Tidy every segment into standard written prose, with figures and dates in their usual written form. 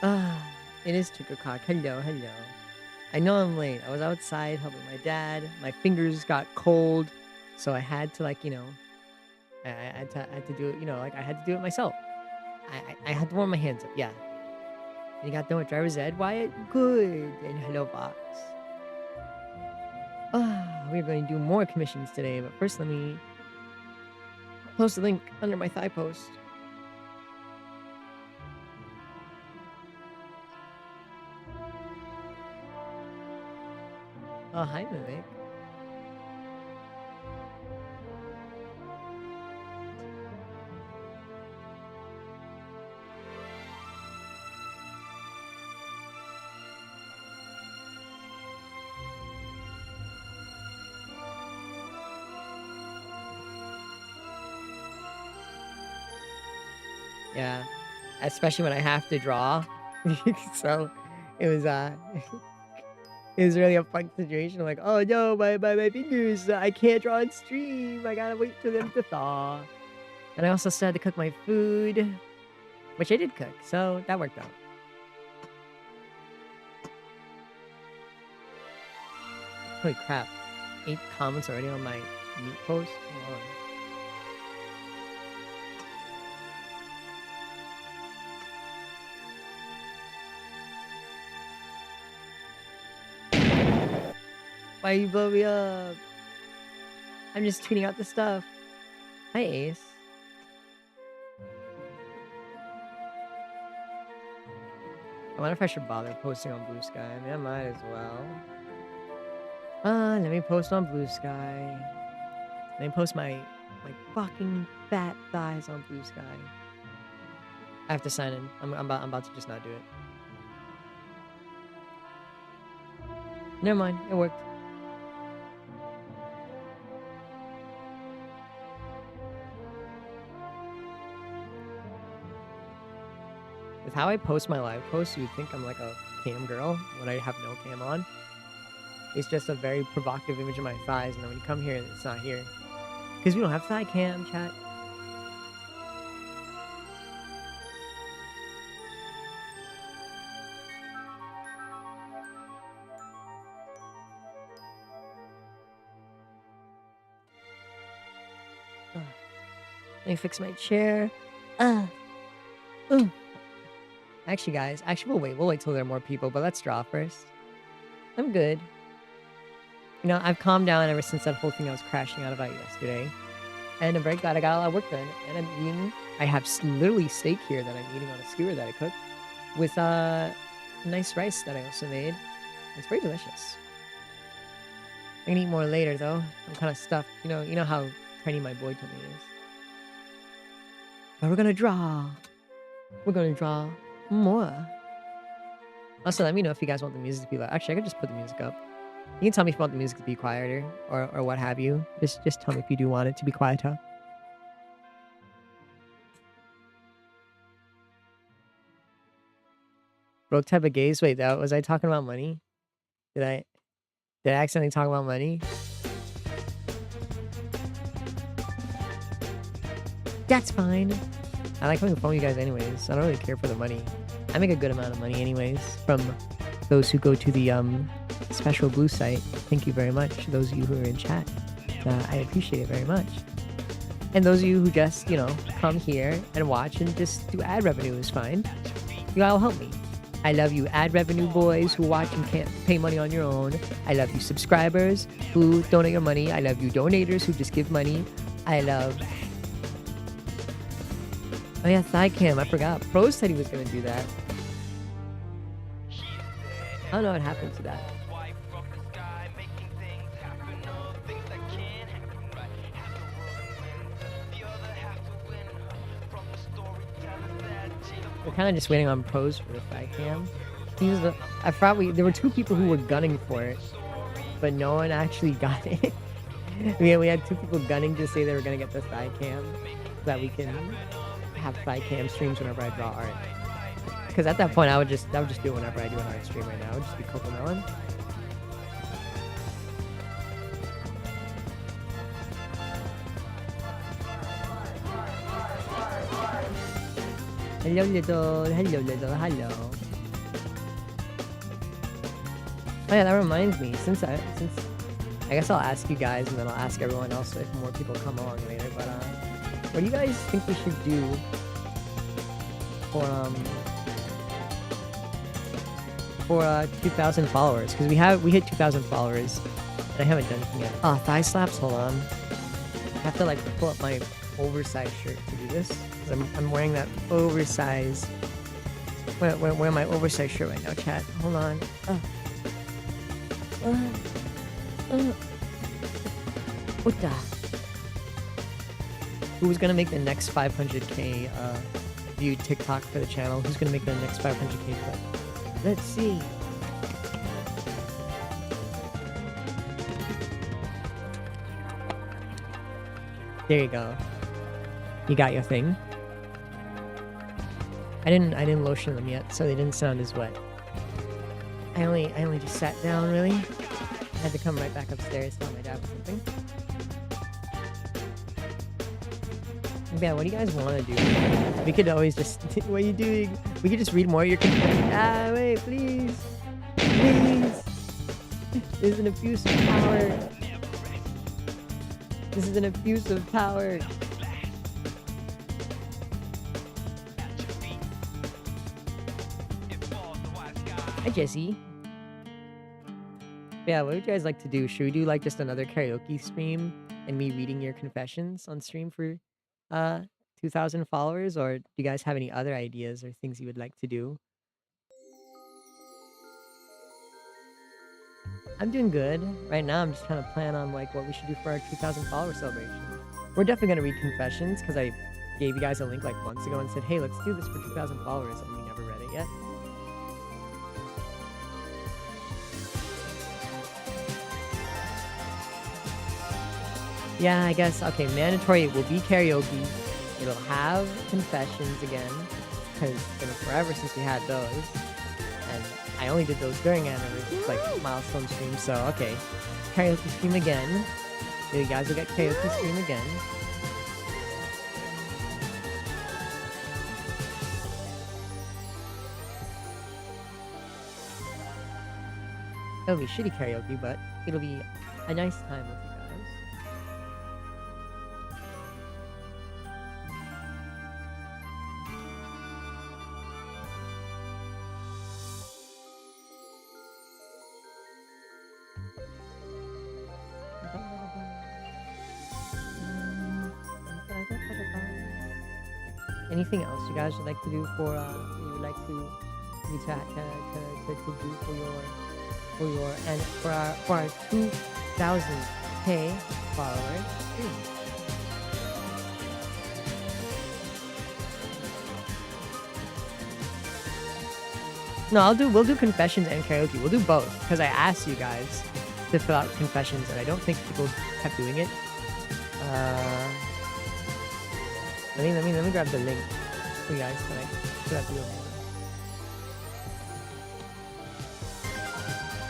Ah, it is 2 o'clock. Hello, hello. I know I'm late. I was outside helping my dad. My fingers got cold, so I had to I had to do it. I had to do it myself. I had to warm my hands up. Yeah. And you got done with driver's ed. Wyatt, good. And hello, Box. We're going to do more commissions today, but first let me post a link under my thigh post. Oh, hi, Vivek. Yeah, especially when I have to draw. So it was it was really a fun situation. I'm like, oh no, my fingers, I can't draw on stream. I gotta wait for them to thaw. And I also still had to cook my food, which I did cook, so that worked out. Holy crap. 8 comments already on my meat post? Hold on. Why you blow me up? I'm just tweeting out the stuff. Hi, Ace. I wonder if I should bother posting on Blue Sky. I mean, I might as well. Let me post on Blue Sky. Let me post my fucking fat thighs on Blue Sky. I have to sign in. I'm about to just not do it. Never mind. It worked. With how I post my live posts, you'd think I'm like a cam girl when I have no cam on. It's just a very provocative image of my thighs, and then when you come here, it's not here. Because we don't have thigh cam, chat. Let me fix my chair. Actually, guys, we'll wait till there are more people, but let's draw first. I'm good. You know, I've calmed down ever since that whole thing I was crashing out about yesterday. And I'm very glad I got a lot of work done. And I'm eating, I have literally steak here that I'm eating on a skewer that I cooked with nice rice that I also made. It's very delicious. I can eat more later though. I'm kind of stuffed. You know how tiny my boy tummy is. But we're gonna draw. We're gonna draw more. Also, let me know if you guys want the music to be loud. Actually, I could just put the music up. You can tell me if you want the music to be quieter or what have you. Just tell me if you do want it to be quieter. Broke type of gaze. Wait, was I talking about money? Did I accidentally talk about money? That's fine. I like having fun with you guys anyways. I don't really care for the money. I make a good amount of money anyways from those who go to the special blue site. Thank you very much. Those of you who are in chat. I appreciate it very much. And those of you who just, come here and watch and just do ad revenue is fine. You all help me. I love you ad revenue boys who watch and can't pay money on your own. I love you subscribers who donate your money. I love you donators who just give money. I love... Oh yeah, thigh cam. I forgot. Pro said he was going to do that. I don't know what happened to that. We're kind of just waiting on pros for the thigh cam. I thought there were 2 people who were gunning for it, but no one actually got it. we had 2 people gunning to say they were gonna get the thigh cam, so that we can have thigh cam streams whenever I draw art. Because at that point, I would just do it whenever I do an art stream right now. It would just be Cocomelon. Hello, little. Hello. Oh yeah, that reminds me. Since I guess I'll ask you guys and then I'll ask everyone else if more people come along later. But what do you guys think we should do for 2,000 followers? Because we hit 2,000 followers and I haven't done anything yet. Oh, thigh slaps. Hold on. I have to like pull up my oversized shirt to do this because I'm wearing that oversized. Wearing my oversized shirt right now, chat. Hold on. What the? Who's gonna make the next 500k view TikTok for the channel? Who's gonna make the next 500k clip? Let's see. There you go. You got your thing. I didn't lotion them yet, so they didn't sound as wet. I only just sat down really. I had to come right back upstairs to tell my dad something. Yeah, what do you guys want to do? We could always just what are you doing? We could just read more of your confessions. Ah, wait, please. Please. This is an abuse of power. This is an abuse of power. Hi, Jesse. Yeah, what would you guys like to do? Should we do like just another karaoke stream and me reading your confessions on stream for 2,000 followers, or do you guys have any other ideas or things you would like to do? I'm doing good. Right now I'm just trying to plan on like what we should do for our 2,000 follower celebration. We're definitely gonna read confessions because I gave you guys a link like months ago and said, hey, let's do this for 2,000 followers, and we never read it yet. Yeah, I guess. Okay, mandatory will be karaoke. It'll have confessions again, because it's been forever since we had those. And I only did those during anniversary, like milestone stream. So, okay, karaoke stream again. You guys will get karaoke stream again. It'll be shitty karaoke, but it'll be a nice time with you guys. Anything else you guys would like to do for you would like to me to do for our 2,000k followers? No, we'll do confessions and karaoke. We'll do both because I asked you guys to fill out confessions and I don't think people kept doing it. Let me grab the link for you guys so I can do it.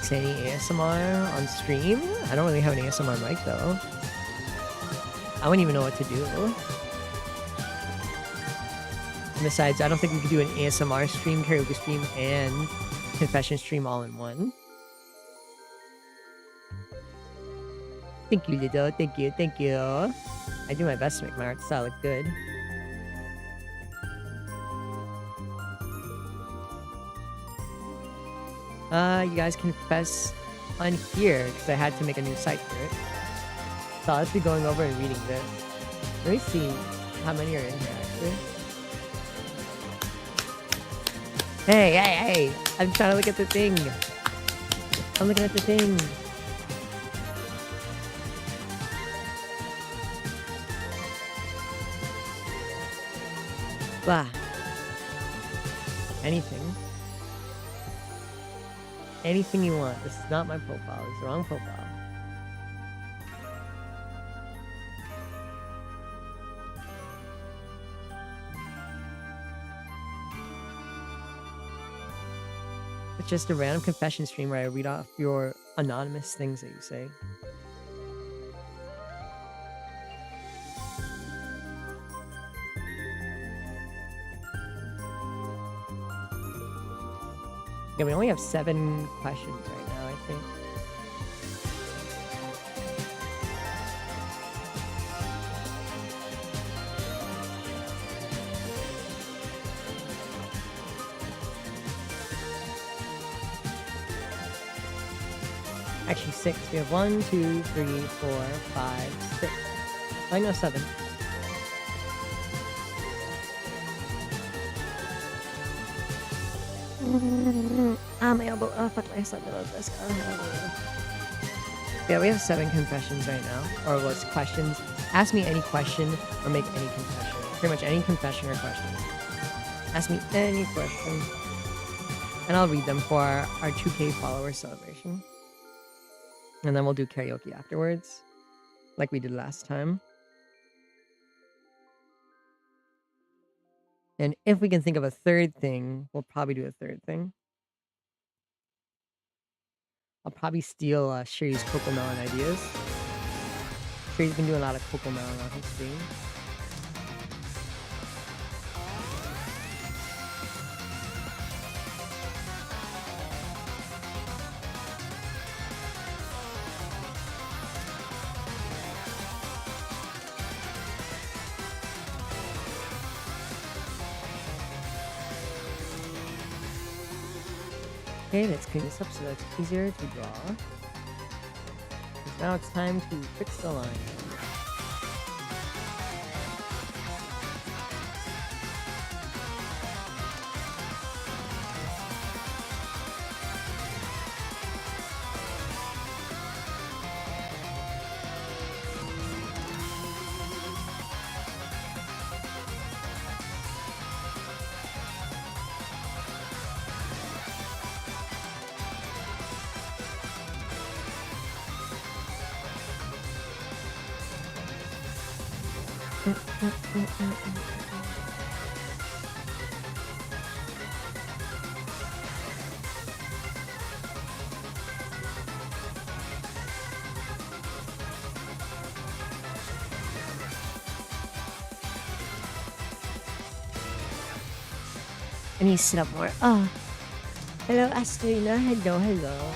Say any ASMR on stream? I don't really have an ASMR mic though. I wouldn't even know what to do. Besides, I don't think we could do an ASMR stream, karaoke stream, and confession stream all in one. Thank you, Lido. Thank you. I do my best to make my art style look good. You guys confess on here because I had to make a new site for it. So I'll just be going over and reading this. Let me see how many are in here actually. Hey! I'm trying to look at the thing. I'm looking at the thing. Blah. Anything you want. This is not my profile. It's the wrong profile. It's just a random confession stream where I read off your anonymous things that you say. Yeah, we only have 7 questions right now, I Okay. Actually, 6. We have 1, 2, 3, 4, 5, 6. I know 7. My elbow. Oh, fuck my son. Let's go. Yeah, we have 7 confessions right now. Or what's questions. Ask me any question or make any confession. Pretty much any confession or question. Ask me any question. And I'll read them for our 2K follower celebration. And then we'll do karaoke afterwards. Like we did last time. And if we can think of a third thing, we'll probably do a third thing. I'll probably steal Sherry's Coco Melon ideas. Sherry's been doing a lot of Coco Melon on his stream. Okay, let's clean this up so that it's easier to draw. Because now it's time to fix the line. I need to sit up more. Oh. Hello, Astrina. Hello, hello.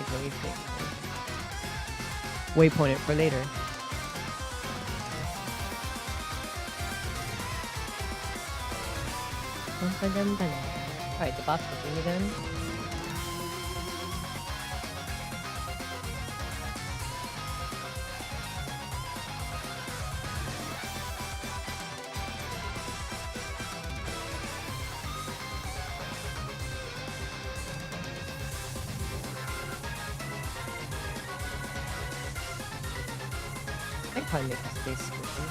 Let me think. Waypoint it for later. Alright, the box working again. I can probably make a space squishy.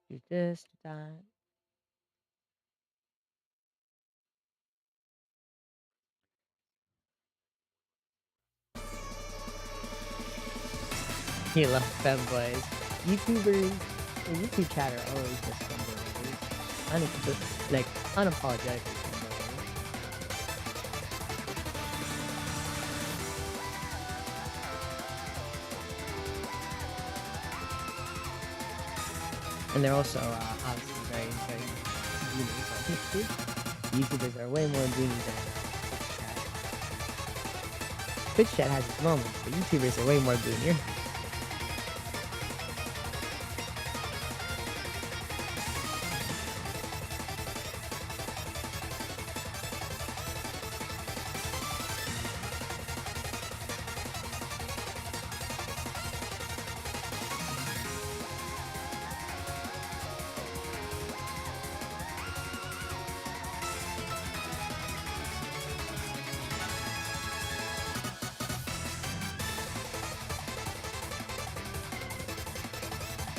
Do this, do that. He left fanboys. YouTubers, and YouTube chatter are always just fanboys. Like, unapologetically fanboys. And they're also obviously very, very boomers on YouTube. YouTubers are way more boomers than Twitch chat has its moments, but YouTubers are way more boomer.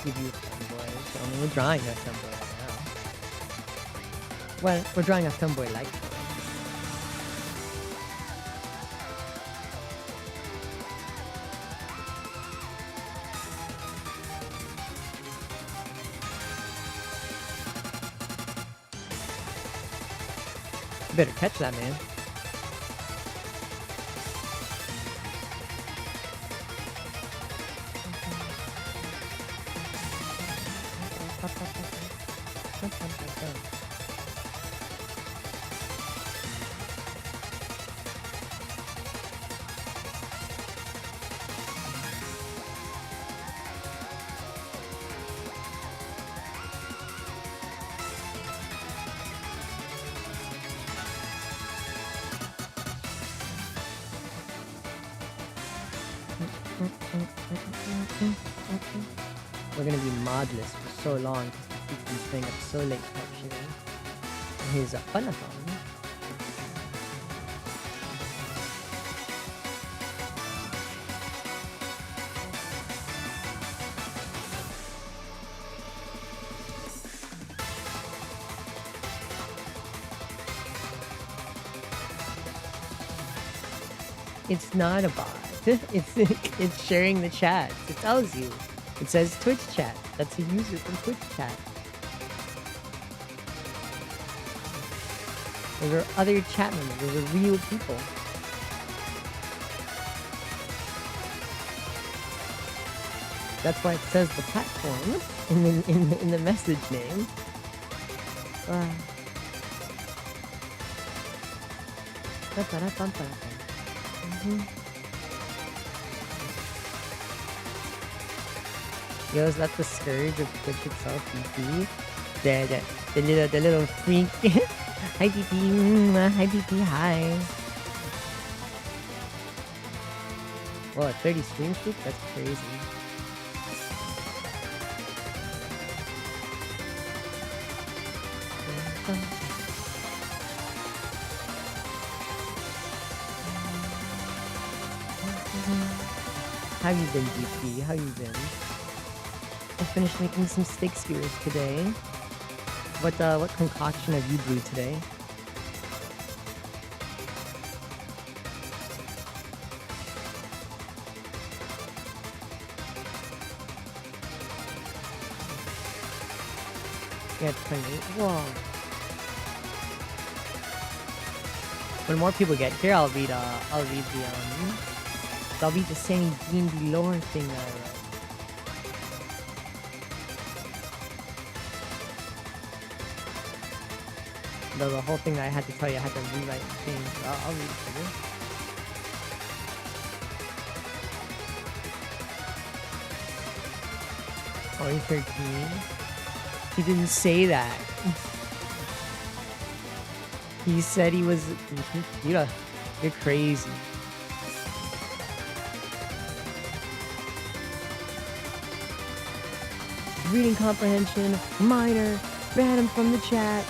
give you a femboy. So, I mean, we're drawing a femboy right now. Well, we're drawing a femboy like one. You better catch that, man. We're gonna be modless for so long because we keep been staying up so late capturing his funathon. It's not a bot. It's sharing the chat. It tells you. It says Twitch chat. That's a user from Twitch chat. Those are other chat members. Those are real people. That's why it says the platform in the message name. Yo, is that the scourge of Twitch itself, BP? The little freak. Hi, BP. Hi, BP. Hi. Whoa, 30 stream streak? That's crazy. How you been, DP? How you been? I finished making some steak skewers today. What concoction have you brewed today? Yeah, 28. Whoa. When more people get here, I'll read the Sammy D&D lore thing that I wrote. The whole thing that I had to tell you, I had to rewrite and change. I'll read it for you. Oh, he's 13. He didn't say that. He said he was... You're crazy. Reading comprehension, minor, ban him from the chat.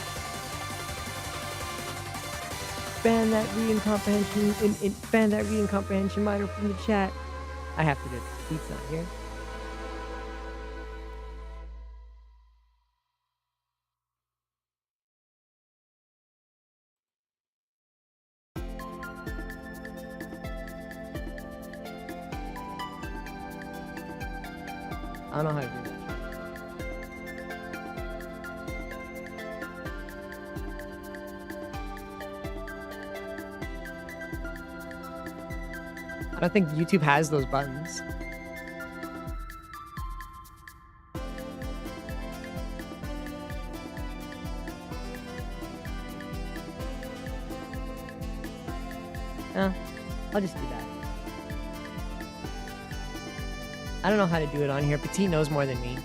Ban that reading comprehension, ban that reading comprehension minor from the chat. I have to do it. He's not here. I don't know how to do that. I don't think YouTube has those buttons. I'll just do that. I don't know how to do it on here. Petite knows more than me.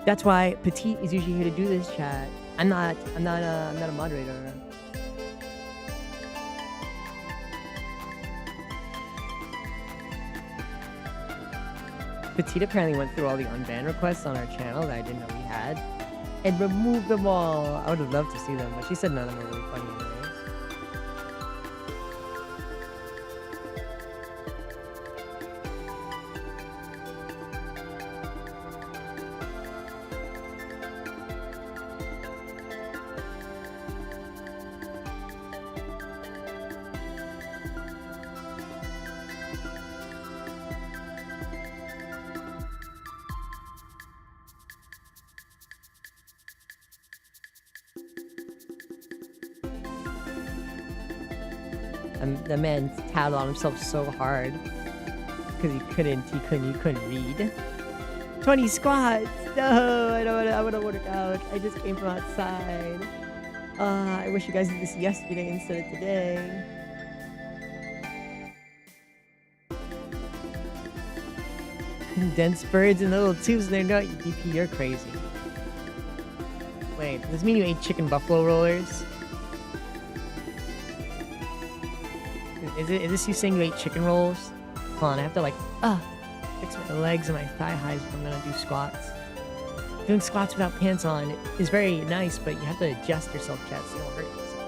That's why Petite is usually here to do this chat. I'm not a moderator. Petite apparently went through all the unban requests on our channel that I didn't know we had and removed them all. I would have loved to see them, but she said none of them were really funny anyways. The man tattled on himself so hard because he couldn't read. 20 squats. No, I want to work out. I just came from outside. I wish you guys did this yesterday instead of today. Dense birds and little tubes in their nut. DP, you're crazy. Wait, does this mean you ate chicken buffalo rollers? Is this you saying you ate chicken rolls? Hold on, I have to fix my legs and my thigh highs if I'm gonna do squats. Doing squats without pants on is very nice, but you have to adjust yourself, chat, so you don't hurt yourself.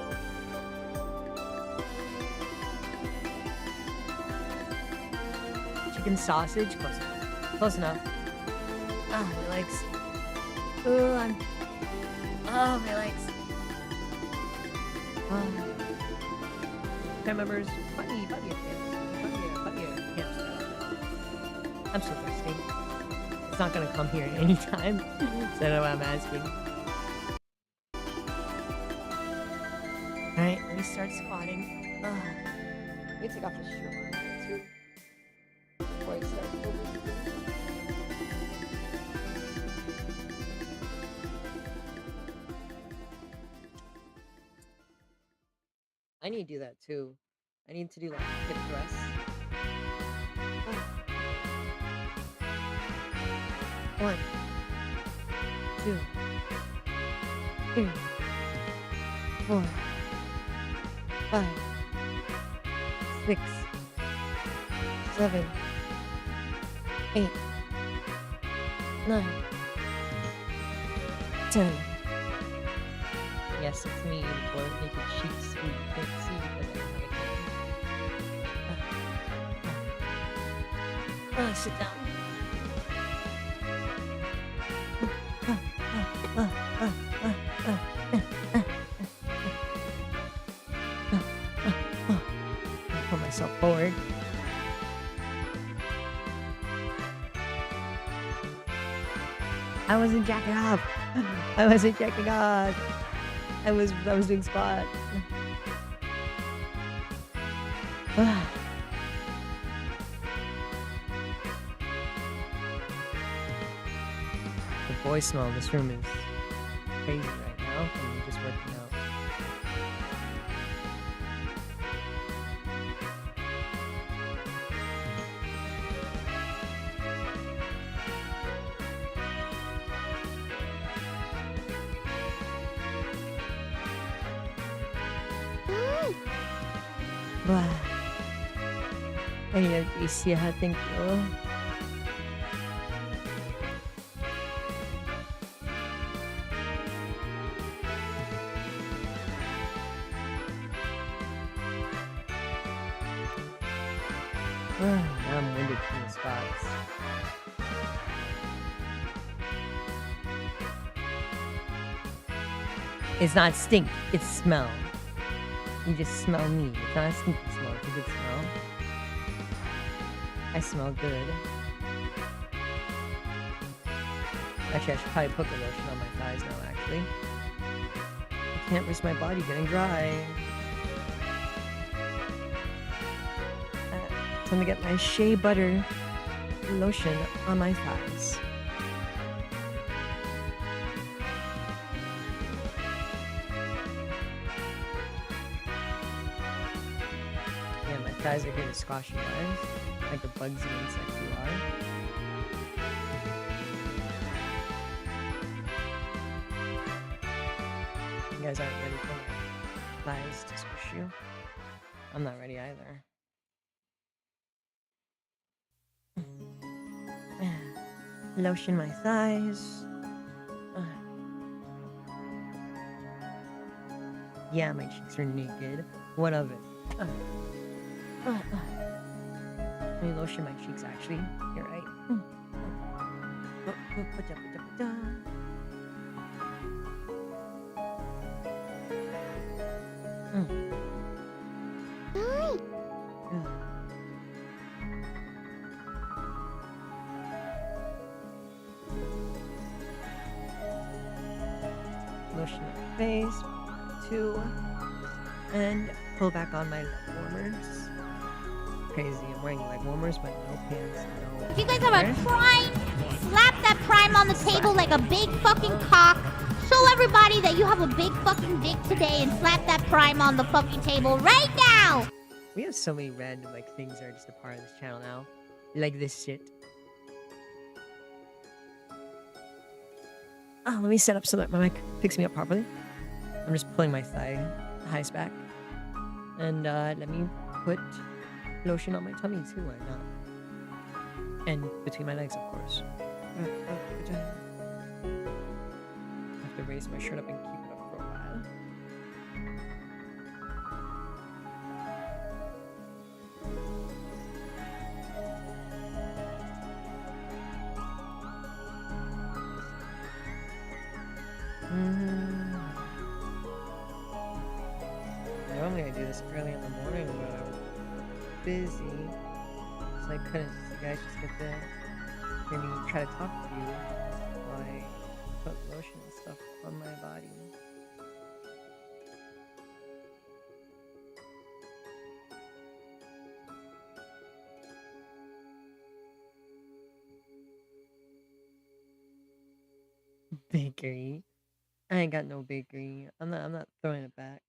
Chicken sausage? Close enough. Close enough. Ah, my legs. Oh, my legs. Okay, members, put your pants down. I'm so thirsty. It's not gonna come here anytime. So I don't know what I'm asking. Alright, let me start squatting. Let me take off the shoe too. Before I start moving. I need to do that too. I need to do like hip thrusts. 1, 2, 3, 4, 5, 6, 7, 8, 9, 10. Yes, it's me, for naked sheets who can't see because I don't have a camera. Sit down. Put myself forward. I wasn't jacking off. I wasn't jacking off. I was doing squat. The boy smell in this room is crazy right now from just working out. Wow. Ayan, easy ha, thank you. Now I'm winded from the spots. It's not stink, it's smell. You just smell me. It's not a stinky smell. It's a good smell. I smell good. Actually, I should probably put the lotion on my thighs now, actually. I can't risk my body getting dry. Time to get my shea butter lotion on my thighs. Yeah, my thighs are here to squash you guys, like the bugsy insect you are. You guys aren't ready for my thighs to squish you. I'm not ready either. Lotion my thighs. Yeah, my cheeks are naked. What of it? Let me lotion my cheeks, actually. You're right. Lotion my face, 2, and pull back on my leg warmers. Crazy. I'm wearing leg warmers, but no pants, no. If you guys have a underwear. prime, slap that prime on the table like a big fucking cock. Show everybody that you have a big fucking dick today and slap that prime on the fucking table right now. We have so many random like things that are just a part of this channel now. Like this shit. Oh, let me set up so that my mic picks me up properly. I'm just pulling my thighs back. And let me put lotion on my tummy too, why not? And between my legs, of course. I have to raise my shirt up and keep it up for a while. Normally I do this early in the morning, but I'm busy, so I couldn't. You guys just get to hear me try to talk to you while I put lotion and stuff on my body. Bakery. I ain't got no bakery. I'm not throwing it back.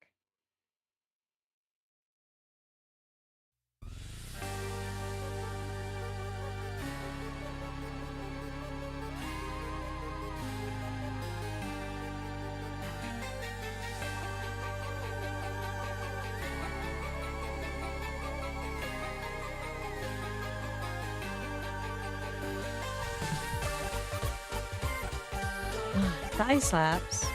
Thigh slaps.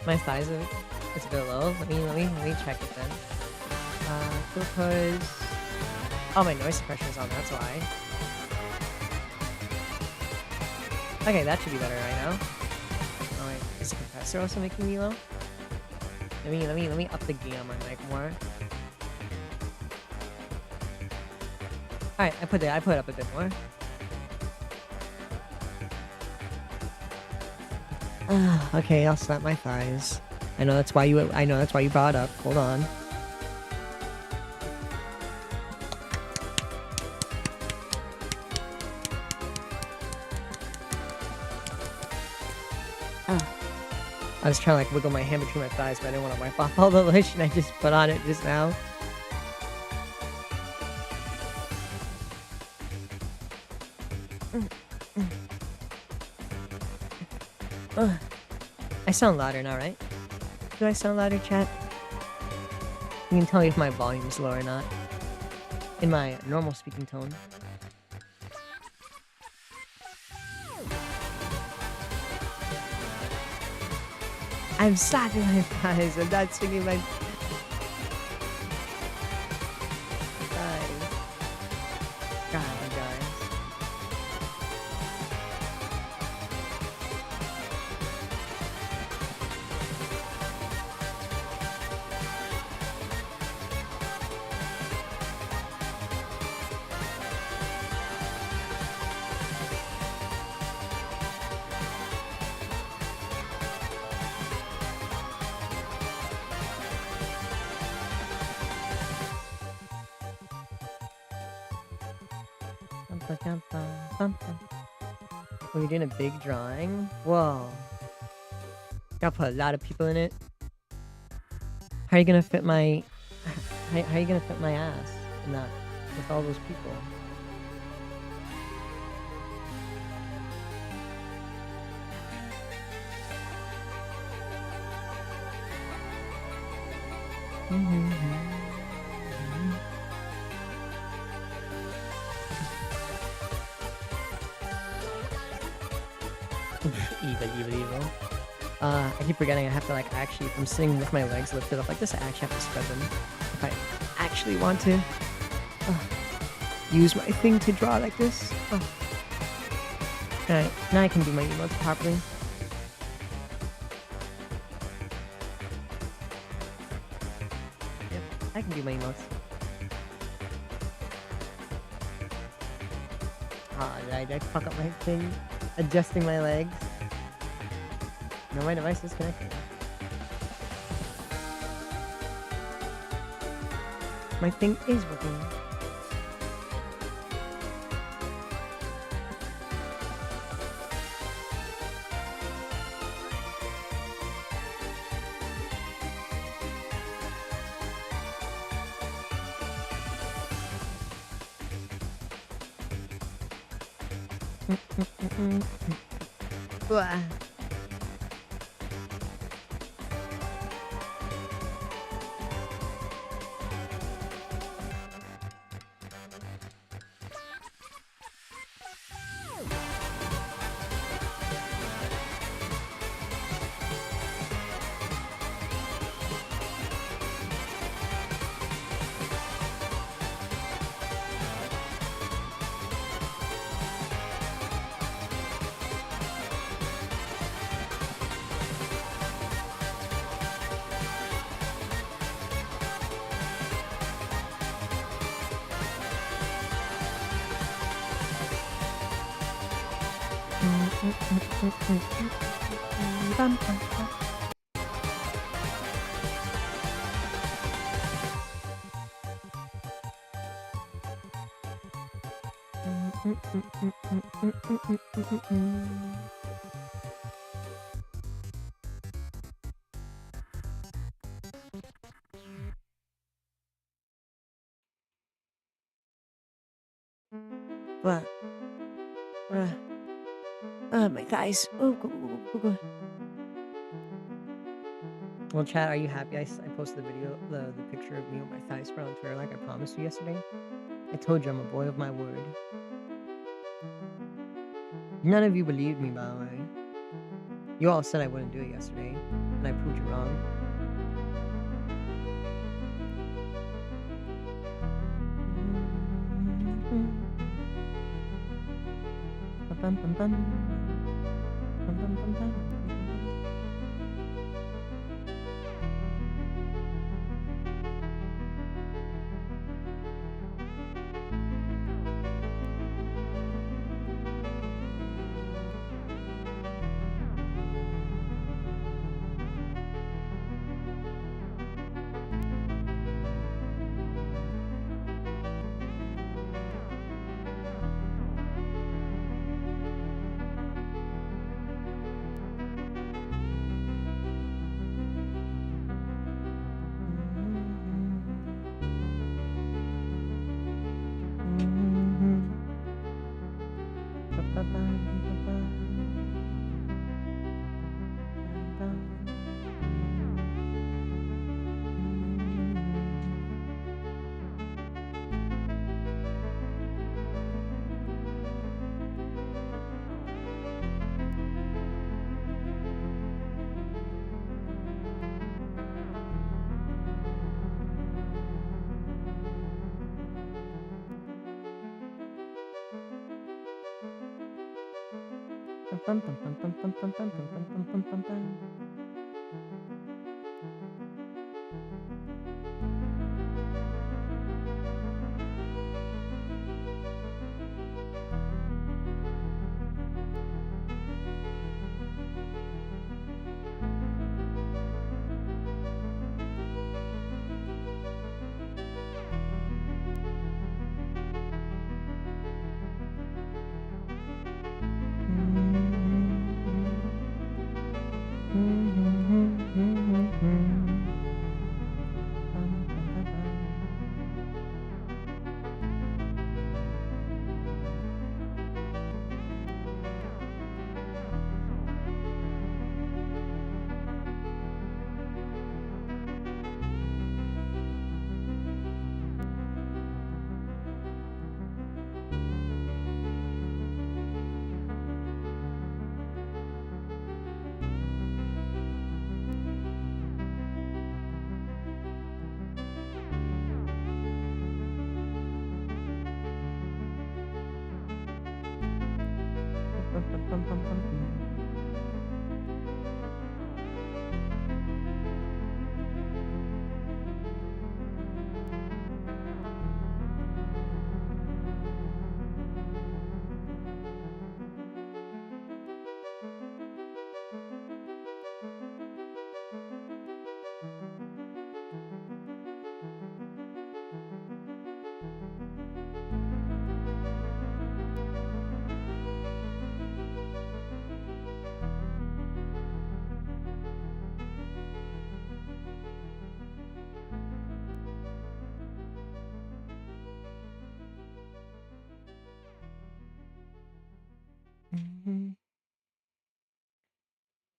My thighs are it's a bit low. Let me check it then. Because oh, my noise suppression is on. That's why. Okay, that should be better right now. Oh wait, is the compressor also making me low? Let me up the gain on my mic more. All right, I put it up a bit more. Okay, I'll slap my thighs. I know that's why you brought it up. Hold on. I was trying to like wiggle my hand between my thighs, but I didn't want to wipe off all the lotion I just put on it just now. I sound louder now, right? Do I sound louder, chat? You can tell me if my volume's low or not. In my normal speaking tone. I'm slapping my thighs. I'm not swinging my thighs. God, guys. Oh, you're doing a big drawing? Whoa. Gotta put a lot of people in it. How are you gonna fit my... How are you gonna fit my ass in that? With all those people? Evil. I keep forgetting I have to like actually, if I'm sitting with my legs lifted up like this, I actually have to spread them. If I actually want to use my thing to draw like this. Alright, now I can do my emotes properly. Yep, I can do my emotes. Did I fuck up my thing? Adjusting my legs. No, my device is connected. My thing is working. Blah. What? My thighs. Oh, go. Well, Chad, are you happy? I posted the video, the picture of me with my thighs spread on Twitter like I promised you yesterday. I told you I'm a boy of my word. None of you believed me, by the way. You all said I wouldn't do it yesterday, and I proved you wrong.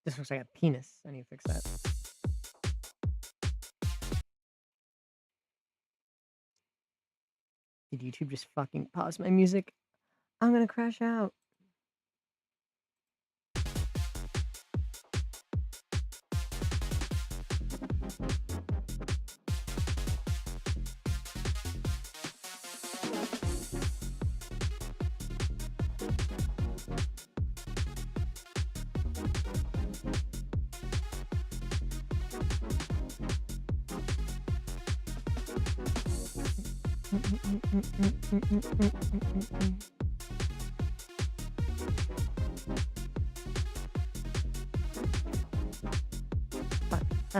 This looks like a penis. I need to fix that. Did YouTube just fucking pause my music? I'm gonna crash out.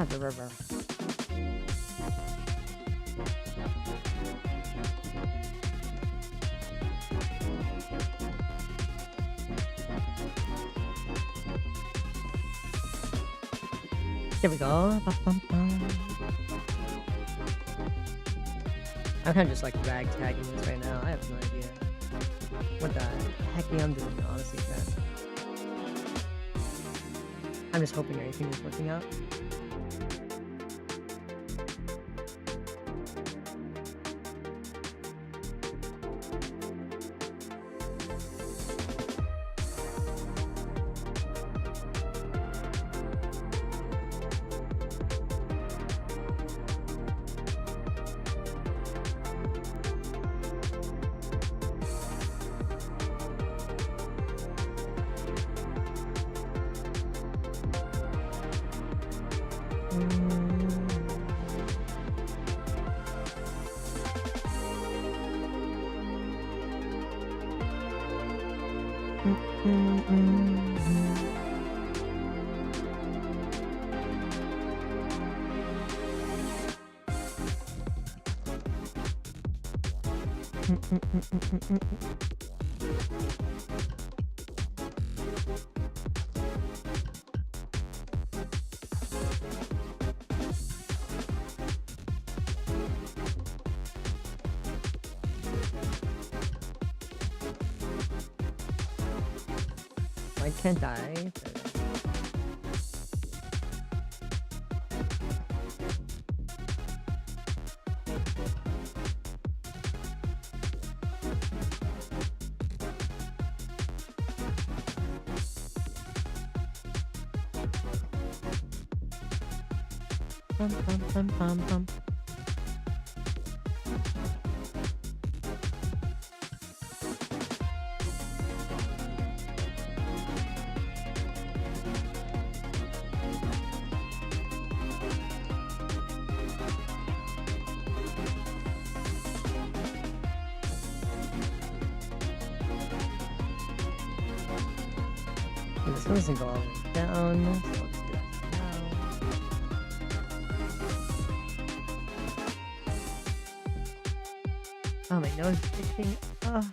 The river. There we go. I'm kind of just like ragtagging this right now. I have no idea what the heck I'm doing, honestly, chat. I'm just hoping everything is working out. Why can't I? Bum. This one doesn't go all the way down, so let's do that now. Oh, my nose is itching. Oh.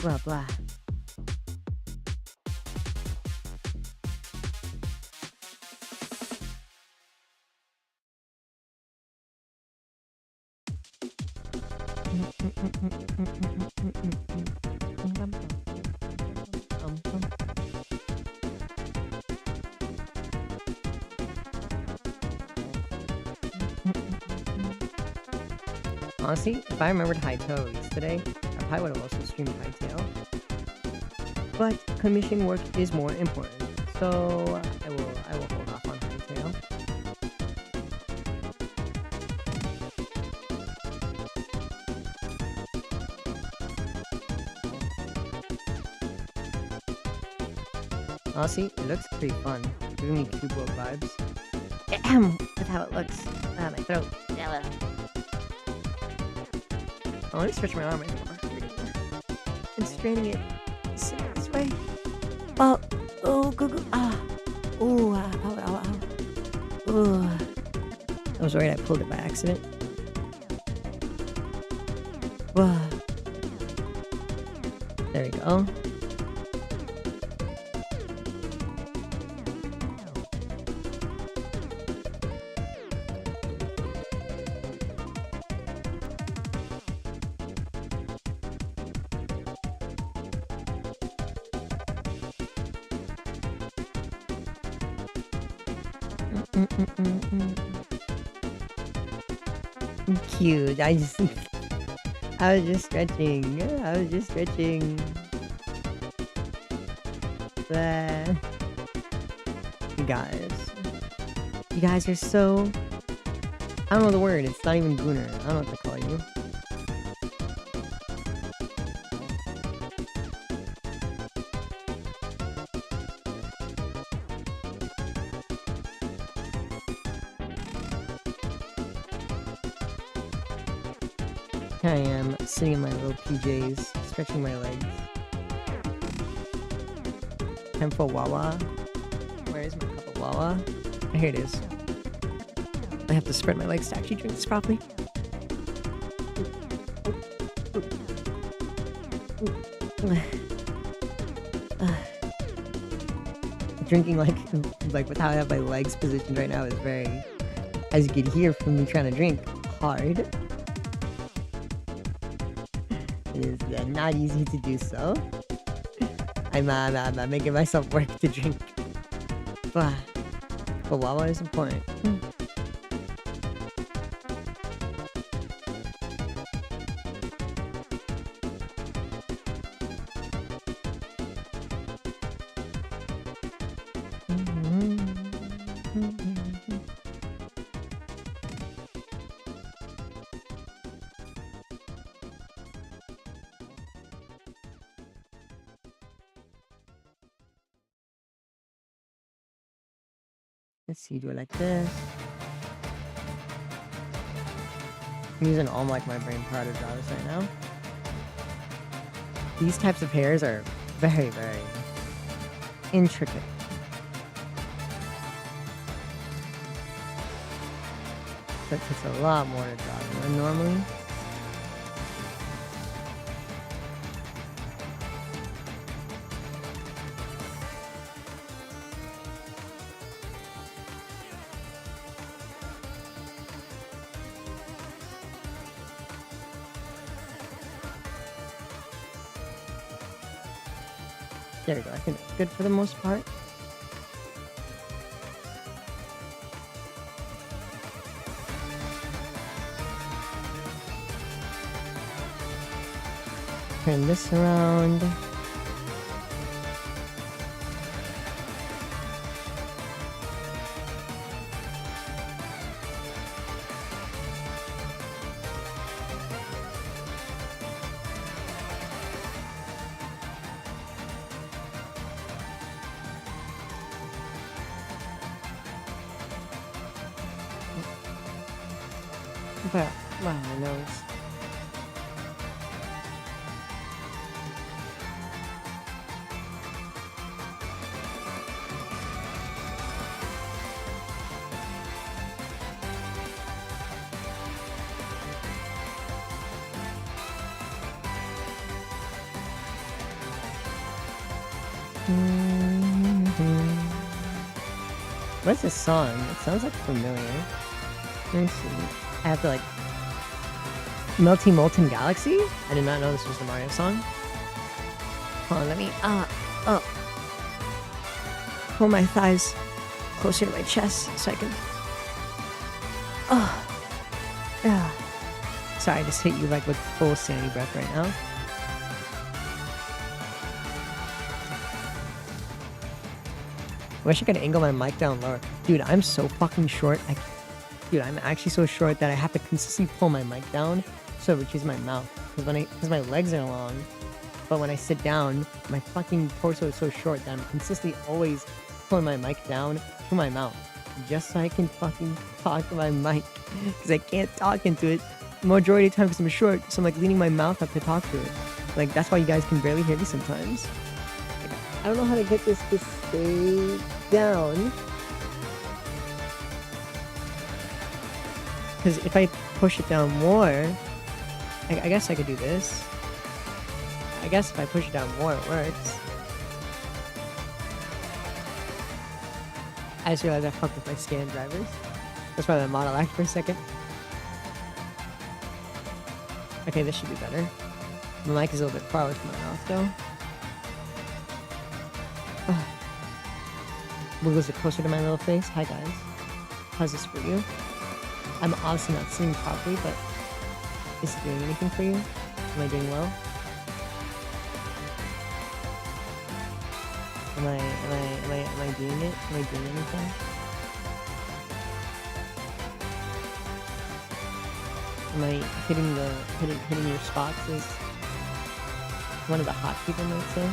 Blah, blah. Honestly, if I remembered Hytale yesterday, I probably would have also streamed Hytale. But commission work is more important, so I will hold off on Hytale. Honestly, it looks pretty fun. Giving me Cube World vibes. That's how it looks. Ah, my throat. Oh, let me stretch my arm right now. And straining it. This way. Oh, go. Ah. Ooh, ow. Ooh. I was worried I pulled it by accident. Whoa. There we go. Cute. I was just stretching. I was just stretching. You guys are so. I don't know the word. It's not even gooner. I don't know what to call you. Here I am, sitting in my little PJs, stretching my legs. Time for Wawa. Where is my cup of Wawa? Oh, here it is. I have to spread my legs to actually drink this properly. Drinking like with how I have my legs positioned right now is very, as you can hear from me trying to drink, hard. It is not easy to do so. I'm making myself work to drink. But Wawa is important. Let's see, do it like this. I'm using all like my brain power to draw this right now. These types of hairs are very, very intricate. That takes a lot more to draw than normally. There we go. I think that's good for the most part. Turn this around. But, wow, my nose. What's this song? It sounds like familiar. Let me see. I have to like... Melty Molten Galaxy? I did not know this was the Mario song. Hold on, let me... pull my thighs closer to my chest so I can... Sorry, I just hit you like with full sandy breath right now. I wish I could angle my mic down lower. Dude, I'm so fucking short. Dude, I'm actually so short that I have to consistently pull my mic down so it reaches my mouth. Because my legs are long, but when I sit down, my fucking torso is so short that I'm consistently always pulling my mic down to my mouth. Just so I can fucking talk to my mic. Because I can't talk into it the majority of the time because I'm short. So I'm like leaning my mouth up to talk to it. Like, that's why you guys can barely hear me sometimes. I don't know how to get this to stay down. Because if I push it down more, I guess I could do this. I guess if I push it down more, it works. I just realized I fucked with my scan drivers. That's why my model lagged for a second. Okay, this should be better. My mic is a little bit far away from my mouth, though. Wiggles it closer to my little face. Hi, guys. How's this for you? I'm obviously not sitting properly, but is it doing anything for you? Am I doing well? Am I doing it? Am I doing anything? Am I hitting your spots as one of the hot people might say?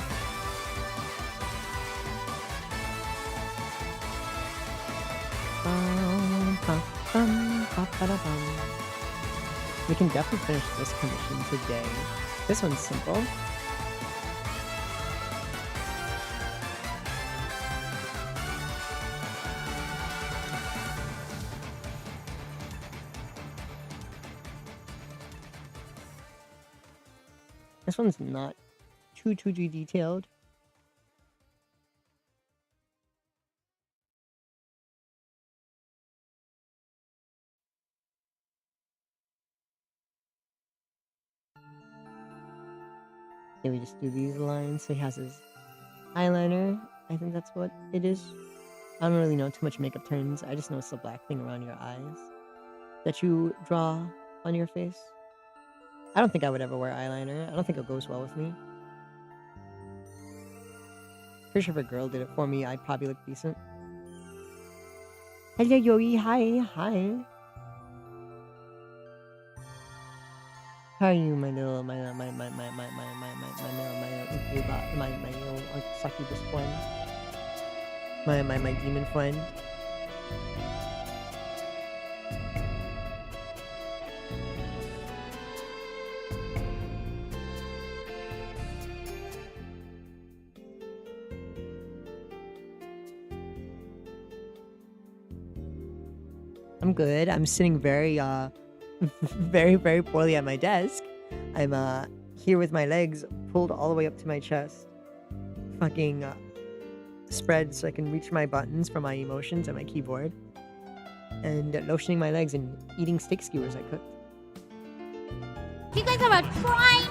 We can definitely finish this commission today. This one's simple. This one's not too detailed. Yeah, we just do these lines. So he has his eyeliner. I think that's what it is. I don't really know too much makeup terms. I just know it's the black thing around your eyes that you draw on your face. I don't think I would ever wear eyeliner. I don't think it goes well with me. Pretty sure if a girl did it for me, I'd probably look decent. Hello, Yogi. Hi. How are you, my little succubus friend? My demon friend. I'm good. I'm sitting very very poorly at my desk. I'm here with my legs pulled all the way up to my chest. Fucking spread so I can reach my buttons for my emotions and my keyboard. And lotioning my legs and eating steak skewers I cooked. If you guys ever try,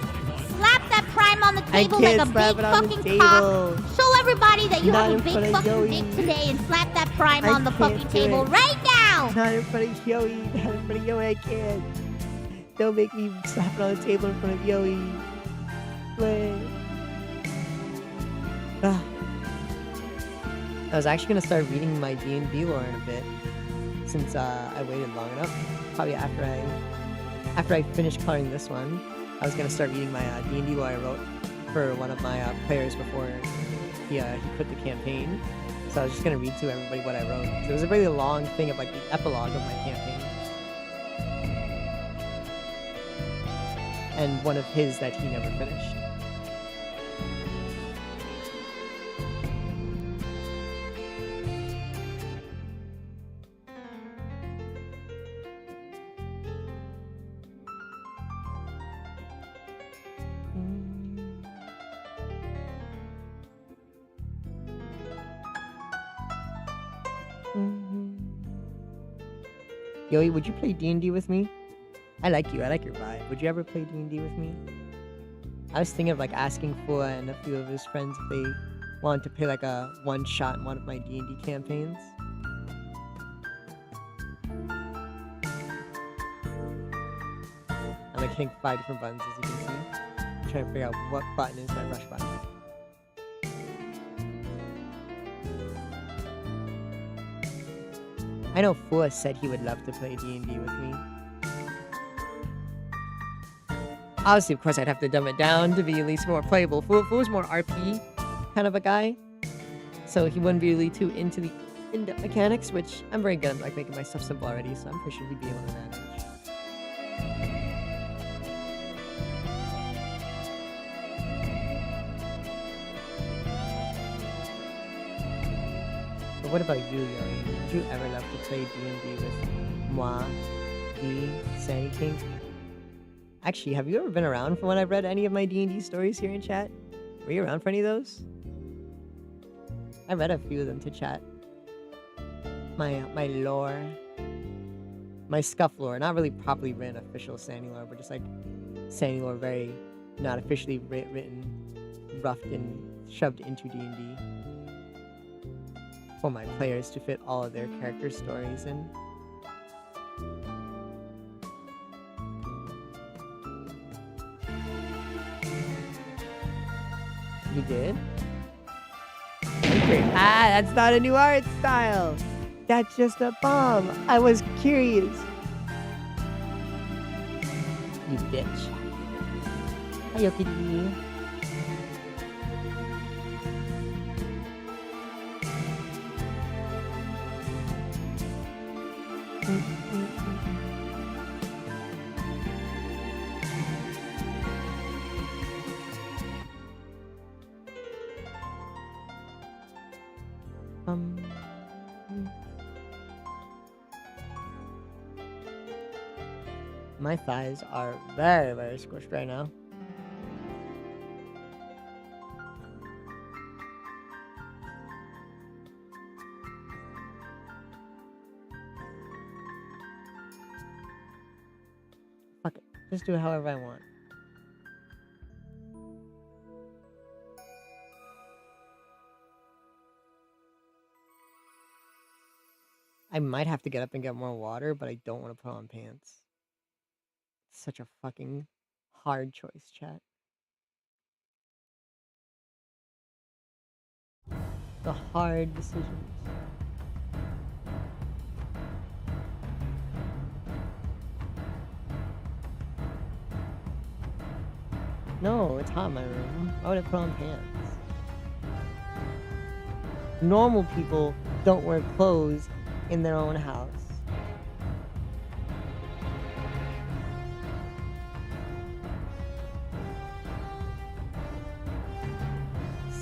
slap that prime on the table like a big fucking cock. Show everybody that you have a big fucking dick today and slap that prime on the fucking table right now! Not in front of Yoey. Not in front of Yoey, I can't. Don't make me slap it on the table in front of Yoey. Play. I was actually gonna start reading my D&D lore in a bit, since I waited long enough. Probably after I finished coloring this one, I was gonna start reading my D&D lore I wrote for one of my players before he quit the campaign. So I was just gonna read to everybody what I wrote. It was a really long thing of like the epilogue of my campaign. And one of his that he never finished. Yoey, would you play D&D with me? I like you. I like your vibe. Would you ever play D&D with me? I was thinking of like asking Fua and a few of his friends if they wanted to play like a one shot in one of my D&D campaigns. I'm like hitting 5 different buttons as you can see. I'm trying to figure out what button is my rush button. I know Fua said he would love to play D&D with me. Obviously, of course, I'd have to dumb it down to be at least more playable. Fua's more RP kind of a guy, so he wouldn't be really too into the in-depth mechanics, which I'm very good at like making my stuff simple already, so I'm pretty sure he'd be able to manage. But what about you, Yoey? Would you ever love to play D&D with moi, the Sandy King? Actually, have you ever been around for when I've read any of my D&D stories here in chat? Were you around for any of those? I read a few of them to chat. My lore. My scuff lore. Not really properly written official Sandy lore, but just like Sandy lore very not officially written, roughed and shoved into D&D. for my players to fit all of their character stories in. You did? That's not a new art style. That's just a bomb. I was curious. You bitch. Hiyo, kitty. My thighs are very, very squished right now. Fuck it. Just do it however I want. I might have to get up and get more water, but I don't want to put on pants. Such a fucking hard choice, chat. The hard decisions. No, it's hot in my room. Why would I put on pants? Normal people don't wear clothes in their own house.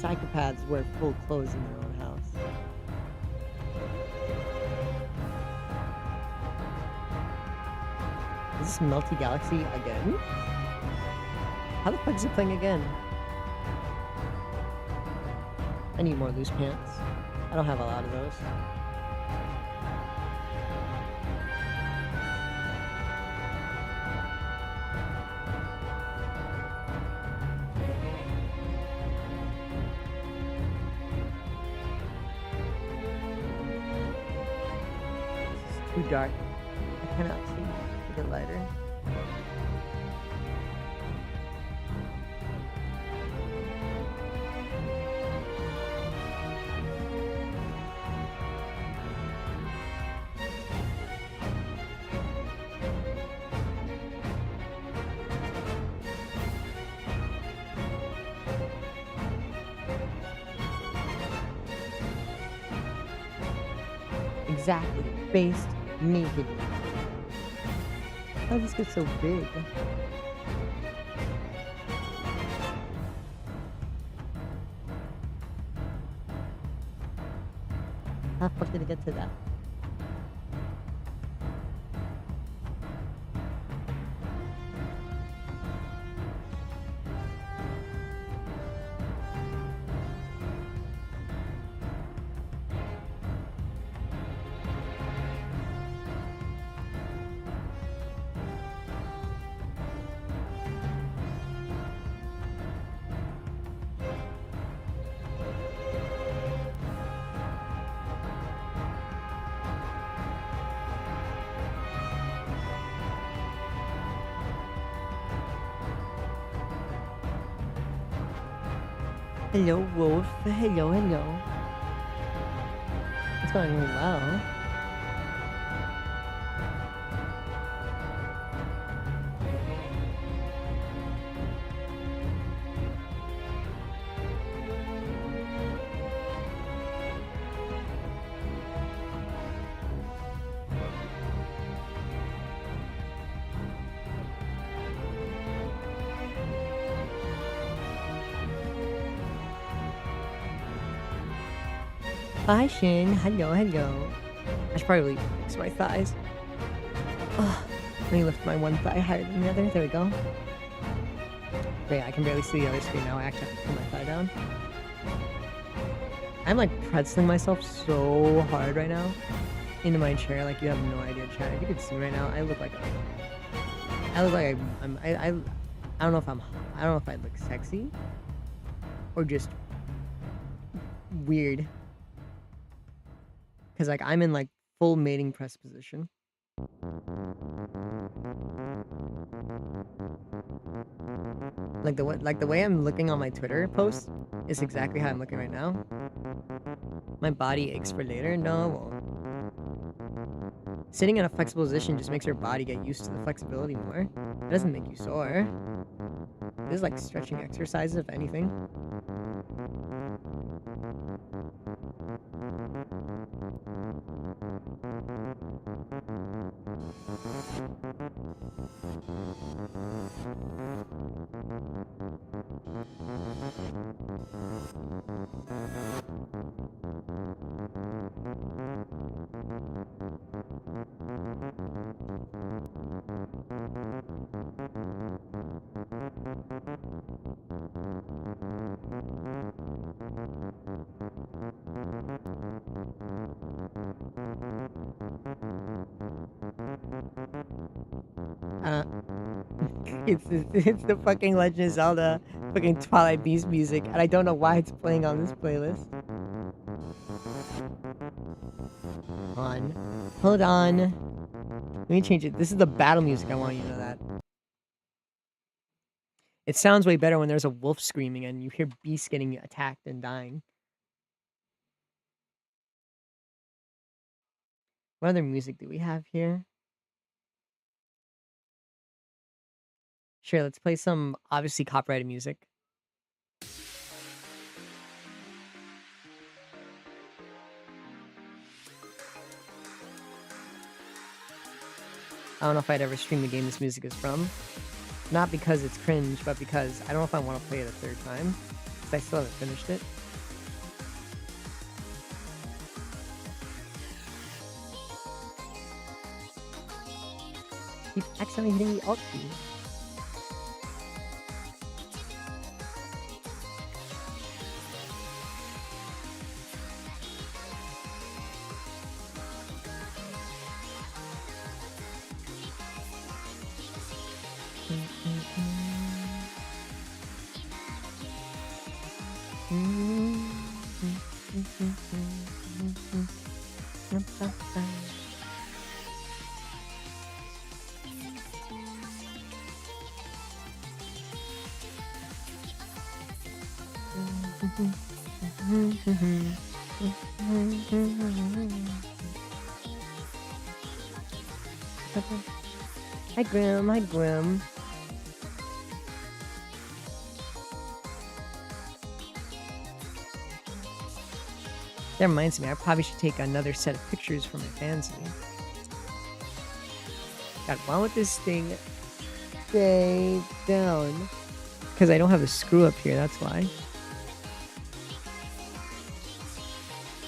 Psychopaths wear full clothes in their own house. Is this Melty Galaxy again? How the fuck is it playing again? I need more loose pants. I don't have a lot of those. Too dark. I cannot see. Make it lighter. Exactly. Based naked. How did this get so big? How the fuck did it get to that? Hello, Wolf. Hello, hello. It's going really well. Hi, Shin. Hello, hello. I should probably fix my thighs. Ugh. Let me lift my one thigh higher than the other. There we go. Wait, I can barely see the other screen now. I actually have to put my thigh down. I'm like pretzeling myself so hard right now into my chair. Like you have no idea, chat. If you could see me right now, I look like I don't know if I look sexy or just weird. Because like I'm in like full mating press position. Like the way I'm looking on my Twitter post is exactly how I'm looking right now. My body aches for later. No, it won't. Sitting in a flexible position just makes your body get used to the flexibility more. It doesn't make you sore. This is like stretching exercises, if anything. It's the fucking Legend of Zelda, fucking Twilight Beast music, and I don't know why it's playing on this playlist. Hold on. Let me change it. This is the battle music. I want you to know that. It sounds way better when there's a wolf screaming and you hear beasts getting attacked and dying. What other music do we have here? Sure, let's play some obviously copyrighted music. I don't know if I'd ever stream the game this music is from. Not because it's cringe, but because I don't know if I want to play it a third time. Because I still haven't finished it. Keep accidentally hitting the alt key. Hi Grim, hi Grim. That reminds me, I probably should take another set of pictures for my fans today. God, why would this thing stay down? Because I don't have a screw up here, that's why.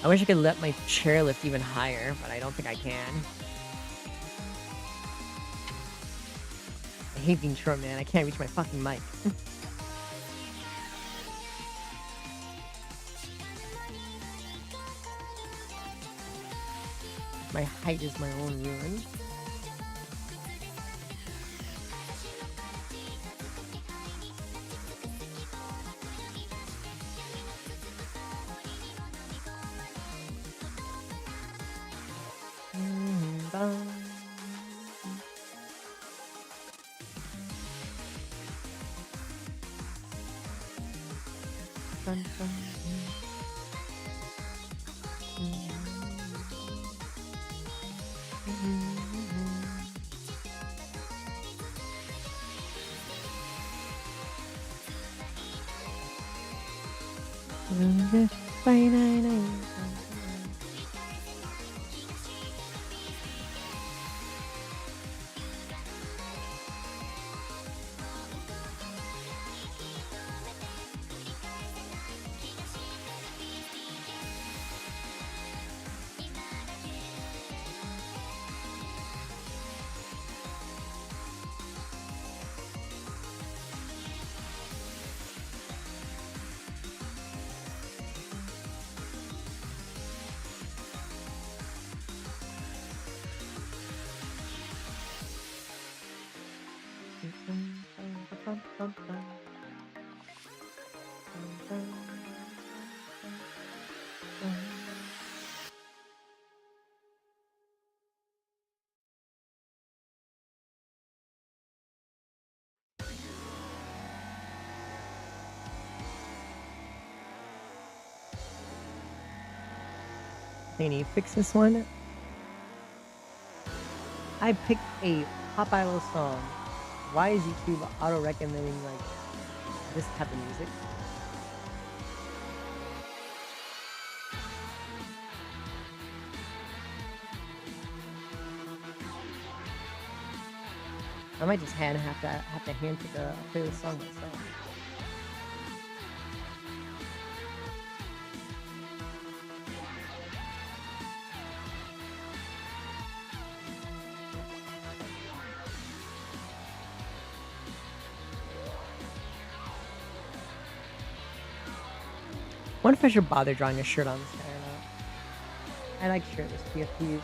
I wish I could let my chair lift even higher, but I don't think I can. I hate being short, man. I can't reach my fucking mic. My height is my own ruin. Thingy, fix this one. I picked a Pop Idol song. Why is YouTube auto-recommending like this type of music? I might just have to hand pick a playlist song myself. I wonder if I should bother drawing a shirt on this guy or not. I like shirtless PFPs.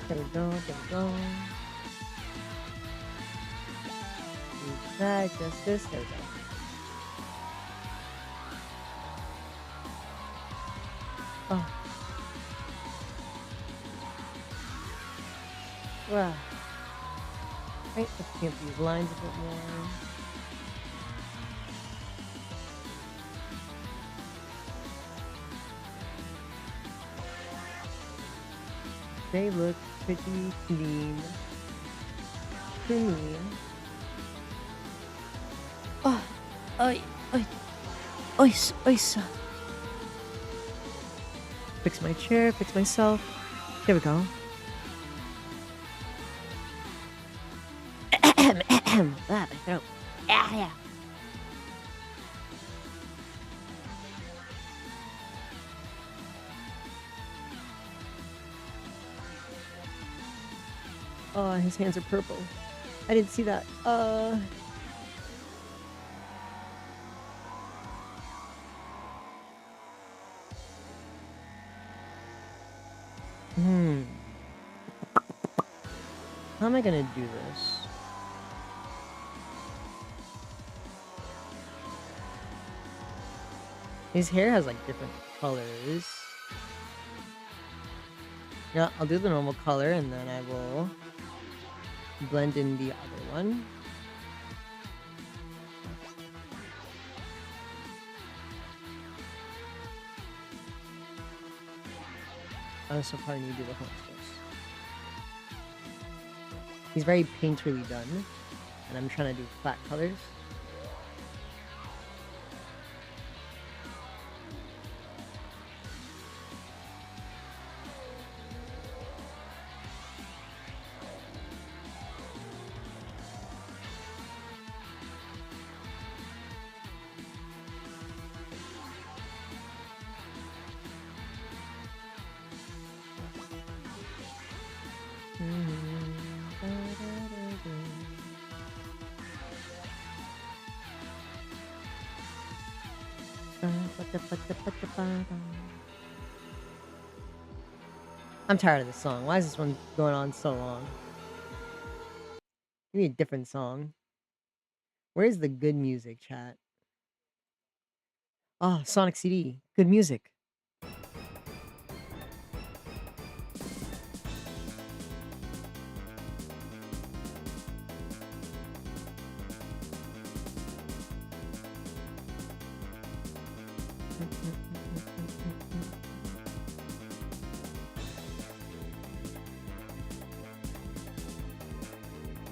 There we go, there we go. That, just this, there we go. Oh. Wow. Right, let's paint these lines a bit more. They look pretty clean to me. Oh, oi, oi, ois, ois. Fix my chair, fix myself. There we go. My throat. Yeah. Oh, his hands are purple. I didn't see that. How am I gonna do this? His hair has like different colors. Yeah, I'll do the normal color and then I will blend in the other one. I also probably need to do the horns first. He's very painterly done, and I'm trying to do flat colors. I'm tired of this song. Why is this one going on so long? Give me a different song. Where's the good music, chat? Oh, Sonic CD. Good music.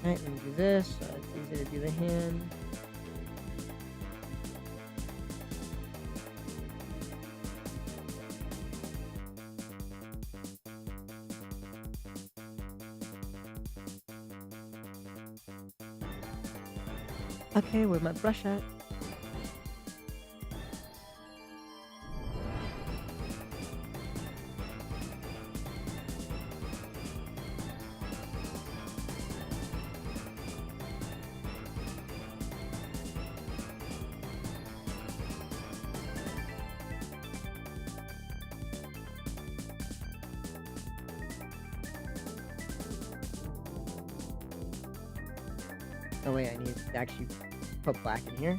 Alright, let me do this. So it's easy to do the hand. Okay, where's my brush at? Oh wait, I need to actually put black in here.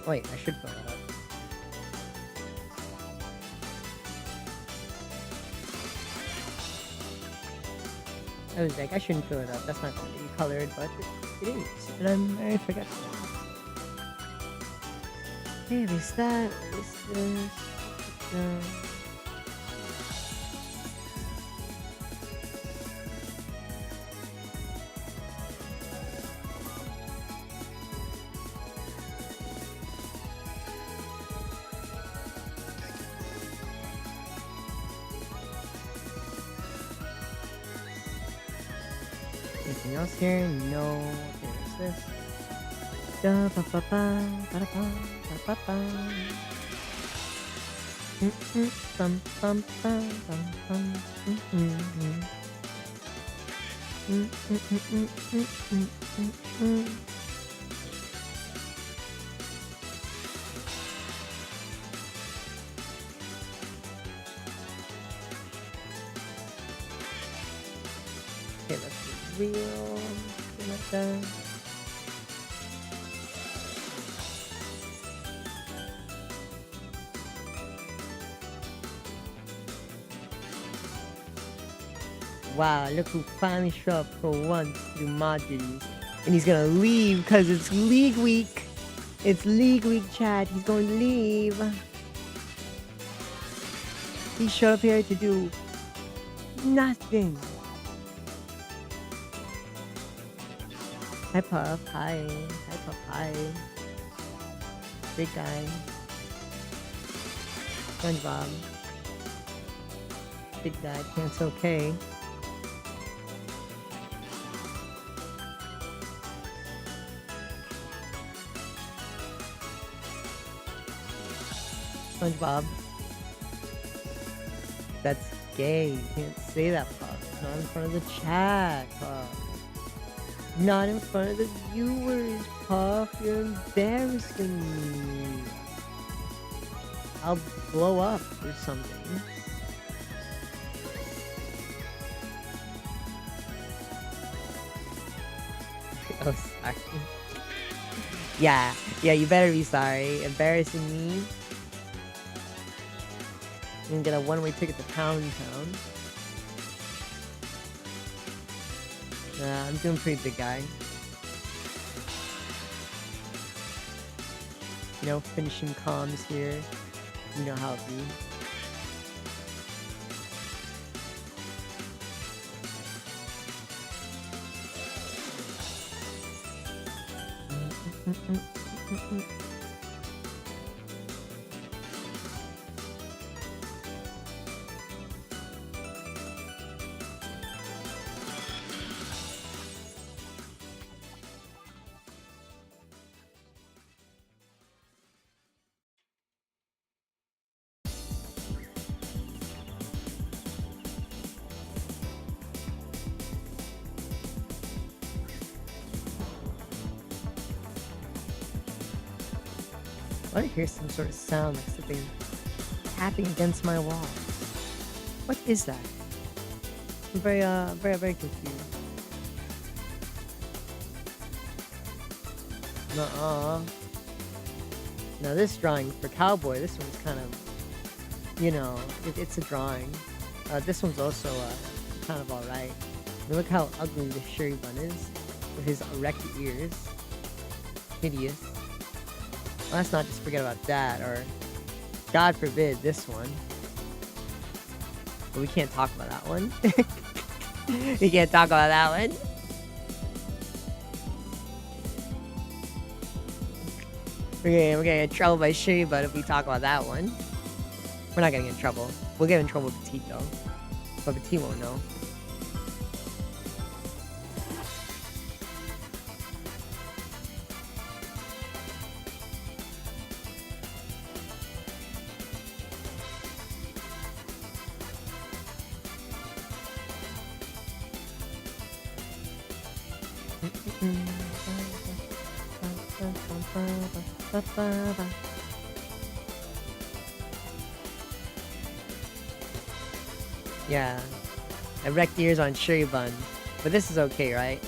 Wait, I should fill that up. I was like, I shouldn't fill it up. That's not going to be colored, but it is. And I forgot. Okay, erase that. Erase this. Anything else here? No. Okay, what's this? Da ba ba ba ba da ba ba ba ba. Bum bum bum bum bum. Okay, let's be real. Something like that. Wow, look who finally showed up for once through Modries. And he's gonna leave because it's League Week. It's League Week, chat. He's going to leave. He showed up here to do nothing. Hi, Puff. Hi. Hi, Puff. Hi. Big guy. SpongeBob. Big guy. Pants okay. SpongeBob. That's gay. You can't say that, Puff. Not in front of the chat, Puff. Not in front of the viewers, Puff. You're embarrassing me. I'll blow up or something. Oh, sorry. Yeah, you better be sorry. Embarrassing me. You can get a one-way ticket to Pound Town. I'm doing pretty big guy. You know, finishing comms here. You know how it be. I hear some sort of sound like something tapping against my wall. What is that? I'm very confused. Nuh-uh. Now this drawing for Cowboy, this one's kind of, you know, it's a drawing. This one's also kind of alright. Look how ugly the Shuri Bun is with his erect ears. Hideous. Well, let's not just forget about that, or God forbid this one. But we can't talk about that one. We can't talk about that one. We're gonna get in trouble by Shuri Bun if we talk about that one. We're not gonna get in trouble. We'll get in trouble with Petite though. But Petite won't know. Yeah, erect ears on Shuri Bun, but this is okay, right?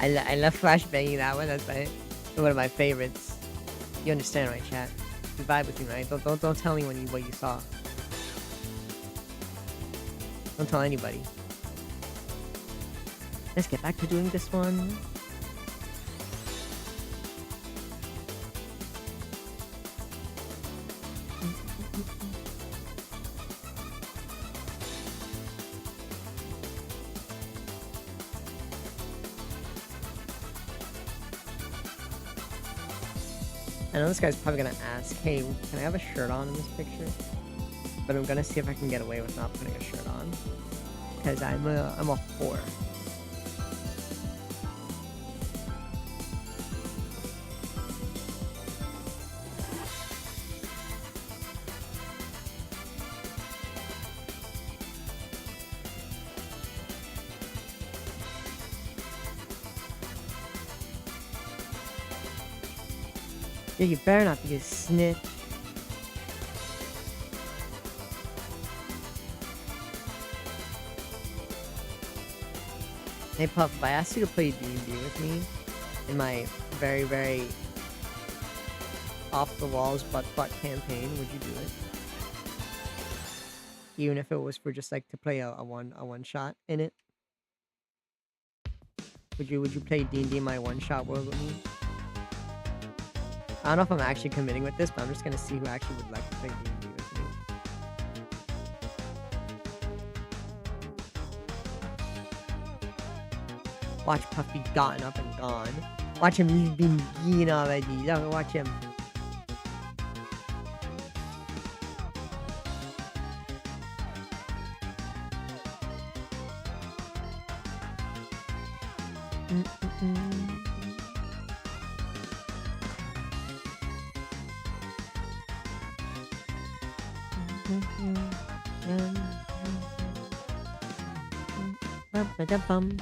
I love flashbanging that one. That's one of my favorites. You understand, right, chat? You vibe with me, right? Don't tell me what you saw. Don't tell anybody. Let's get back to doing this one. I know this guy's probably gonna ask, hey, can I have a shirt on in this picture? But I'm gonna see if I can get away with not putting a shirt on. Because I'm a whore. Yeah, you better not be a snitch. Hey Puff, if I asked you to play D&D with me in my very, very off-the-walls butt-fuck campaign, would you do it? Even if it was for just like to play a one-shot in it? Would you play D&D in my one-shot world with me? I don't know if I'm actually committing with this, but I'm just gonna see who actually would like to play D&D with me. Watch Puff be gotten up and gone. Watch him, he's been geeing already. Watch him. Bum.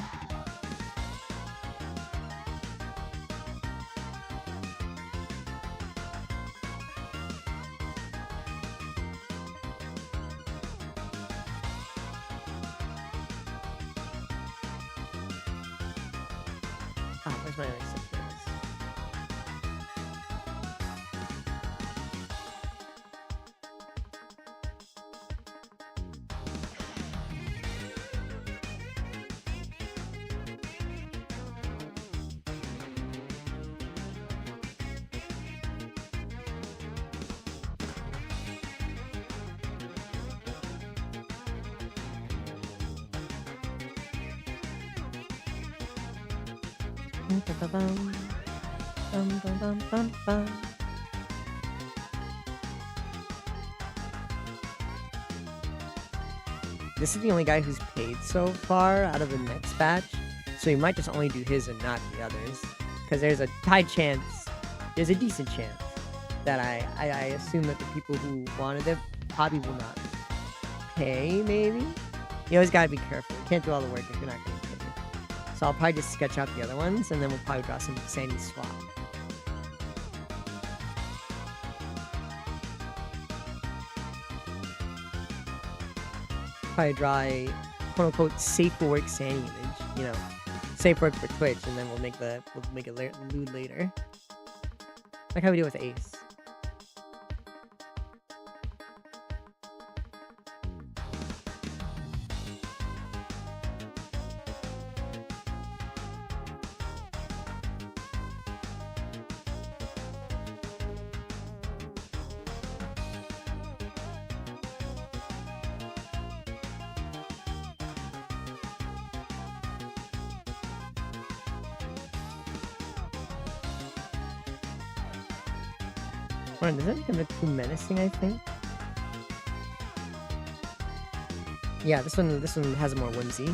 Where's my next sentence? This is the only guy who's paid so far out of the next batch, so he might just only do his and not the others. Because there's a high chance, there's a decent chance that I assume that the people who wanted it probably will not pay, maybe? You always gotta be careful. You can't do all the work if you're not gonna pay. So I'll probably just sketch out the other ones, and then we'll probably draw some Sandy swap. probably draw a quote-unquote safe for work Sandy image, you know, safe work for Twitch, and then we'll make it lewd later, like how we do with Ace. Hold on, does that make him look too menacing, I think? Yeah, this one has more whimsy.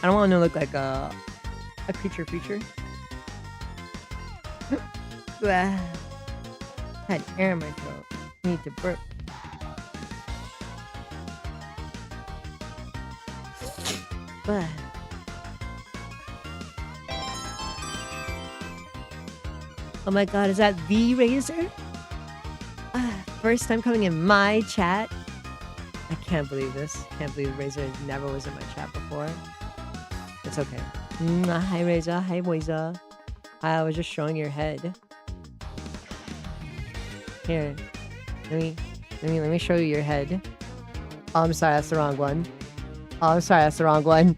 I don't want him to look like a creature. Had air in my throat. Need to burp. Oh my god, is that the Razor? First time coming in my chat. I can't believe this. Can't believe Razor never was in my chat before. It's okay. Hi Razor, hi Moisa. I was just showing your head. Here, let me show you your head. Oh, I'm sorry, that's the wrong one. Oh, I'm sorry, that's the wrong one.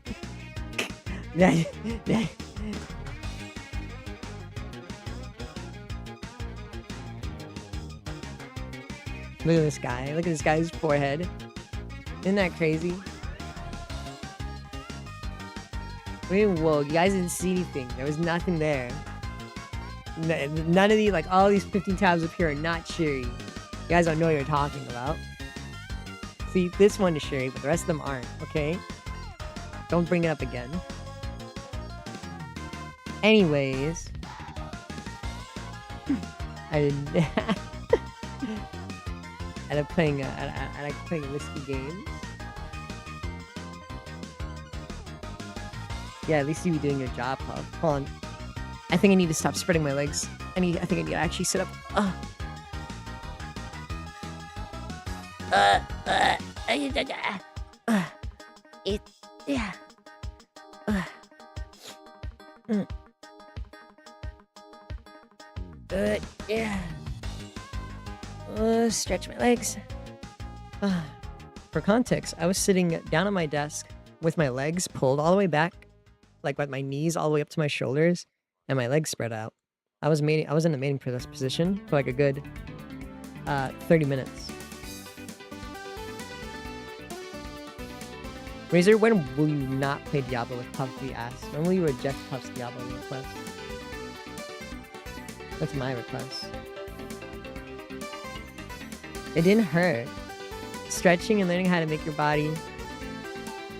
Look at this guy. Look at this guy's forehead. Isn't that crazy? Whoa, you guys didn't see anything. There was nothing there. None of these, like, all these 15 tabs up here are not Shuri. You guys don't know what you're talking about. See, this one is Shuri, but the rest of them aren't, okay? Don't bring it up again. Anyways. I didn't... I like playing risky games. Yeah, at least you be doing your job, Puff. Hold on. I think I need to stop spreading my legs. I think I need to actually sit up. Yeah. Stretch my legs. For context, I was sitting down at my desk with my legs pulled all the way back, like with my knees all the way up to my shoulders, and my legs spread out. I was in the mating position for like a good 30 minutes. Razor, when will you not play Diablo with Puff the ass? When will you reject Puff's Diablo request? That's my request. It didn't hurt. Stretching and learning how to make your body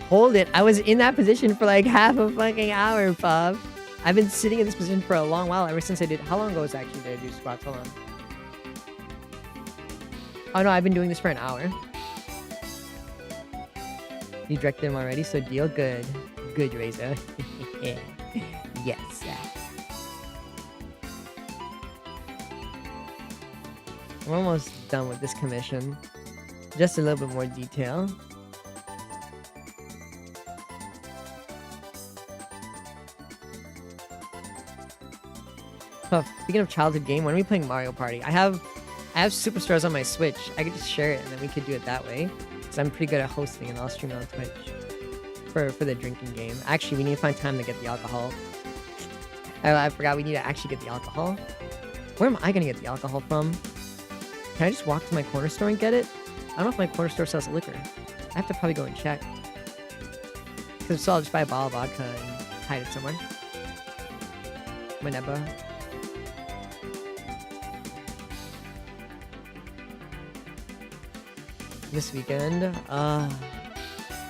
hold it. I was in that position for like half a fucking hour, Puff. I've been sitting in this position for a long while, ever since I did... How long ago was actually did I do squats? Hold on. Oh no, I've been doing this for an hour. You directed him already, so deal good. Good, Razor. Yes. We're almost done with this commission. Just a little bit more detail. Oh, speaking of childhood game, when are we playing Mario Party? I have Superstars on my Switch. I could just share it and then we could do it that way. Because I'm pretty good at hosting and I'll stream it on Twitch. For the drinking game. Actually, we need to find time to get the alcohol. I forgot we need to actually get the alcohol. Where am I gonna get the alcohol from? Can I just walk to my corner store and get it? I don't know if my corner store sells liquor. I have to probably go and check. Because so I'll just buy a bottle of vodka and hide it somewhere. Whenever. This weekend, I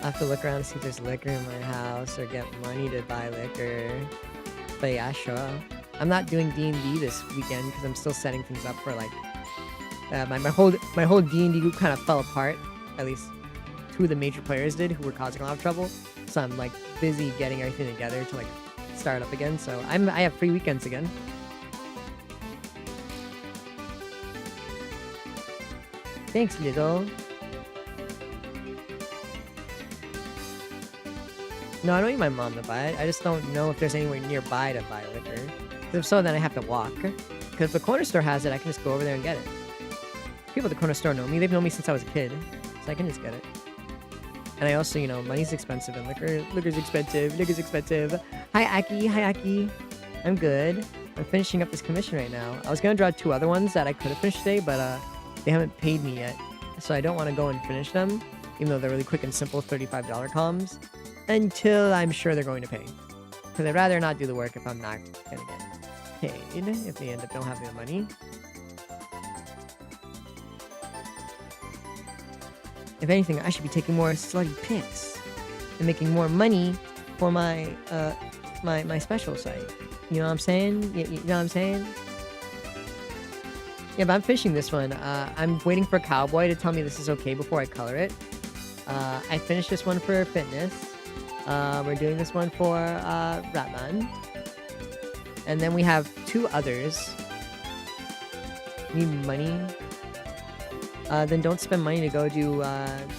have to look around to see if there's liquor in my house or get money to buy liquor. But yeah, sure. I'm not doing D&D this weekend because I'm still setting things up for like my whole D&D group kind of fell apart. At least 2 of the major players did, who were causing a lot of trouble. So I'm like busy getting everything together to like start up again. So I have free weekends again. Thanks, Little. No, I don't need my mom to buy it. I just don't know if there's anywhere nearby to buy liquor. If so, then I have to walk. Because if the corner store has it, I can just go over there and get it. People at the corner store know me. They've known me since I was a kid. So I can just get it. And I also, you know, money's expensive and liquor's expensive. Liquor's expensive. Hi, Aki. Hi, Aki. I'm good. I'm finishing up this commission right now. I was going to draw 2 other ones that I could have finished today, but they haven't paid me yet. So I don't want to go and finish them, even though they're really quick and simple $35 comms, until I'm sure they're going to pay. Because I'd rather not do the work if I'm not going to get paid, if they end up don't having the money. If anything, I should be taking more slutty pics and making more money for my my special site. You know what I'm saying? You know what I'm saying? Yeah, but I'm finishing this one. I'm waiting for Cowboy to tell me this is okay before I color it. I finished this one for fitness. We're doing this one for Ratman. And then we have 2 others. Need money? Then don't spend money to go do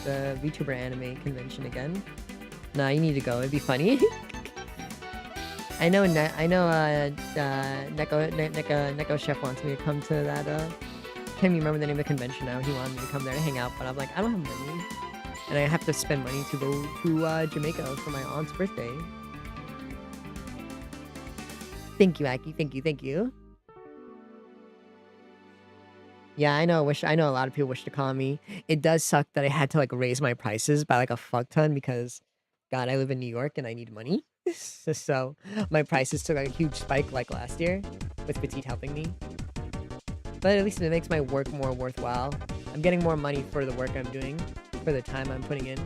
the VTuber anime convention again. Nah, you need to go. It'd be funny. I know Neko Chef wants me to come to that. Can't even remember the name of the convention now. He wanted me to come there to hang out, but I'm like, I don't have money. And I have to spend money to go to Jamaica for my aunt's birthday. Thank you, Aki. Thank you, thank you. Yeah, I know. I know a lot of people wish to call me. It does suck that I had to like raise my prices by like a fuck ton because, God, I live in New York and I need money. So my prices took like a huge spike like last year, with Petite helping me. But at least it makes my work more worthwhile. I'm getting more money for the work I'm doing, for the time I'm putting in.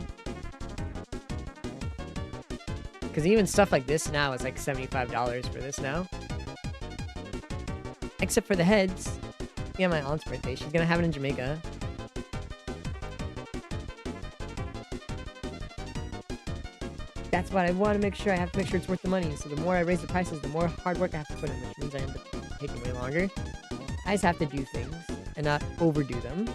Because even stuff like this now is like $75 for this now. Except for the heads. Yeah, my aunt's birthday. She's gonna have it in Jamaica. That's what I want to make sure. I have to make sure it's worth the money. So the more I raise the prices, the more hard work I have to put in, which means I end up taking way longer. I just have to do things and not overdo them.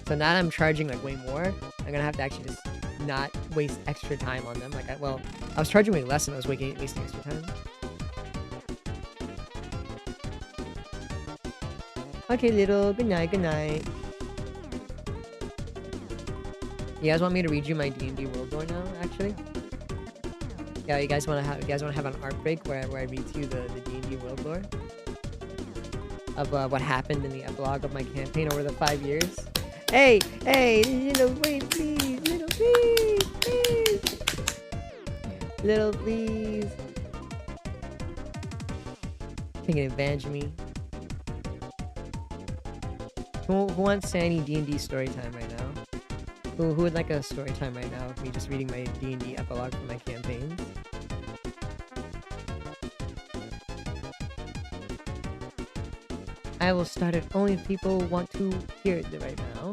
So now that I'm charging like way more, I'm gonna have to actually just not waste extra time on them. Like, I was charging way less and I was wasting extra time. Okay, little. Good night. Good night. You guys want me to read you my D&D world lore now? Actually, yeah. You guys want to have an art break where I read to you the D&D world lore of what happened in the epilogue of my campaign over the 5 years. Hey, little, wait, please, little, please, little, please. Taking advantage of me. Who wants any D&D story time right now? Who would like a story time right now of me just reading my D&D epilogue for my campaigns? I will start it only if people want to hear it right now.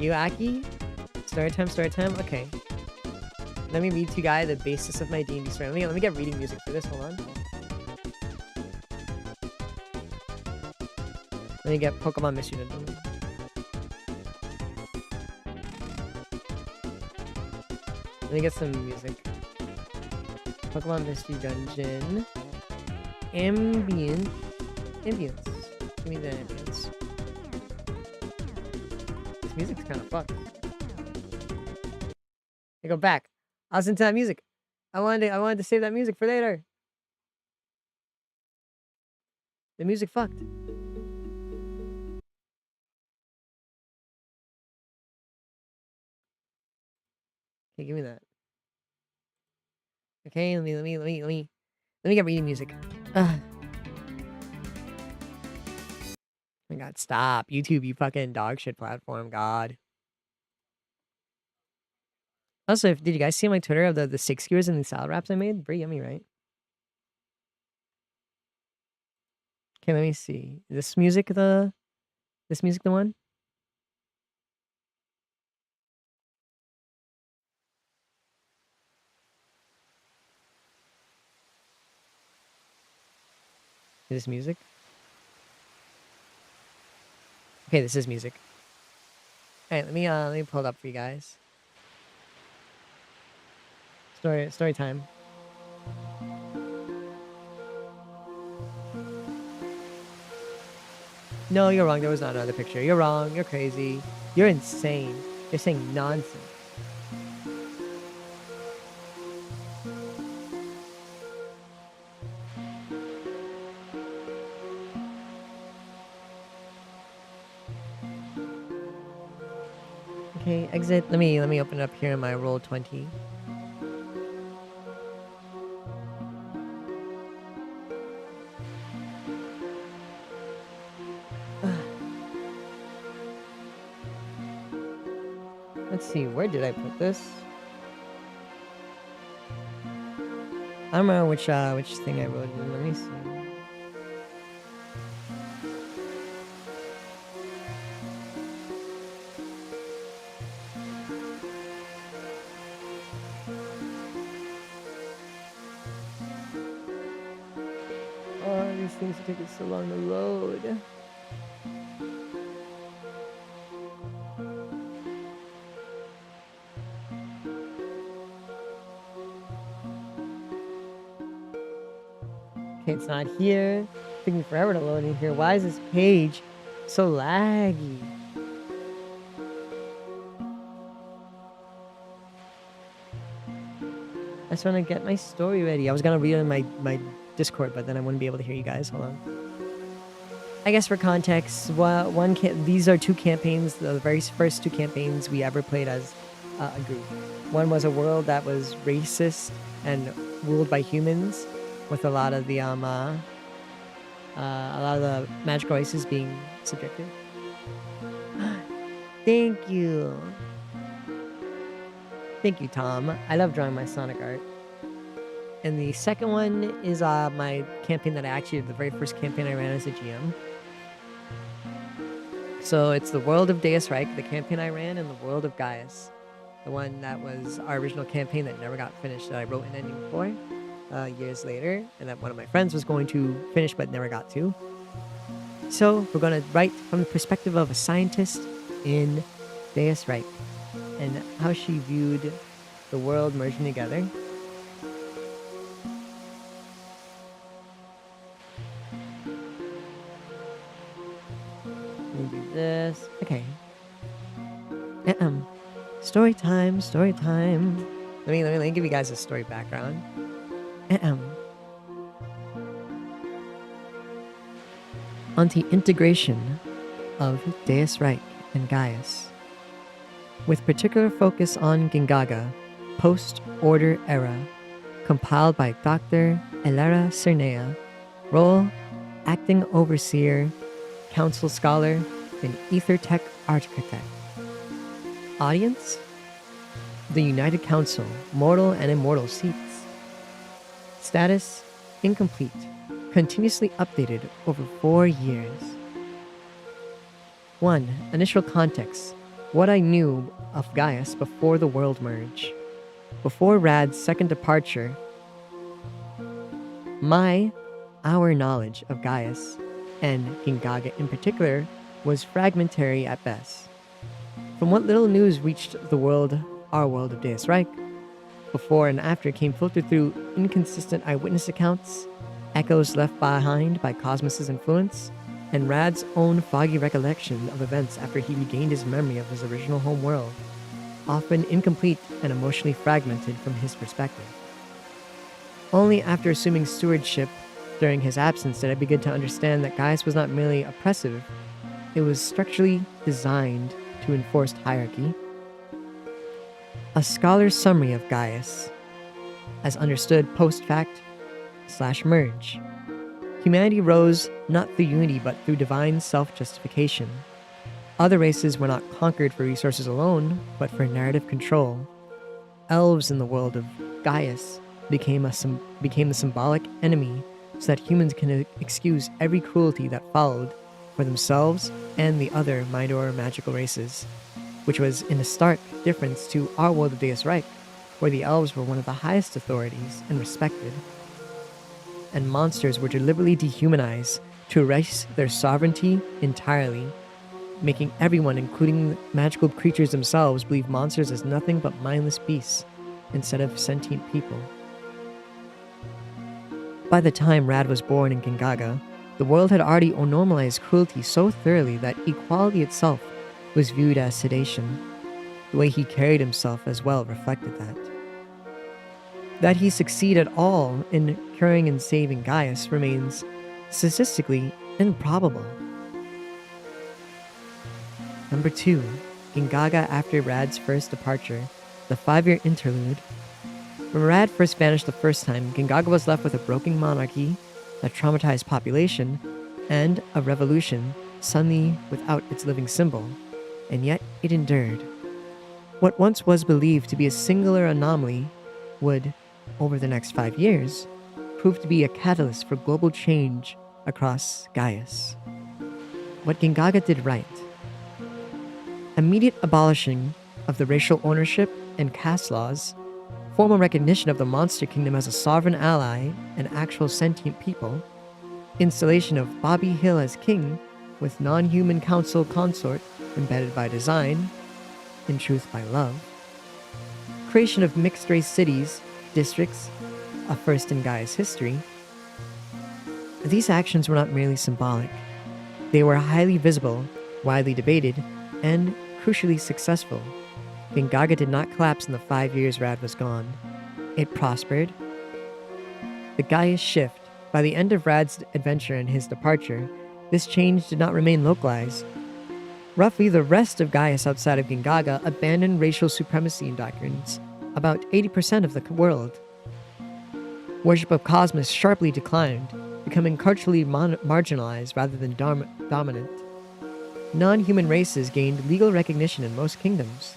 You, Aki? Story time? Okay. Let me read to you guys the basis of my D&D story. Let me get reading music for this. Hold on. Let me get Pokemon Mystery Dungeon. Let me get some music. Pokemon Mystery Dungeon. Ambience. Give me the ambience. This music's kind of fucked. I go back. I was into that music. I wanted to save that music for later. The music fucked. Okay, give me that. Okay, let me get reading music. Ugh. Oh my God, stop. YouTube, you fucking dog shit platform, God. Also, did you guys see on my Twitter of the 6 skewers and the salad wraps I made? Pretty yummy, right? Okay, let me see. Is this music the one? Is this music? Okay, this is music. Alright, let me pull it up for you guys. Story time. No, you're wrong. There was not another picture. You're wrong. You're crazy. You're insane. You're saying nonsense. Okay, exit. Let me open it up here in my Roll20. Let's see, where did I put this? I don't remember which thing I wrote in. Let me see. Oh, these things are taking so long to load. Okay, it's not here. It's taking forever to load in here. Why is this page so laggy? I just want to get my story ready. I was gonna read it in my Discord, but then I wouldn't be able to hear you guys. Hold on. I guess for context, these are two campaigns, the very first two campaigns we ever played as a group. One was a world that was racist and ruled by humans, with a lot of the magical races being subjected. Thank you, Tom. I love drawing my Sonic art. And the second one is my campaign that I actually did, the very first campaign I ran as a GM. So it's the world of Deus Reich, the campaign I ran, and the world of Gaius, the one that was our original campaign that never got finished, that I wrote an ending for years later, and that one of my friends was going to finish but never got to. So we're going to write from the perspective of a scientist in Deus Reich and how she viewed the world merging together. Let me do this. Okay. Story time. Let me give you guys a story background. On the integration of Deus Reich and Gaius, with particular focus on Gingaga, post-Order era, compiled by Dr. Elera Cernea, role acting overseer, council scholar, and Ethertech architect. Audience? The United Council, mortal and immortal seats. Status? Incomplete. Continuously updated over 4 years. 1. Initial context. What I knew of Gaius before the world merge. Before Rad's second departure, our knowledge of Gaius, and Gingaga in particular, was fragmentary at best. From what little news reached our world of Deus Reich, before and after came filtered through inconsistent eyewitness accounts, echoes left behind by Cosmos' influence, and Rad's own foggy recollection of events after he regained his memory of his original home world, often incomplete and emotionally fragmented from his perspective. Only after assuming stewardship during his absence did I begin to understand that Gaius was not merely oppressive, it was structurally designed to enforce hierarchy. A scholar's summary of Gaius, as understood post-fact/merge. Humanity rose not through unity but through divine self-justification. Other races were not conquered for resources alone, but for narrative control. Elves in the world of Gaius became the symbolic enemy so that humans can excuse every cruelty that followed for themselves and the other minor magical races, which was in a stark difference to our world of Deus Reich, where the elves were one of the highest authorities and respected, and monsters were deliberately dehumanized to erase their sovereignty entirely, making everyone, including magical creatures themselves, believe monsters as nothing but mindless beasts, instead of sentient people. By the time Rad was born in Gingaga, the world had already normalized cruelty so thoroughly that equality itself was viewed as sedation. The way he carried himself as well reflected that. That he succeed at all in curing and saving Gaius remains statistically improbable. Number 2. Gingaga after Rad's first departure, the 5-year interlude. When Rad first vanished the first time, Gingaga was left with a broken monarchy, a traumatized population, and a revolution suddenly without its living symbol, and yet it endured. What once was believed to be a singular anomaly would, over the next 5 years, prove to be a catalyst for global change across Gaius. What Gingaga did right. Immediate abolishing of the racial ownership and caste laws, formal recognition of the Monster Kingdom as a sovereign ally and actual sentient people, installation of Bobby Hill as king with non-human council consort embedded by design, in truth by love, creation of mixed-race cities, districts, a first in Gaia's history. These actions were not merely symbolic. They were highly visible, widely debated, and crucially successful. Gingaga did not collapse in the 5 years Rad was gone. It prospered. The Gaius shift. By the end of Rad's adventure and his departure, this change did not remain localized. Roughly the rest of Gaius outside of Gingaga abandoned racial supremacy doctrines, about 80% of the world. Worship of Cosmos sharply declined, becoming culturally marginalized rather than dominant. Non-human races gained legal recognition in most kingdoms.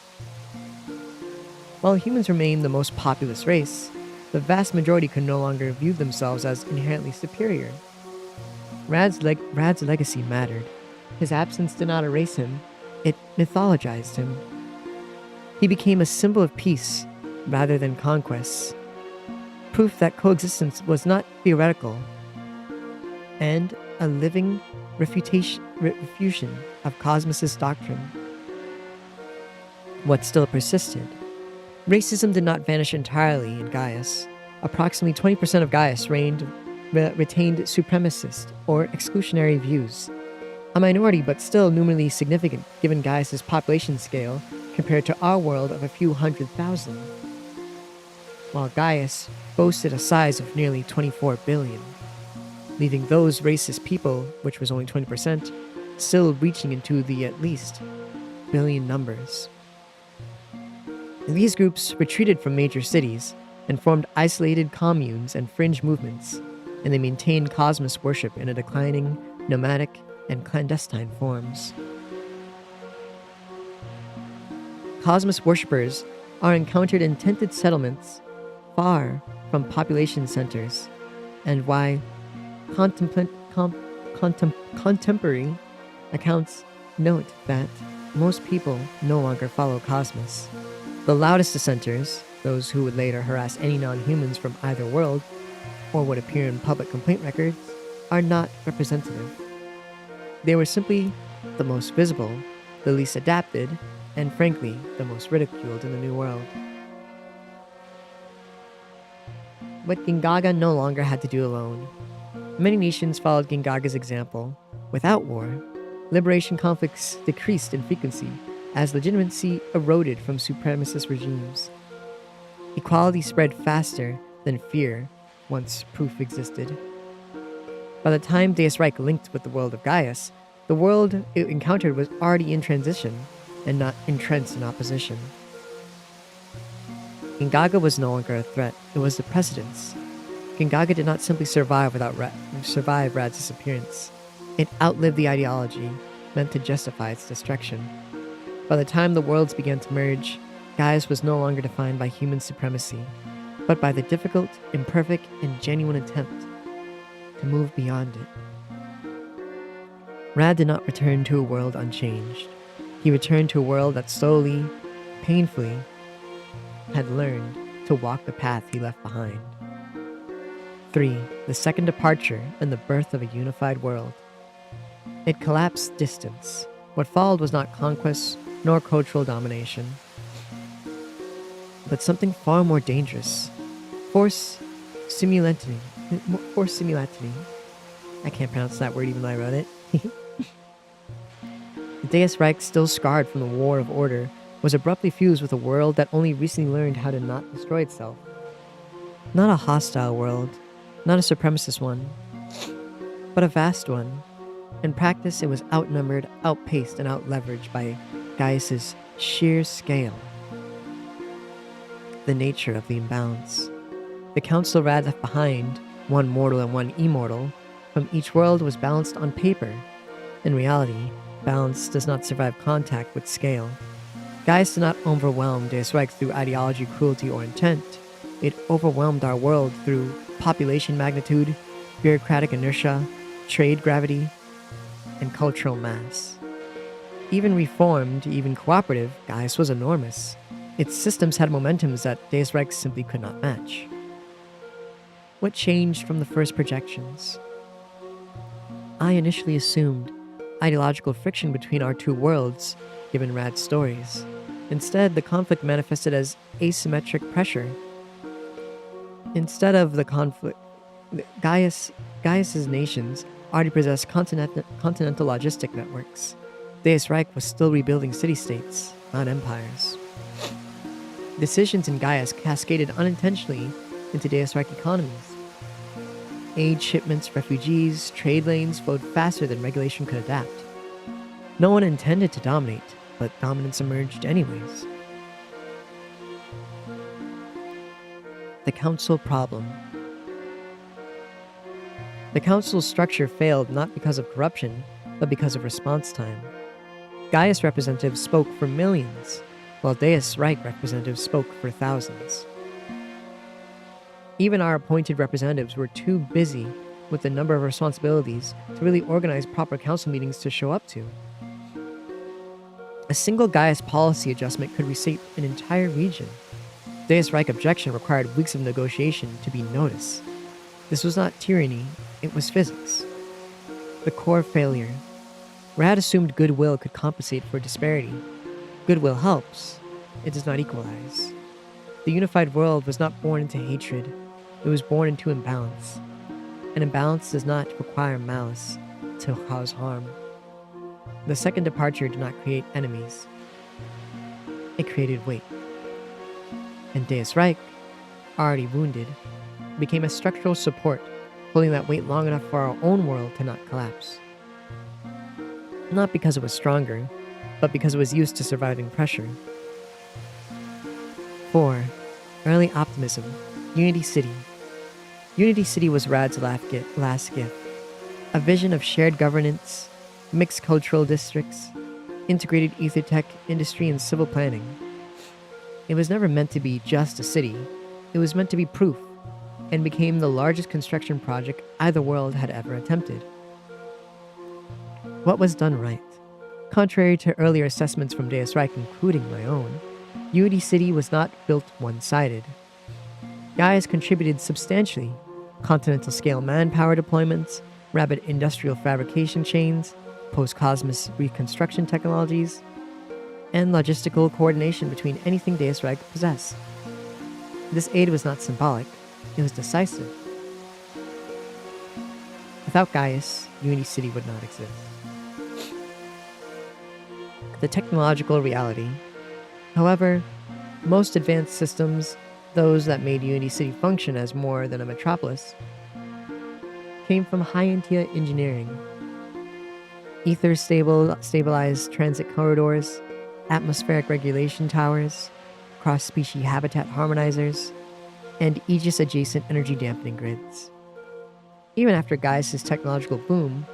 While humans remained the most populous race, the vast majority could no longer view themselves as inherently superior. Rad's legacy mattered. His absence did not erase him, it mythologized him. He became a symbol of peace rather than conquest, proof that coexistence was not theoretical, and a living refutation of Cosmos' doctrine. What still persisted? Racism did not vanish entirely in Gaius. Approximately 20% of Gaius retained supremacist or exclusionary views. A minority, but still numerically significant given Gaius' population scale compared to our world of a few 100,000. While Gaius boasted a size of nearly 24 billion, leaving those racist people, which was only 20%, still reaching into the at least billion numbers. These groups retreated from major cities and formed isolated communes and fringe movements, and they maintained Cosmos worship in a declining, nomadic, and clandestine forms. Cosmos worshippers are encountered in tented settlements far from population centers, and why contemporary accounts note that most people no longer follow Cosmos. The loudest dissenters, those who would later harass any non-humans from either world, or would appear in public complaint records, are not representative. They were simply the most visible, the least adapted, and frankly, the most ridiculed in the New World. But Gingaga no longer had to do alone. Many nations followed Gingaga's example. Without war, liberation conflicts decreased in frequency as legitimacy eroded from supremacist regimes. Equality spread faster than fear once proof existed. By the time Deus Reich linked with the world of Gaius, the world it encountered was already in transition and not entrenched in opposition. Gingaga was no longer a threat, it was the precedence. Gingaga did not simply survive Rad's disappearance. It outlived the ideology meant to justify its destruction. By the time the worlds began to merge, Gaius was no longer defined by human supremacy, but by the difficult, imperfect, and genuine attempt to move beyond it. Rad did not return to a world unchanged. He returned to a world that slowly, painfully, had learned to walk the path he left behind. 3. The second departure and the birth of a unified world. It collapsed distance. What followed was not conquest nor cultural domination. but something far more dangerous. Force simultaneity. Force simultaneity. I can't pronounce that word even though I wrote it. The Deus Reich, still scarred from the War of Order, was abruptly fused with a world that only recently learned how to not destroy itself. Not a hostile world, not a supremacist one, but a vast one. In practice, it was outnumbered, outpaced, and outleveraged by Gaius's sheer scale. The nature of the imbalance. The council Rad left behind, one mortal and one immortal, from each world was balanced on paper. In reality, balance does not survive contact with scale. Gaius did not overwhelm Deus Reich through ideology, cruelty, or intent. It overwhelmed our world through population magnitude, bureaucratic inertia, trade gravity, and cultural mass. Even reformed, even cooperative, Gaius was enormous. Its systems had momentums that Deus Reich simply could not match. What changed from the first projections? I initially assumed ideological friction between our two worlds, given Rad's stories. Instead, the conflict manifested as asymmetric pressure. Instead of the conflict, Gaius's nations already possessed continental logistic networks. Deus Reich was still rebuilding city-states, not empires. Decisions in Gaius cascaded unintentionally into Deus Reich economies. Aid shipments, refugees, trade lanes flowed faster than regulation could adapt. No one intended to dominate, but dominance emerged anyways. The Council problem. The Council's structure failed not because of corruption, but because of response time. Gaius representatives spoke for millions, while Deus Reich representatives spoke for thousands. Even our appointed representatives were too busy with the number of responsibilities to really organize proper council meetings to show up to. A single Gaius policy adjustment could reshape an entire region. Deus Reich objection required weeks of negotiation to be noticed. This was not tyranny, it was physics. The core failure. Rad assumed goodwill could compensate for disparity. Goodwill helps, it does not equalize. The unified world was not born into hatred, it was born into imbalance. An imbalance does not require malice to cause harm. The second departure did not create enemies, it created weight. And Deus Reich, already wounded, became a structural support, holding that weight long enough for our own world to not collapse. Not because it was stronger, but because it was used to surviving pressure. 4. Early optimism. Unity City. Unity City was Rad's last gift. A vision of shared governance, mixed cultural districts, integrated ethertech, industry, and civil planning. It was never meant to be just a city. It was meant to be proof, and became the largest construction project either world had ever attempted. What was done right? Contrary to earlier assessments from Deus Reich, including my own, Unity City was not built one-sided. Gaius contributed substantially. Continental scale manpower deployments, rapid industrial fabrication chains, post-Cosmos reconstruction technologies, and logistical coordination between anything Deus Reich possessed. This aid was not symbolic, it was decisive. Without Gaius, Unity City would not exist. The technological reality. However, most advanced systems, those that made Unity City function as more than a metropolis, came from High-Entia engineering. Ether-stabilized transit corridors, atmospheric regulation towers, cross-species habitat harmonizers, and Aegis-adjacent energy dampening grids. Even after Gaius' technological boom,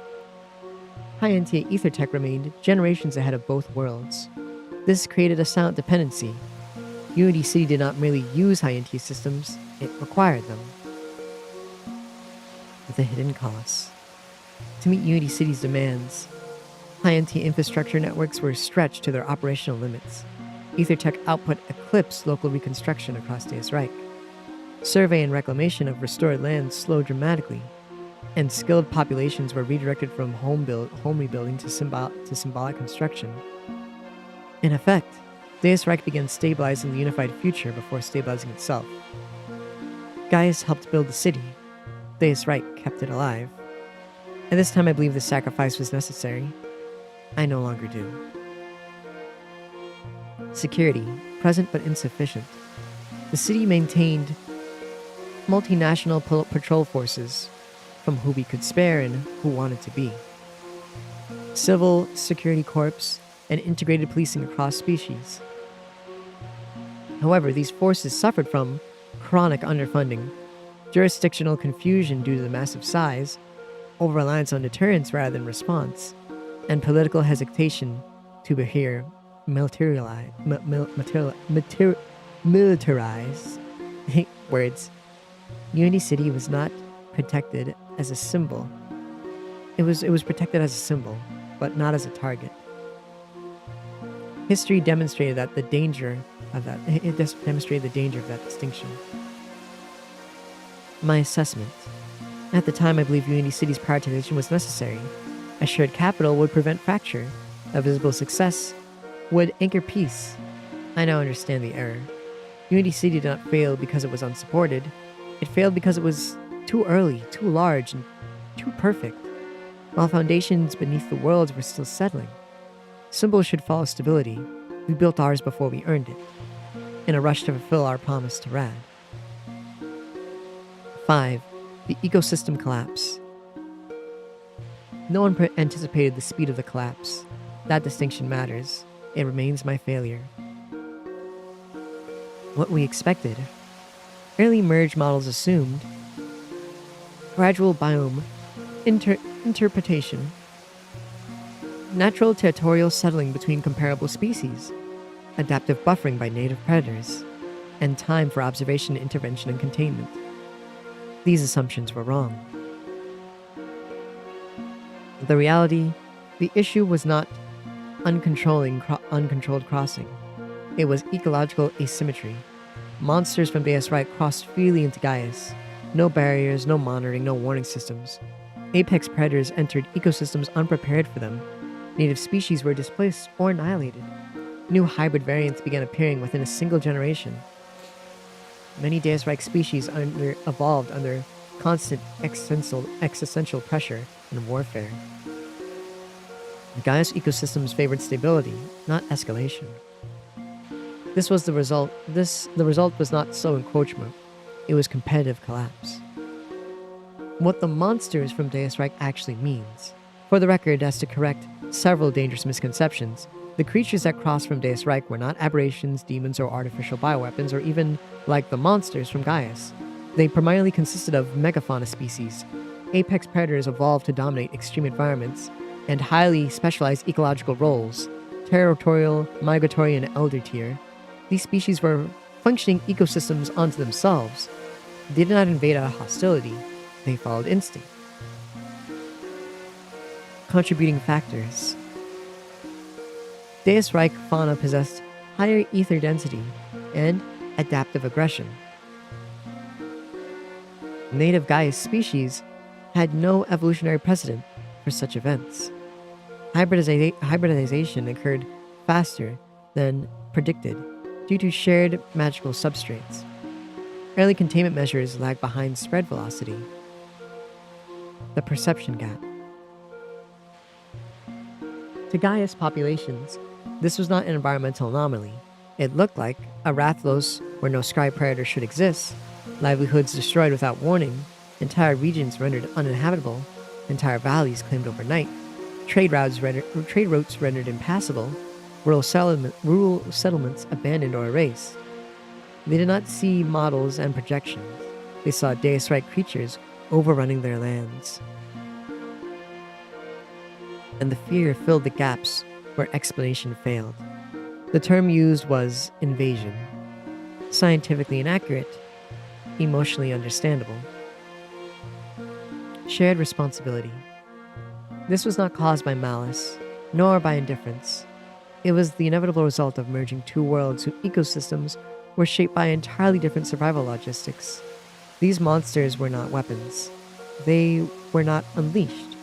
High-Entia Ethertech remained generations ahead of both worlds. This created a silent dependency. Unity City did not merely use High-Entia systems, it required them. The hidden costs. To meet Unity City's demands, High-Entia infrastructure networks were stretched to their operational limits. Ethertech output eclipsed local reconstruction across Deus Reich. Survey and reclamation of restored lands slowed dramatically, and skilled populations were redirected from home rebuilding to symbolic construction. In effect, Deus Reich began stabilizing the unified future before stabilizing itself. Gaius helped build the city. Deus Reich kept it alive. At this time, I believe the sacrifice was necessary. I no longer do. Security, present but insufficient. The city maintained multinational patrol forces, from who we could spare and who wanted to be. Civil security corps and integrated policing across species. However, these forces suffered from chronic underfunding, jurisdictional confusion due to the massive size, over-reliance on deterrence rather than response, and political hesitation to appear militarize. Words. Unity City was not protected as a symbol. It was protected as a symbol, but not as a target. History demonstrated that the danger of that. It demonstrated the danger of that distinction. My assessment. At the time, I believe Unity City's prioritization was necessary. A shared capital would prevent fracture. A visible success would anchor peace. I now understand the error. Unity City did not fail because it was unsupported. It failed because it was too early, too large, and too perfect, while foundations beneath the worlds were still settling. Symbols should follow stability. We built ours before we earned it, in a rush to fulfill our promise to Rad. 5. The ecosystem collapse. No one anticipated the speed of the collapse. That distinction matters. It remains my failure. What we expected. Early merge models assumed gradual biome interpretation, natural territorial settling between comparable species, adaptive buffering by native predators, and time for observation, intervention, and containment. These assumptions were wrong. The reality, the issue was not uncontrolled crossing. It was ecological asymmetry. Monsters from Deus Reich crossed freely into Gaius. No barriers, no monitoring, no warning systems. Apex predators entered ecosystems unprepared for them. Native species were displaced or annihilated. New hybrid variants began appearing within a single generation. Many Deus Reich species evolved under constant existential pressure and warfare. Gaius ecosystems favored stability, not escalation. The result was not slow encroachment, it was competitive collapse. What the monsters from Deus Reich actually means. For the record, as to correct several dangerous misconceptions, the creatures that crossed from Deus Reich were not aberrations, demons, or artificial bioweapons, or even like the monsters from Gaius. They primarily consisted of megafauna species. Apex predators evolved to dominate extreme environments, and highly specialized ecological roles, territorial, migratory, and elder tier. These species were functioning ecosystems unto themselves. They did not invade out of hostility, they followed instinct. Contributing factors. Deus Reich fauna possessed higher ether density and adaptive aggression. Native Gaius species had no evolutionary precedent for such events. Hybridization occurred faster than predicted due to shared magical substrates. Early containment measures lagged behind spread velocity. The perception gap. To Gaius populations, this was not an environmental anomaly. It looked like a Rathalos where no sky predator should exist, livelihoods destroyed without warning, entire regions rendered uninhabitable, entire valleys claimed overnight, trade routes rendered impassable, rural settlements abandoned or erased. They did not see models and projections. They saw Deus Reich creatures overrunning their lands. And the fear filled the gaps where explanation failed. The term used was invasion. Scientifically inaccurate, emotionally understandable. Shared responsibility. This was not caused by malice, nor by indifference. It was the inevitable result of merging two worlds whose ecosystems were shaped by entirely different survival logistics. These monsters were not weapons. They were not unleashed.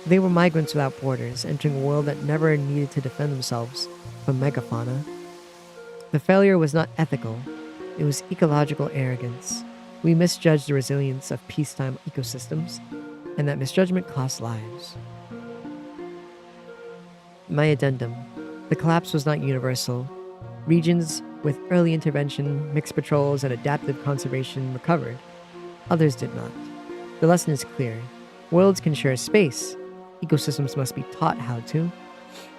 They were migrants without borders, entering a world that never needed to defend themselves from megafauna. The failure was not ethical, it was ecological arrogance. We misjudged the resilience of peacetime ecosystems, and that misjudgment cost lives. My addendum. The collapse was not universal. Regions with early intervention, mixed patrols, and adaptive conservation recovered. Others did not. The lesson is clear. Worlds can share space. Ecosystems must be taught how to,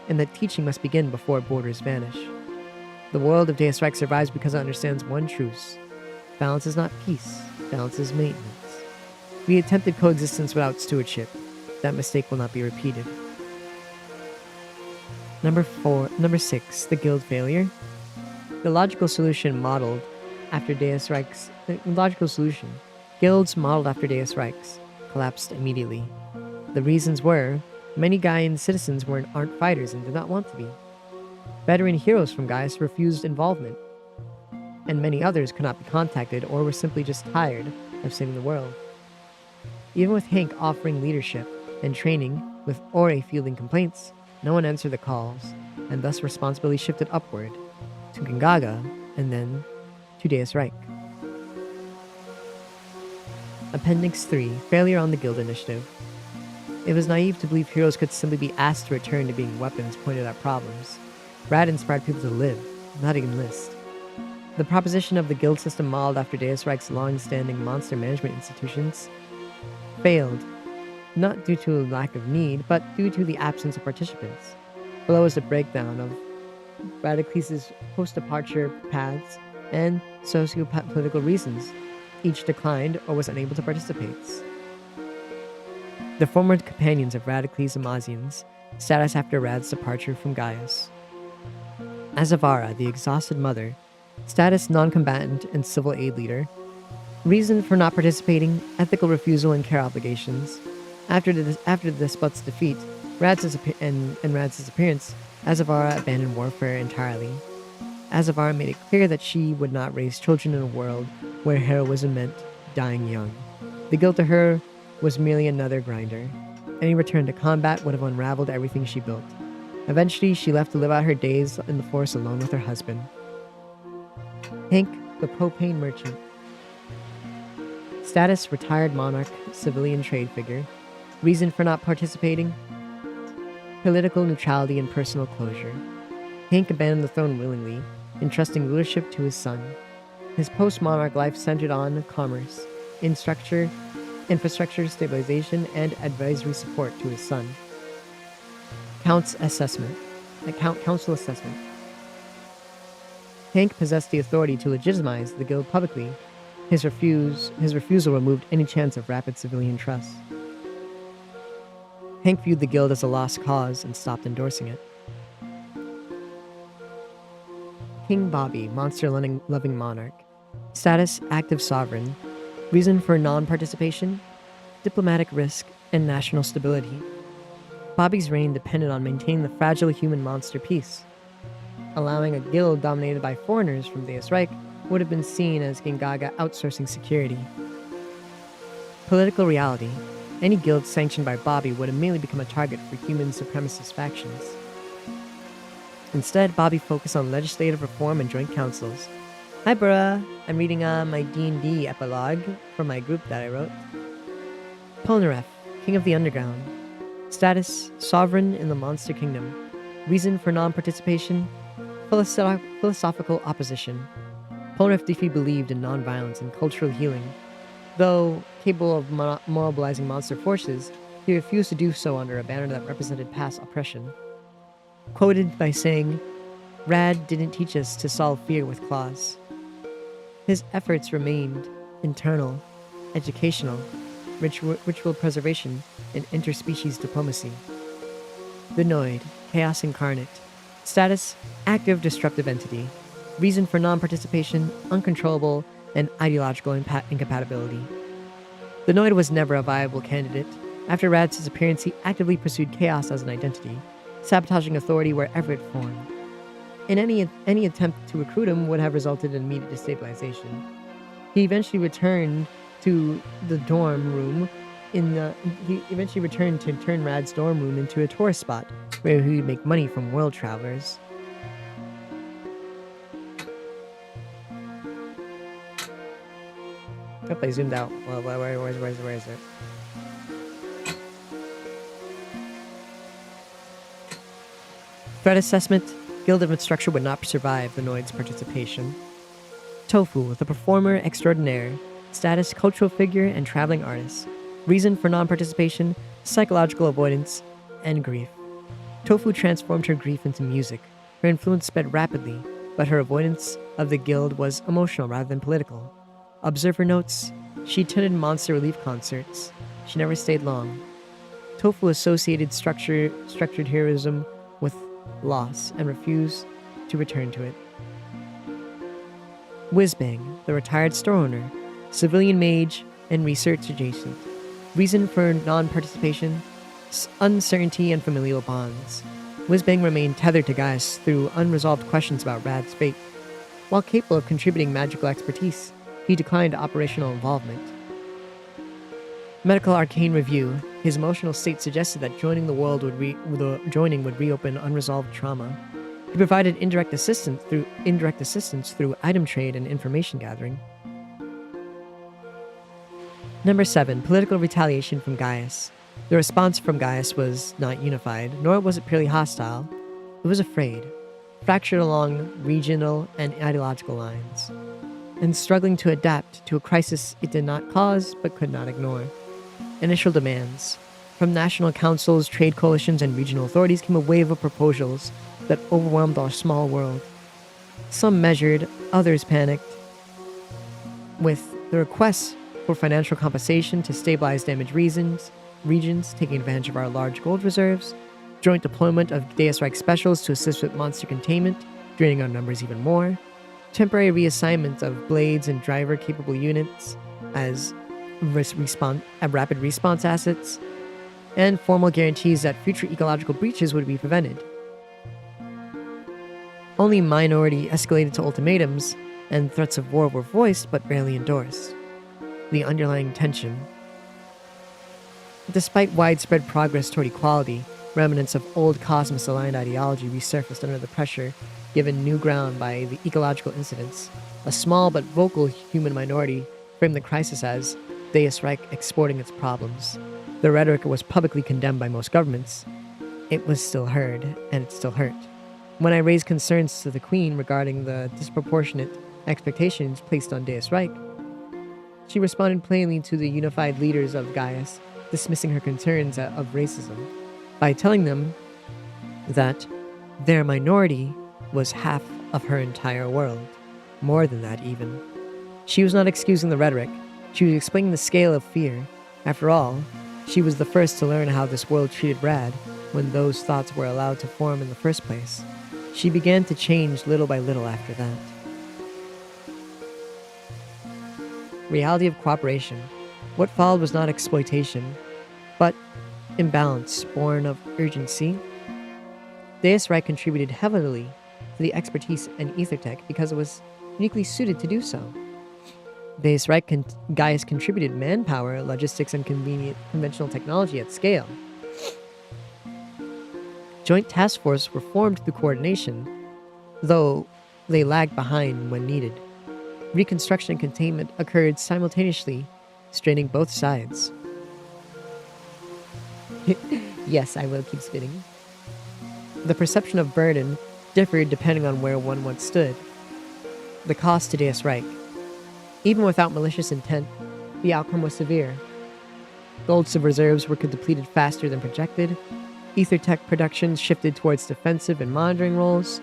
and that teaching must begin before borders vanish. The world of Deus Rex survives because it understands one truth. Balance is not peace. Balance is maintenance. We attempted coexistence without stewardship. That mistake will not be repeated. Number 6, the guild failure. The logical solution modeled after Deus Rex. Guilds modeled after Deus Rex collapsed immediately. The reasons were, many Gaian citizens aren't fighters and did not want to be. Veteran heroes from Gaius refused involvement, and many others could not be contacted or were simply just tired of saving the world. Even with Hank offering leadership and training, with Ore fielding complaints, no one answered the calls, and thus responsibility shifted upward to Gingaga and then to Deus Reich. Appendix 3, Failure on the Guild Initiative. It was naive to believe heroes could simply be asked to return to being weapons pointed at problems. Rad inspired people to live, not enlist. The proposition of the guild system modeled after Deus Reich's long-standing monster management institutions failed, not due to a lack of need, but due to the absence of participants. Below is a breakdown of Radicles' post-departure paths and socio-political reasons. Each declined or was unable to participate. The former companions of Radicles Amazians, status after Rad's departure from Gaius. Azavara, the exhausted mother, status non-combatant and civil aid leader. Reason for not participating, ethical refusal and care obligations. After the despot's defeat and Rad's disappearance, Azavara abandoned warfare entirely. Azavara made it clear that she would not raise children in a world where heroism meant dying young. The guilt to her was merely another grinder. Any return to combat would have unraveled everything she built. Eventually, she left to live out her days in the forest alone with her husband. Hank, the propane merchant. Status, retired monarch, civilian trade figure. Reason for not participating? Political neutrality and personal closure. Hank abandoned the throne willingly, entrusting rulership to his son. His post-monarch life centered on commerce, infrastructure stabilization, and advisory support to his son. Council assessment. Hank possessed the authority to legitimize the guild publicly. His refusal removed any chance of rapid civilian trust. Hank viewed the guild as a lost cause and stopped endorsing it. King Bobby, monster-loving monarch. Status, active sovereign. Reason for non-participation? Diplomatic risk and national stability. Bobby's reign depended on maintaining the fragile human-monster peace. Allowing a guild dominated by foreigners from Deus Reich would have been seen as Gingaga outsourcing security. Political reality. Any guild sanctioned by Bobby would immediately become a target for human supremacist factions. Instead, Bobby focused on legislative reform and joint councils. Hi, bruh. I'm reading my D&D epilogue from my group that I wrote. Polnareff, King of the Underground. Status, sovereign in the Monster Kingdom. Reason for non-participation? Philosophical opposition. Polnareff deeply believed in non-violence and cultural healing. Though capable of mobilizing monster forces, he refused to do so under a banner that represented past oppression. Quoted by saying, "Rad didn't teach us to solve fear with claws." His efforts remained internal, educational, ritual preservation, and interspecies diplomacy. The Noid, Chaos Incarnate. Status, active disruptive entity. Reason for non-participation, uncontrollable, and ideological incompatibility. The Noid was never a viable candidate. After Rad's disappearance, he actively pursued chaos as an identity, sabotaging authority wherever it formed. In any attempt to recruit him would have resulted in immediate destabilization. He eventually returned to the dorm room. He eventually returned to turn Rad's dorm room into a tourist spot where he would make money from world travelers. Hope I zoomed out. Well, where is it? Threat assessment. Guild of structure would not survive the Noid's participation. Tofu, the performer extraordinaire, status, cultural figure, and traveling artist. Reason for non-participation, psychological avoidance, and grief. Tofu transformed her grief into music. Her influence spread rapidly, but her avoidance of the guild was emotional rather than political. Observer notes, she attended monster relief concerts. She never stayed long. Tofu associated structured heroism with loss and refused to return to it. Whizbang, the retired store owner, civilian mage, and research adjacent. Reason for non-participation, uncertainty and familial bonds. Whizbang remained tethered to Gaius through unresolved questions about Rad's fate. While capable of contributing magical expertise, he declined operational involvement. Medical Arcane Review. His emotional state suggested that joining the world would reopen unresolved trauma. He provided indirect assistance through item trade and information gathering. Number 7. Political retaliation from Gaius. The response from Gaius was not unified, nor was it purely hostile. It was afraid, fractured along regional and ideological lines, and struggling to adapt to a crisis it did not cause but could not ignore. Initial demands. From national councils, trade coalitions, and regional authorities came a wave of proposals that overwhelmed our small world. Some measured, others panicked, with the requests for financial compensation to stabilize damaged regions, taking advantage of our large gold reserves, joint deployment of Deus Reich specials to assist with monster containment, draining our numbers even more, temporary reassignment of blades and driver-capable units as rapid response assets, and formal guarantees that future ecological breaches would be prevented. Only minority escalated to ultimatums, and threats of war were voiced but rarely endorsed. The underlying tension. Despite widespread progress toward equality, remnants of old cosmos-aligned ideology resurfaced under the pressure given new ground by the ecological incidents. A small but vocal human minority framed the crisis as Deus Reich exporting its problems. The rhetoric was publicly condemned by most governments. It was still heard, and it still hurt. When I raised concerns to the Queen regarding the disproportionate expectations placed on Deus Reich, she responded plainly to the unified leaders of Gaius, dismissing her concerns of racism, by telling them that their minority was half of her entire world. More than that, even. She was not excusing the rhetoric. She was explaining the scale of fear. After all, she was the first to learn how this world treated Rad when those thoughts were allowed to form in the first place. She began to change little by little after that. Reality of cooperation. What followed was not exploitation, but imbalance born of urgency. Deus Reich contributed heavily to the expertise in Ethertech because it was uniquely suited to do so. Deus Reich Gaius contributed manpower, logistics, and conventional technology at scale. Joint task forces were formed through coordination, though they lagged behind when needed. Reconstruction and containment occurred simultaneously, straining both sides. Yes, I will keep spinning. The perception of burden differed depending on where one once stood. The cost to Deus Reich. Even without malicious intent, the outcome was severe. Gold's reserves were depleted faster than projected. Ethertech production shifted towards defensive and monitoring roles.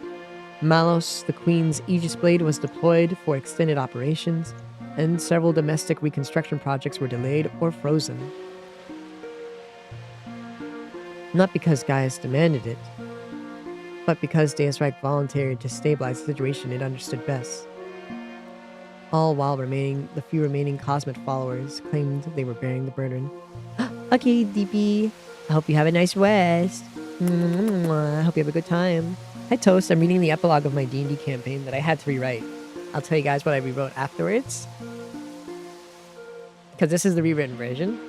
Malos, the Queen's Aegis Blade, was deployed for extended operations, and several domestic reconstruction projects were delayed or frozen. Not because Gaius demanded it, but because Deus Reich volunteered to stabilize the situation it understood best. All while the few remaining Cosmet followers claimed they were bearing the burden. Okay, DP. I hope you have a nice rest. I hope you have a good time. Hi, Toast. I'm reading the epilogue of my D&D campaign that I had to rewrite. I'll tell you guys what I rewrote afterwards, because this is the rewritten version.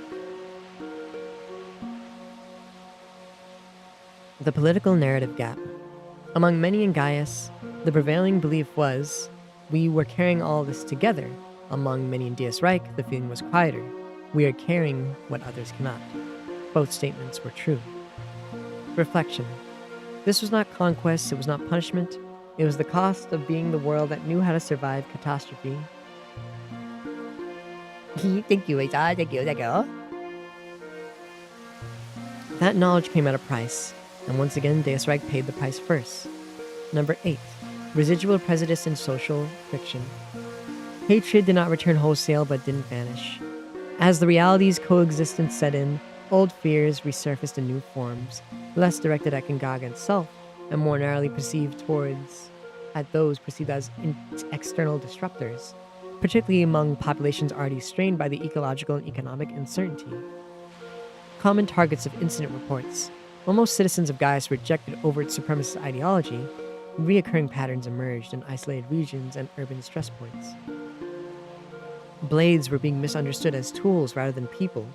The political narrative gap. Among many in Gaius, the prevailing belief was we were carrying all this together, Among many in Deus Reich, the feeling was quieter. We are carrying what others cannot. Both statements were true. Reflection. This was not conquest, it was not punishment. It was the cost of being the world that knew how to survive catastrophe. Thank you, Rita. Thank you. That knowledge came at a price, and once again, Deus Reich paid the price first. Number 8. Residual prejudice and social friction. Hatred did not return wholesale, but didn't vanish. As the realities coexistence set in, old fears resurfaced in new forms, less directed at Gingaga itself, and more narrowly perceived at those perceived as external disruptors, particularly among populations already strained by the ecological and economic uncertainty. Common targets of incident reports. While most citizens of Gaius rejected overt supremacist ideology, reoccurring patterns emerged in isolated regions and urban stress points. Blades were being misunderstood as tools rather than people,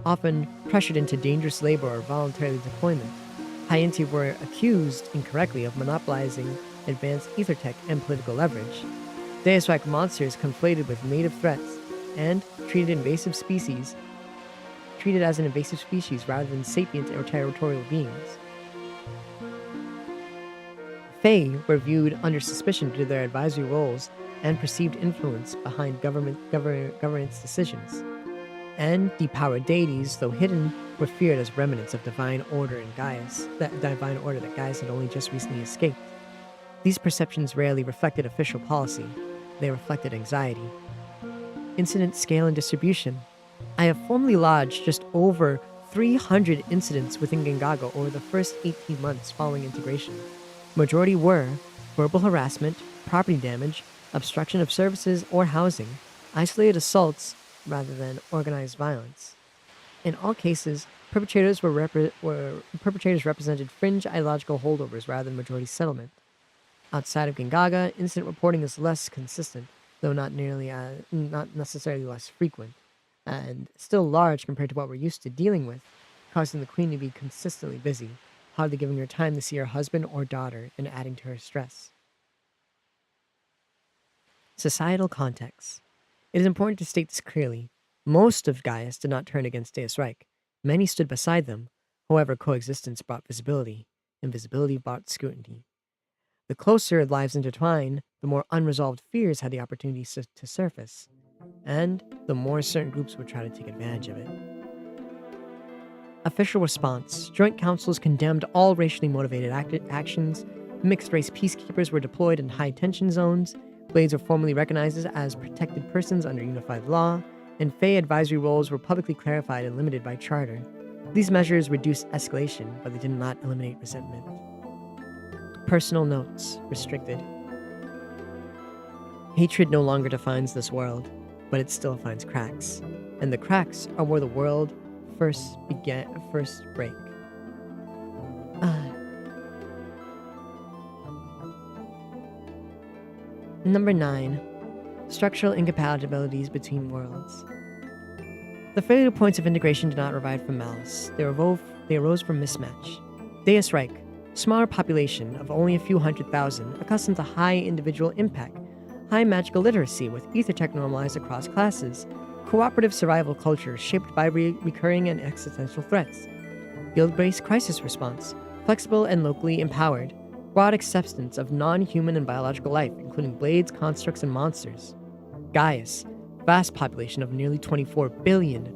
often pressured into dangerous labor or voluntary deployment. High-Inti were accused, incorrectly, of monopolizing advanced ether tech and political leverage. Deus Reich monsters conflated with native threats and treated as an invasive species rather than sapient or territorial beings. Fae were viewed under suspicion due to their advisory roles and perceived influence behind governance decisions. And depowered deities, though hidden, were feared as remnants of divine order in Gaius, that Gaius had only just recently escaped. These perceptions rarely reflected official policy. They reflected anxiety. Incident scale and distribution. I have formally lodged just over 300 incidents within Gingaga over the first 18 months following integration. Majority were verbal harassment, property damage, obstruction of services or housing, isolated assaults rather than organized violence. In all cases, perpetrators represented fringe ideological holdovers rather than majority settlement. Outside of Gingaga, incident reporting is less consistent, though not necessarily less frequent, and still large compared to what we're used to dealing with, causing the queen to be consistently busy, hardly giving her time to see her husband or daughter and adding to her stress. Societal context. It is important to state this clearly. Most of Gaius did not turn against Deus Reich. Many stood beside them. However, coexistence brought visibility, and visibility brought scrutiny. The closer lives intertwine, the more unresolved fears had the opportunity to surface, and the more certain groups would try to take advantage of it. Official response. Joint councils condemned all racially motivated actions. Mixed-race peacekeepers were deployed in high-tension zones. Blades were formally recognized as protected persons under unified law, and Fae advisory roles were publicly clarified and limited by charter. These measures reduced escalation, but they did not eliminate resentment. Personal notes. Restricted. Hatred no longer defines this world, but it still finds cracks. And the cracks are where the world first break. Number 9. Structural incompatibilities between worlds. The failure points of integration did not arise from malice. They arose from mismatch. Deus Reich, smaller population of only a few 100,000, accustomed to high individual impact, high magical literacy with ether tech normalized across classes, cooperative survival culture shaped by recurring and existential threats, guild-based crisis response, flexible and locally empowered, broad acceptance of non-human and biological life, including blades, constructs, and monsters. Gaius, vast population of nearly 24 billion,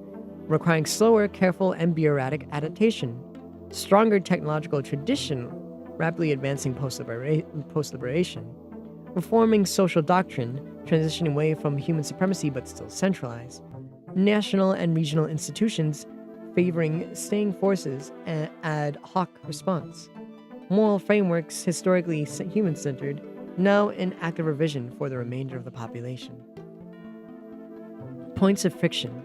requiring slower, careful, and bureaucratic adaptation. Stronger technological tradition, rapidly advancing post-liberation. Reforming social doctrine, transitioning away from human supremacy but still centralized. National and regional institutions favoring staying forces and ad hoc response. Moral frameworks historically human-centered, now in active revision for the remainder of the population. Points of friction.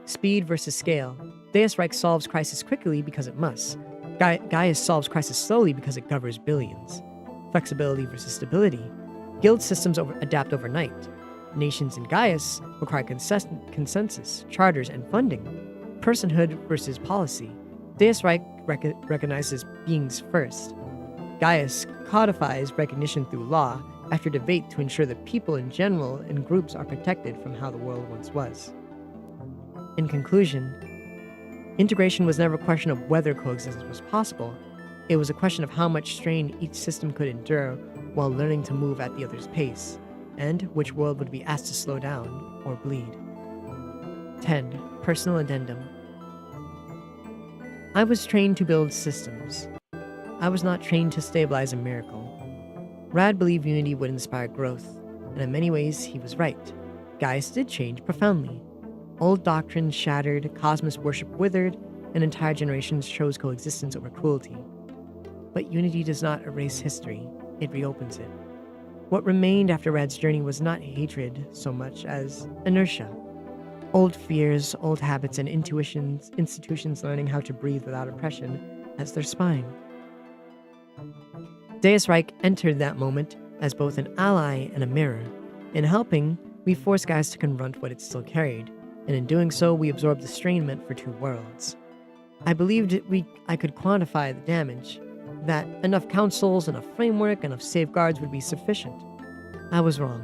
Speed versus scale. Deus Reich solves crisis quickly because it must. Gaius solves crisis slowly because it covers billions. Flexibility versus stability. Guild systems adapt overnight. Nations in Gaius require consensus, charters, and funding. Personhood versus policy. Deus Reich recognizes beings first. Gaius codifies recognition through law, after debate to ensure that people in general and groups are protected from how the world once was. In conclusion, integration was never a question of whether coexistence was possible. It was a question of how much strain each system could endure while learning to move at the other's pace, and which world would be asked to slow down or bleed. 10. Personal addendum. I was trained to build systems. I was not trained to stabilize a miracle. Rad believed unity would inspire growth, and in many ways he was right. Gaius did change profoundly. Old doctrines shattered, cosmos worship withered, and entire generations chose coexistence over cruelty. But unity does not erase history, it reopens it. What remained after Rad's journey was not hatred so much as inertia. Old fears, old habits, and institutions learning how to breathe without oppression as their spine. Deus Reich entered that moment as both an ally and a mirror. In helping, we forced Gaius to confront what it still carried, and in doing so, we absorbed the strain meant for two worlds. I believed I could quantify the damage, that enough councils, enough framework, enough safeguards would be sufficient. I was wrong.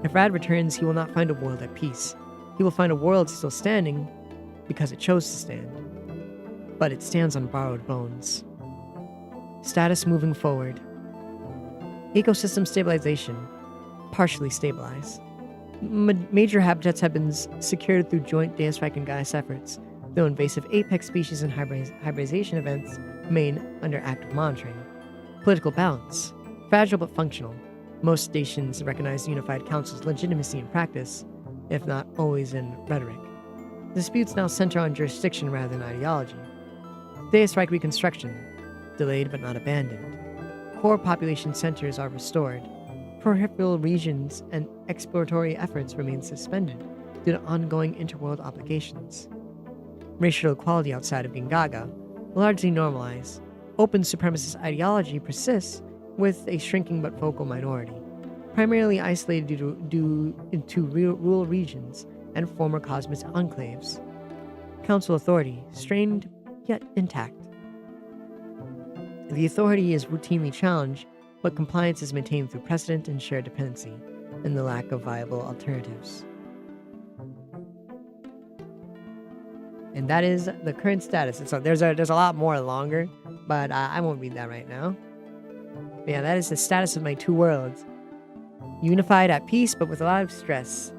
If Rad returns, he will not find a world at peace. He will find a world still standing because it chose to stand. But it stands on borrowed bones. Status moving forward. Ecosystem stabilization. Partially stabilized. Major habitats have been secured through joint Deus Reich and Gaius efforts, though invasive apex species and hybridization events remain under active monitoring. Political balance. Fragile but functional. Most stations recognize the Unified Council's legitimacy in practice, if not always in rhetoric. Disputes now center on jurisdiction rather than ideology. Deus Reich reconstruction. Delayed but not abandoned. Core population centers are restored. Peripheral regions and exploratory efforts remain suspended due to ongoing interworld obligations. Racial equality outside of Gingaga largely normalized. Open supremacist ideology persists with a shrinking but vocal minority, primarily isolated due to rural regions and former cosmos enclaves. Council authority strained yet intact. The authority is routinely challenged, but compliance is maintained through precedent and shared dependency, and the lack of viable alternatives. And that is the current status. So there's a lot more longer, but I won't read that right now. But yeah, that is the status of my two worlds. Unified at peace, but with a lot of stress.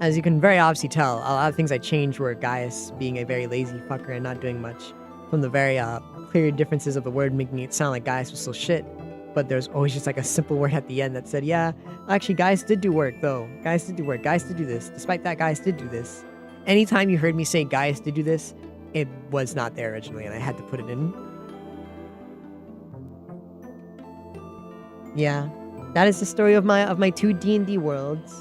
As you can very obviously tell, a lot of things I changed were Gaius being a very lazy fucker and not doing much. From the very clear differences of the word making it sound like Gaius was still shit. But there's always just like a simple word at the end that said, yeah, actually Gaius did do work though. Gaius did do work. Gaius did do this. Despite that, Gaius did do this. Anytime you heard me say Gaius did do this, it was not there originally and I had to put it in. Yeah, that is the story of my two D&D worlds.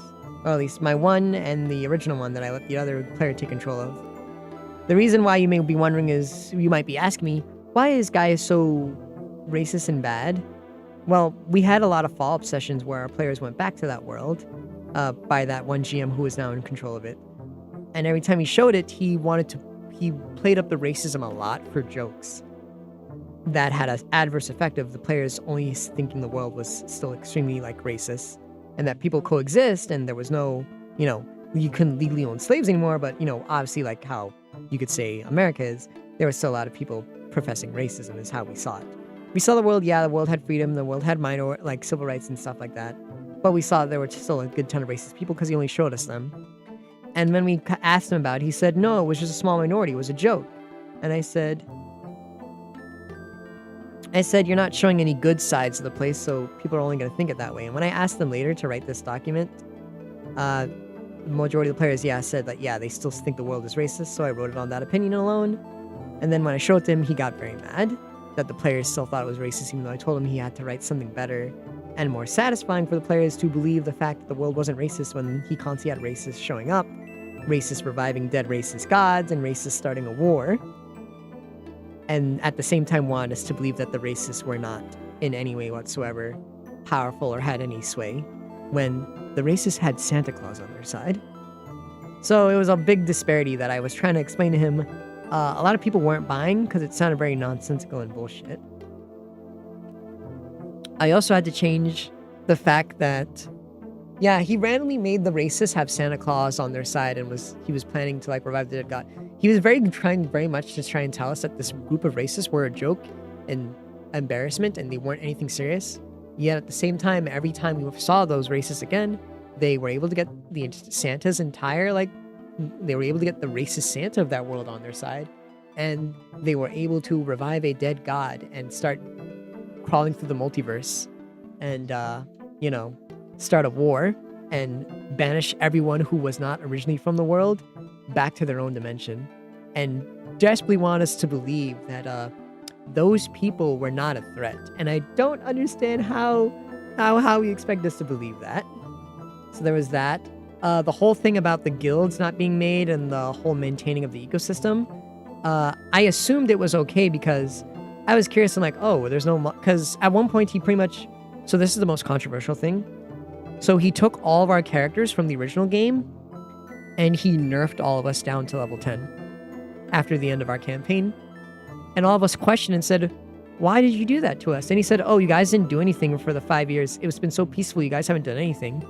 Or at least my one and the original one that I let the other player take control of. The reason why you may be wondering is, you might be asking me, why is Gaius so racist and bad? Well, we had a lot of follow-up sessions where our players went back to that world by that one GM who is now in control of it. And every time he showed it, he played up the racism a lot for jokes. That had an adverse effect of the players only thinking the world was still extremely racist. And that people coexist, and there was no, you couldn't legally own slaves anymore, but, obviously like how you could say America is, there was still a lot of people professing racism is how we saw it. We saw the world had freedom, the world had civil rights and stuff like that, but we saw there were still a good ton of racist people because he only showed us them. And when we asked him about it, he said, no, it was just a small minority, it was a joke. And I said, you're not showing any good sides of the place, so people are only going to think it that way. And when I asked them later to write this document, the majority of the players, said that, they still think the world is racist, so I wrote it on that opinion alone. And then when I showed it to him, he got very mad that the players still thought it was racist, even though I told him he had to write something better and more satisfying for the players to believe the fact that the world wasn't racist when he constantly had racists showing up, racists reviving dead racist gods, and racists starting a war. And at the same time wanted us to believe that the racists were not in any way whatsoever powerful or had any sway, when the racists had Santa Claus on their side. So it was a big disparity that I was trying to explain to him. A lot of people weren't buying because it sounded very nonsensical and bullshit. I also had to change the fact that, yeah, he randomly made the racists have Santa Claus on their side and he was planning to like revive the dead god. He was trying very much to try and tell us that this group of racists were a joke and embarrassment and they weren't anything serious. Yet at the same time, every time we saw those racists again, they were able to get the Santa's entire, like, they were able to get the racist Santa of that world on their side. And they were able to revive a dead god and start crawling through the multiverse and, you know, start a war and banish everyone who was not originally from the world back to their own dimension. And desperately want us to believe that, those people were not a threat. And I don't understand how you expect us to believe that. So there was that. The whole thing about the guilds not being made and the whole maintaining of the ecosystem. I assumed it was okay because I was curious and like, oh, there's no... Because at one point he pretty much... So this is the most controversial thing. So he took all of our characters from the original game and he nerfed all of us down to level 10 after the end of our campaign. And all of us questioned and said, why did you do that to us? And he said, oh, you guys didn't do anything for the 5 years. It's been so peaceful. You guys haven't done anything.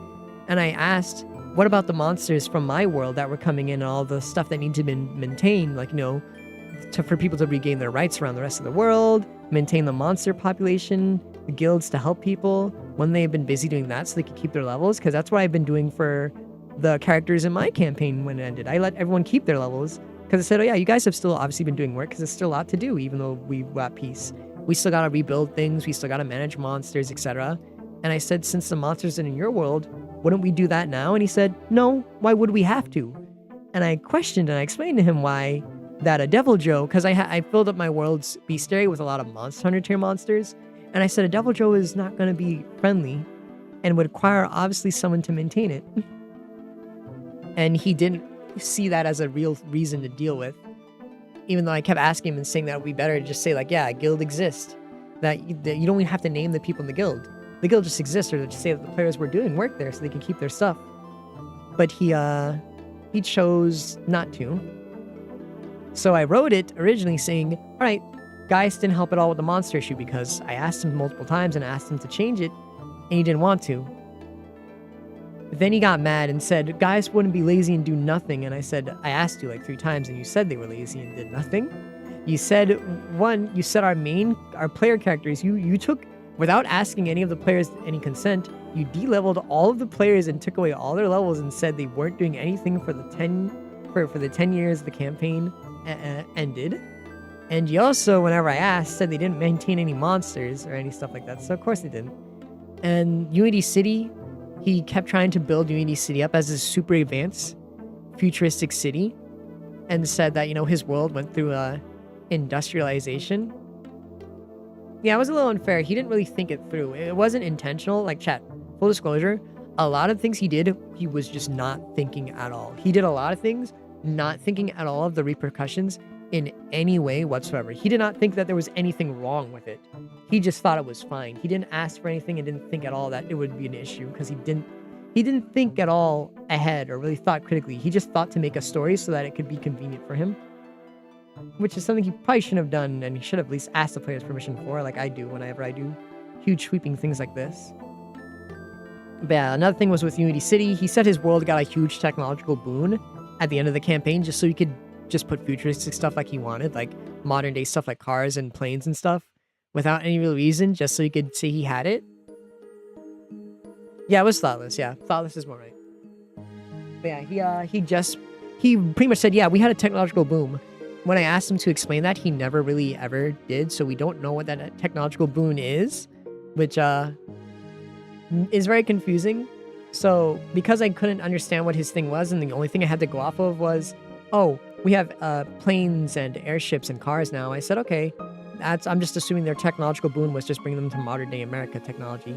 And I asked, what about the monsters from my world that were coming in and all the stuff that needs to be maintained? Like, you know, for people to regain their rights around the rest of the world, maintain the monster population, the guilds to help people when they've been busy doing that so they could keep their levels. Because that's what I've been doing for the characters in my campaign when it ended. I let everyone keep their levels because I said, oh yeah, you guys have still obviously been doing work because there's still a lot to do even though we've got peace. We still got to rebuild things. We still got to manage monsters, etc. And I said, since the monsters are in your world, wouldn't we do that now? And he said, no, why would we have to? And I questioned and I explained to him why that a Devil Joe, because I filled up my world's bestiary with a lot of Monster Hunter tier monsters. And I said, a Devil Joe is not going to be friendly and would require obviously someone to maintain it. And he didn't see that as a real reason to deal with. Even though I kept asking him and saying that it would be better to just say like, yeah, a guild exists. That you don't even have to name the people in the guild. The guild just exists, or to just say that the players were doing work there so they can keep their stuff. But he chose not to. So I wrote it originally saying, all right, guys didn't help at all with the monster issue because I asked him multiple times and asked him to change it, and he didn't want to. But then he got mad and said, guys wouldn't be lazy and do nothing. And I said, I asked you like 3 times and you said they were lazy and did nothing. You said, our player characters, you took, without asking any of the players any consent, you de-leveled all of the players and took away all their levels and said they weren't doing anything for the 10 years the campaign ended. And you also, whenever I asked, said they didn't maintain any monsters or any stuff like that. So of course they didn't. And Unity City, he kept trying to build Unity City up as a super advanced, futuristic city, and said that, you know, his world went through industrialization. Yeah, it was a little unfair. He didn't really think it through. It wasn't intentional. Like, chat, full disclosure, a lot of things he did, he was just not thinking at all. He did a lot of things not thinking at all of the repercussions in any way whatsoever. He did not think that there was anything wrong with it. He just thought it was fine. He didn't ask for anything and didn't think at all that it would be an issue because he didn't think at all ahead or really thought critically. He just thought to make a story so that it could be convenient for him, which is something he probably shouldn't have done, and he should have at least asked the players permission for, like I do whenever I do huge sweeping things like this. But yeah, another thing was with Unity City. He said his world got a huge technological boon at the end of the campaign just so he could just put futuristic stuff like he wanted, like modern day stuff like cars and planes and stuff, without any real reason, just so he could say he had it. Yeah, it was Thoughtless. Yeah, Thoughtless is more right. But yeah, he pretty much said, yeah, we had a technological boom. When I asked him to explain that, he never really ever did, so we don't know what that technological boon is, which is very confusing. So because I couldn't understand what his thing was, and the only thing I had to go off of was, oh, we have planes and airships and cars now. I said, okay, I'm just assuming their technological boon was just bringing them to modern day America technology,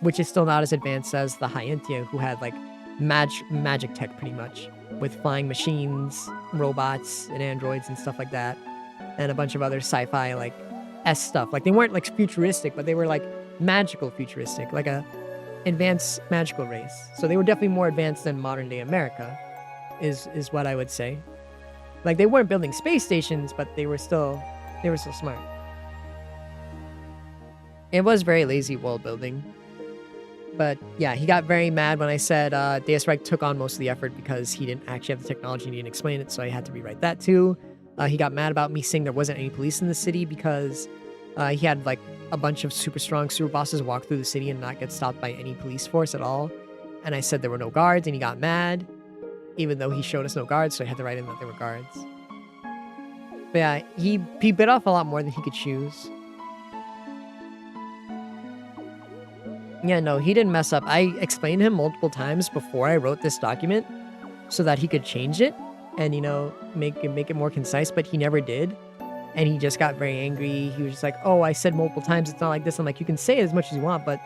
which is still not as advanced as the Hyentia, who had like magic tech pretty much, with flying machines, robots, and androids and stuff like that, and a bunch of other sci-fi like stuff. Like they weren't like futuristic, but they were like magical futuristic, like a advanced magical race. So they were definitely more advanced than modern day America. is what I would say. Like, they weren't building space stations, but they were still smart. It was very lazy world building. But yeah, he got very mad when I said Deus Reich took on most of the effort because he didn't actually have the technology and he didn't explain it, so I had to rewrite that too. He got mad about me saying there wasn't any police in the city because he had like a bunch of super strong super bosses walk through the city and not get stopped by any police force at all. And I said there were no guards, and he got mad, even though he showed us no guards, so I had to write in that there were guards. But yeah, he bit off a lot more than he could chews. Yeah, no, he didn't mess up. I explained to him multiple times before I wrote this document so that he could change it and, you know, make it more concise, but he never did. And he just got very angry. He was just like, oh, I said multiple times it's not like this. I'm like, you can say it as much as you want, but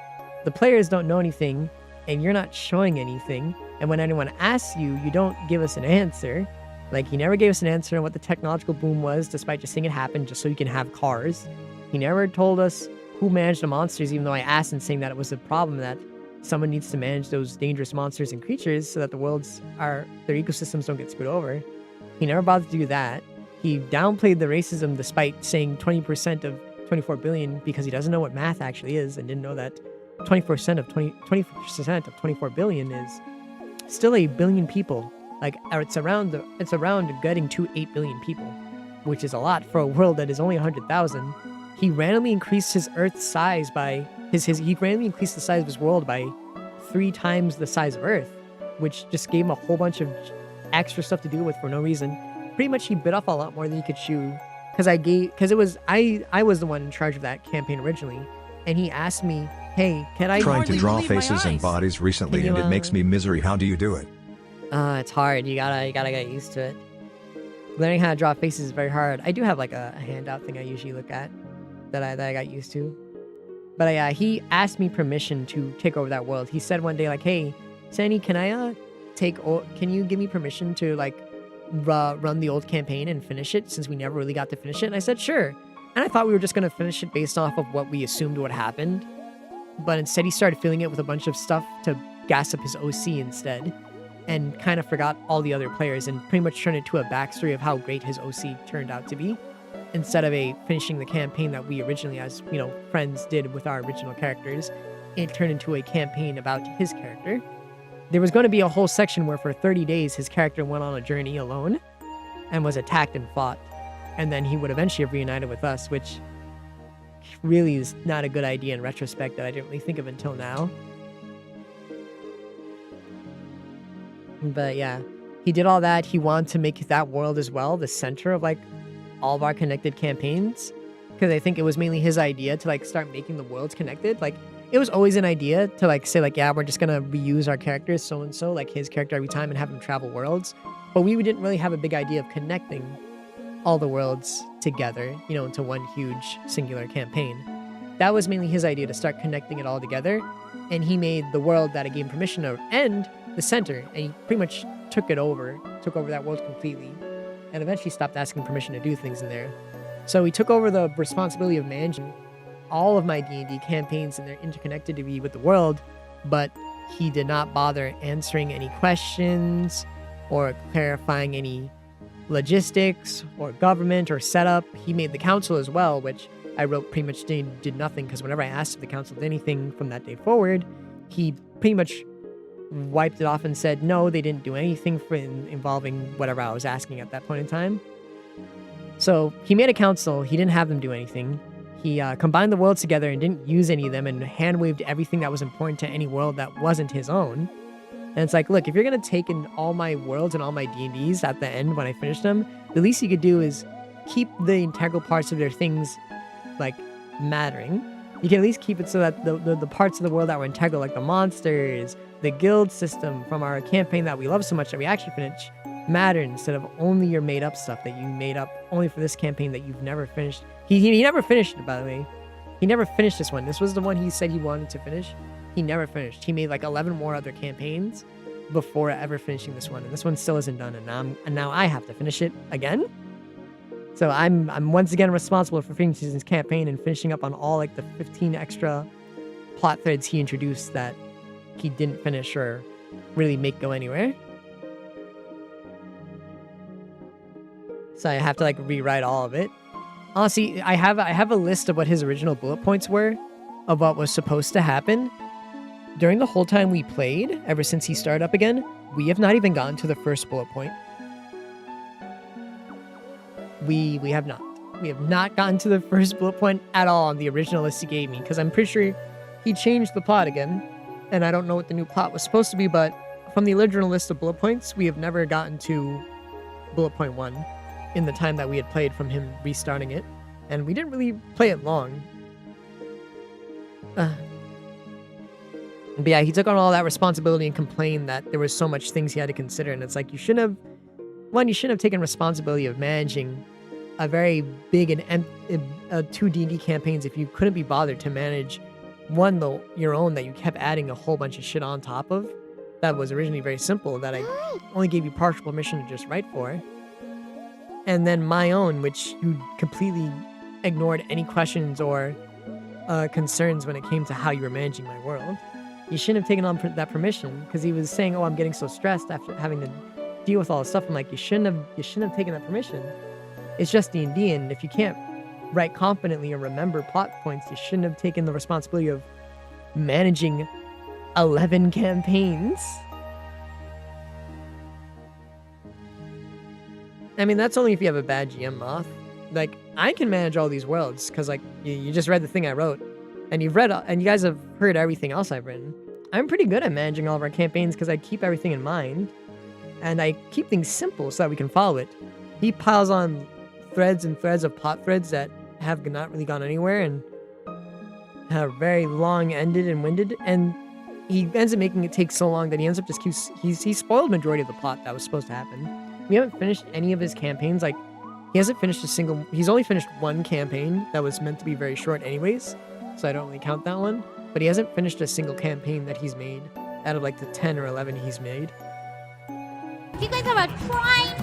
the players don't know anything and you're not showing anything. And when anyone asks you, you don't give us an answer. Like, he never gave us an answer on what the technological boom was, despite just seeing it happen just so you can have cars. He never told us who managed the monsters, even though I asked him, saying that it was a problem that someone needs to manage those dangerous monsters and creatures so that their ecosystems don't get screwed over. He never bothered to do that. He downplayed the racism despite saying 20% of 24 billion because he doesn't know what math actually is and didn't know that 20% of 24 billion is still a billion people. Like, it's around getting to 8 billion people, which is a lot for a world that is only 100,000. He randomly increased his Earth's size by he randomly increased the size of his world by 3 times the size of Earth, which just gave him a whole bunch of extra stuff to deal with for no reason. Pretty much he bit off a lot more than he could chew because I was the one in charge of that campaign originally, and he asked me, hey, can I trying to draw faces and bodies recently and it makes me misery. How do you do it? It's hard. You gotta get used to it. Learning how to draw faces is very hard. I do have like a handout thing I usually look at that I got used to. But yeah, he asked me permission to take over that world. He said one day, like, hey, Sandy, can you give me permission to like run the old campaign and finish it, since we never really got to finish it? And I said, sure. And I thought we were just gonna finish it based off of what we assumed would happen. But instead he started filling it with a bunch of stuff to gas up his OC instead, and kind of forgot all the other players and pretty much turned it to a backstory of how great his OC turned out to be, instead of finishing the campaign that we originally, as you know, friends did with our original characters. It turned into a campaign about his character. There was going to be a whole section where for 30 days his character went on a journey alone and was attacked and fought, and then he would eventually have reunited with us, which really is not a good idea in retrospect that I didn't really think of until now. But yeah, he did all that. He wanted to make that world as well the center of like all of our connected campaigns, because I think it was mainly his idea to like start making the worlds connected. Like, it was always an idea to like say like, yeah, we're just gonna reuse our characters so and so, like his character every time, and have him travel worlds. But we didn't really have a big idea of connecting all the worlds together, you know, into one huge singular campaign. That was mainly his idea, to start connecting it all together. And he made the world that I gave him permission to end the center, and he pretty much took over that world completely, and eventually stopped asking permission to do things in there. So he took over the responsibility of managing all of my D&D campaigns and their interconnectivity with the world, but he did not bother answering any questions or clarifying any logistics or government or setup. He made the council as well, which I wrote pretty much did nothing, because whenever I asked if the council did anything from that day forward, he pretty much wiped it off and said, no, they didn't do anything involving whatever I was asking at that point in time. So he made a council. He didn't have them do anything. He combined the worlds together and didn't use any of them, and hand-waved everything that was important to any world that wasn't his own. And it's like, look, if you're going to take in all my worlds and all my D&Ds at the end when I finish them, the least you could do is keep the integral parts of their things, like, mattering. You can at least keep it so that the parts of the world that were integral, like the monsters, the guild system from our campaign that we love so much that we actually finish, matter, instead of only your made-up stuff that you made up only for this campaign that you've never finished. He never finished it, by the way. He never finished this one. This was the one he said he wanted to finish. He never finished. He made like 11 more other campaigns before ever finishing this one, and this one still isn't done, and now I have to finish it again. So I'm once again responsible for finishing his campaign and finishing up on all like the 15 extra plot threads he introduced that he didn't finish or really make go anywhere. So I have to like rewrite all of it. Honestly, I have a list of what his original bullet points were of what was supposed to happen. During the whole time we played, ever since he started up again, we have not even gotten to the first bullet point. We have not. We have not gotten to the first bullet point at all on the original list he gave me, because I'm pretty sure he changed the plot again, and I don't know what the new plot was supposed to be, but from the original list of bullet points, we have never gotten to bullet point 1 in the time that we had played from him restarting it, and we didn't really play it long. But yeah, he took on all that responsibility and complained that there was so much things he had to consider, and it's like, you shouldn't have taken responsibility of managing a very big and 2 D&D campaigns if you couldn't be bothered to manage one, though, your own, that you kept adding a whole bunch of shit on top of. That was originally very simple, that I only gave you partial permission to just write for. And then my own, which you completely ignored any questions or concerns when it came to how you were managing my world. You shouldn't have taken on that permission, because he was saying, oh, I'm getting so stressed after having to deal with all this stuff. I'm like, you shouldn't have taken that permission. It's just D&D, and if you can't write confidently or remember plot points, you shouldn't have taken the responsibility of managing 11 campaigns. I mean, that's only if you have a bad GM, Moth. Like, I can manage all these worlds, because, like, you just read the thing I wrote, and you guys have heard everything else I've written. I'm pretty good at managing all of our campaigns, because I keep everything in mind, and I keep things simple so that we can follow it. He piles on threads and threads of plot threads that have not really gone anywhere, and are very long-ended and winded, and he ends up making it take so long that he ends up just he spoiled majority of the plot that was supposed to happen. We haven't finished any of his campaigns. Like, he's only finished one campaign that was meant to be very short anyways, so I don't really count that one. But he hasn't finished a single campaign that he's made out of like the 10 or 11 he's made. If you guys have a prime,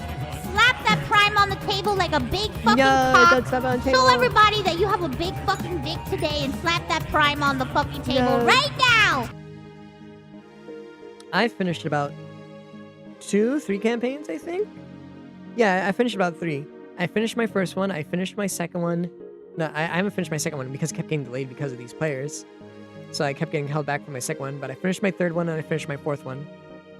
slap that prime on the table like a big fucking cock. Show everybody that you have a big fucking dick today and slap that prime on the fucking table right now. I finished about 2-3 campaigns, I think. Yeah, I finished about 3. I finished my first one. I finished my second one. No, I haven't finished my second one because it kept getting delayed because of these players. So I kept getting held back from my second one. But I finished my third one and I finished my fourth one.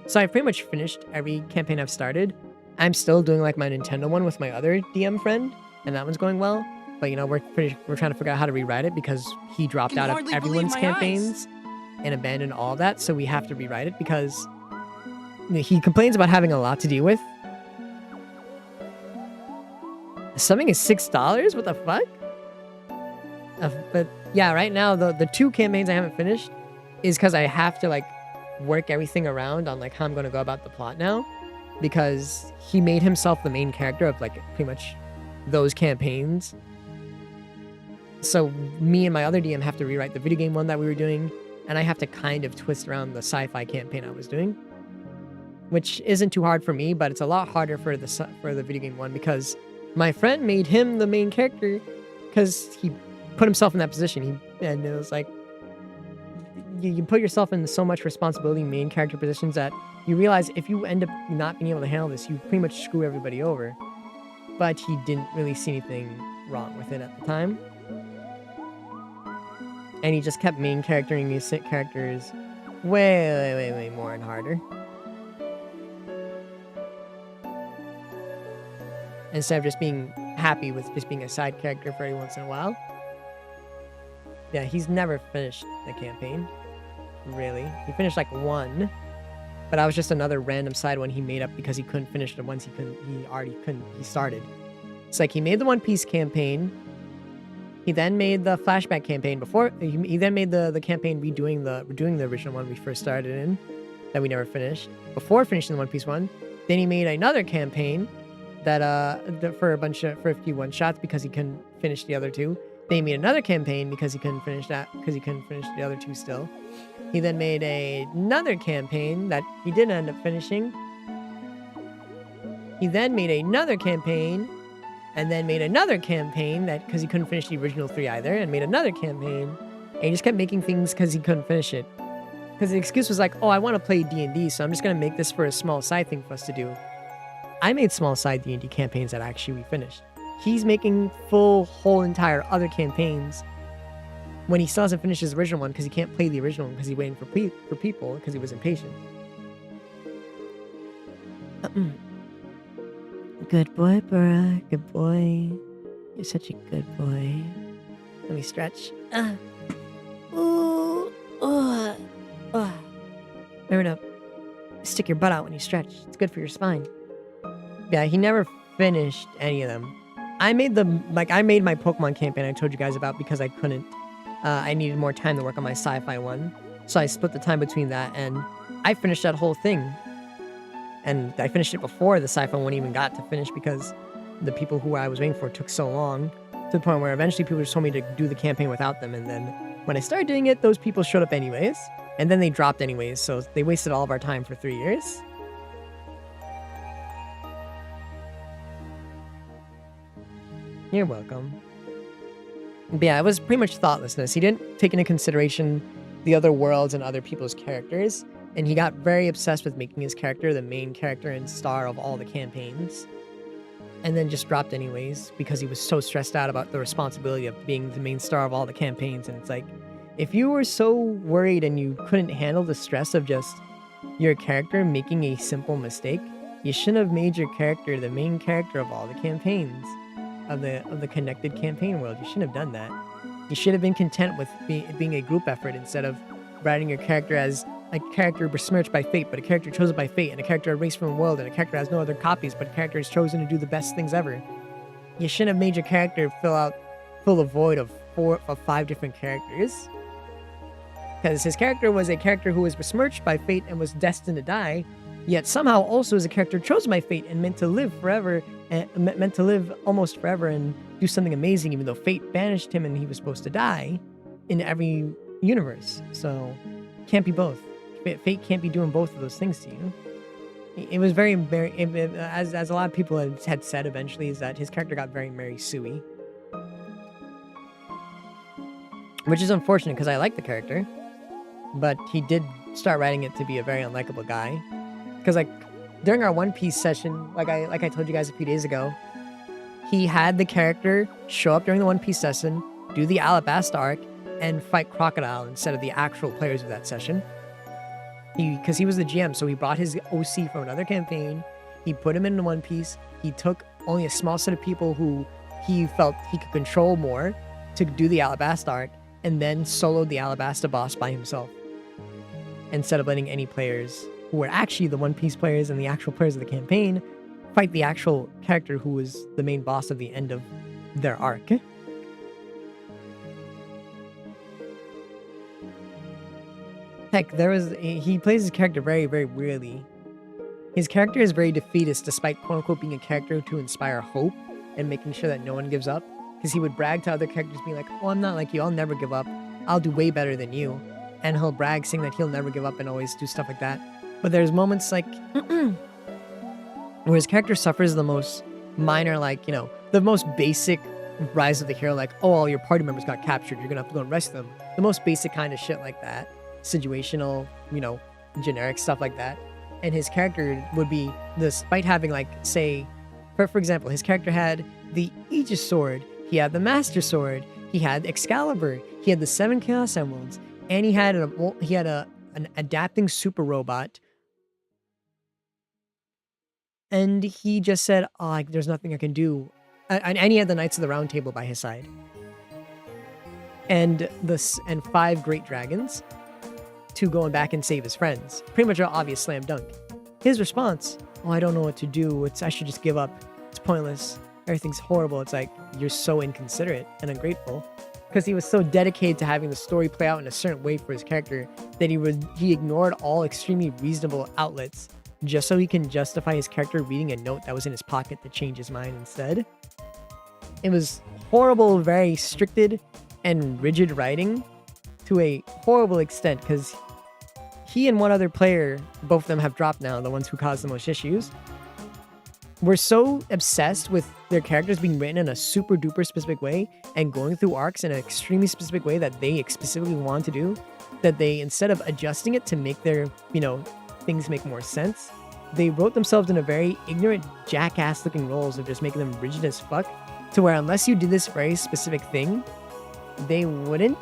So I pretty much finished every campaign I've started. I'm still doing like my Nintendo one with my other DM friend, and that one's going well. But you know, we're trying to figure out how to rewrite it because he dropped out of everyone's campaigns and abandoned all of that. So we have to rewrite it because he complains about having a lot to deal with. Something is $6? What the fuck? But yeah, right now the 2 campaigns I haven't finished is because I have to like work everything around on like how I'm going to go about the plot now, because he made himself the main character of like pretty much those campaigns. So me and my other DM have to rewrite the video game one that we were doing, and I have to kind of twist around the sci-fi campaign I was doing, which isn't too hard for me, but it's a lot harder for the video game one because my friend made him the main character because he put himself in that position. And it was like, you put yourself in so much responsibility in main character positions that you realize if you end up not being able to handle this, you pretty much screw everybody over. But he didn't really see anything wrong with it at the time. And he just kept main charactering these characters way more and harder. Instead of just being happy with just being a side character for every once in a while. Yeah, he's never finished the campaign. Really. He finished like 1. But that was just another random side one he made up because he couldn't finish the ones he started. It's like he made the One Piece campaign. He then made the flashback campaign before. He then made the campaign redoing the original one we first started in that we never finished. Before finishing the One Piece one. Then he made another campaign that for a few one shots because he couldn't finish the other 2. Then he made another campaign because he couldn't finish that because he couldn't finish the other 2 still. He then made another campaign that he didn't end up finishing. He then made another campaign and then made another campaign that because he couldn't finish the original 3 either, and made another campaign, and he just kept making things because he couldn't finish it. Because the excuse was like, oh, I want to play D&D, so I'm just going to make this for a small side thing for us to do. I made small side D&D campaigns that actually we finished. He's making full, whole, entire other campaigns when he still hasn't finished his original one because he can't play the original one because he's waiting for people because he was impatient. Good boy, Burra. Good boy. You're such a good boy. Let me stretch. Remember to stick your butt out when you stretch. It's good for your spine. Yeah, he never finished any of them. I made my Pokemon campaign I told you guys about because I couldn't. I needed more time to work on my sci-fi one. So I split the time between that, and I finished that whole thing. And I finished it before the sci-fi one even got to finish because the people who I was waiting for took so long, to the point where eventually people just told me to do the campaign without them. And then when I started doing it, those people showed up anyways. And then they dropped anyways, so they wasted all of our time for 3 years. You're welcome. But yeah, it was pretty much thoughtlessness. He didn't take into consideration the other worlds and other people's characters, and he got very obsessed with making his character the main character and star of all the campaigns. And then just dropped anyways, because he was so stressed out about the responsibility of being the main star of all the campaigns. And it's like, if you were so worried and you couldn't handle the stress of just your character making a simple mistake, you shouldn't have made your character the main character of all the campaigns. Of the connected campaign world. You shouldn't have done that. You should have been content with being a group effort instead of writing your character as a character besmirched by fate, but a character chosen by fate, and a character erased from the world, and a character has no other copies, but a character is chosen to do the best things ever. You shouldn't have made your character fill the void of 5 different characters. Because his character was a character who was besmirched by fate and was destined to die, yet somehow also is a character chosen by fate and meant to live forever, and meant to live almost forever and do something amazing, even though fate banished him and he was supposed to die in every universe. So, can't be both. Fate can't be doing both of those things to you. It was very, as a lot of people had said eventually, is that his character got very Mary Sue-y. Which is unfortunate because I like the character, but he did start writing it to be a very unlikable guy. Because like during our One Piece session, like I told you guys a few days ago, he had the character show up during the One Piece session, do the Alabasta arc, and fight Crocodile instead of the actual players of that session. Because he was the GM, so he brought his OC from another campaign. He put him into One Piece. He took only a small set of people who he felt he could control more to do the Alabasta arc, and then soloed the Alabasta boss by himself, instead of letting any players who were actually the One Piece players and the actual players of the campaign fight the actual character who was the main boss of the end of their arc. Heck, he plays his character very, very weirdly. His character is very defeatist, despite quote-unquote being a character to inspire hope and making sure that no one gives up. Because he would brag to other characters being like, oh, I'm not like you, I'll never give up. I'll do way better than you. And he'll brag saying that he'll never give up and always do stuff like that. But there's moments like, where his character suffers the most minor, like, the most basic rise of the hero, like, oh, all your party members got captured, you're gonna have to go and rescue them. The most basic kind of shit like that. Situational, generic stuff like that. And his character would be, despite having, like, say, for example, his character had the Aegis Sword, he had the Master Sword, he had Excalibur, he had the 7 Chaos Emeralds, and he had an adapting super robot. And he just said, oh, there's nothing I can do. And he had the Knights of the Round Table by his side. And 5 Great Dragons to go back and save his friends. Pretty much an obvious slam dunk. His response, oh, I don't know what to do. I should just give up. It's pointless. Everything's horrible. It's like, you're so inconsiderate and ungrateful. Because he was so dedicated to having the story play out in a certain way for his character that he ignored all extremely reasonable outlets just so he can justify his character reading a note that was in his pocket to change his mind instead. It was horrible, very stricted and rigid writing to a horrible extent, because he and one other player, both of them have dropped now, the ones who caused the most issues, were so obsessed with their characters being written in a super duper specific way and going through arcs in an extremely specific way that they specifically want to do, that they, instead of adjusting it to make their, things make more sense, they wrote themselves in a very ignorant, jackass-looking roles of just making them rigid as fuck, to where unless you did this very specific thing, they wouldn't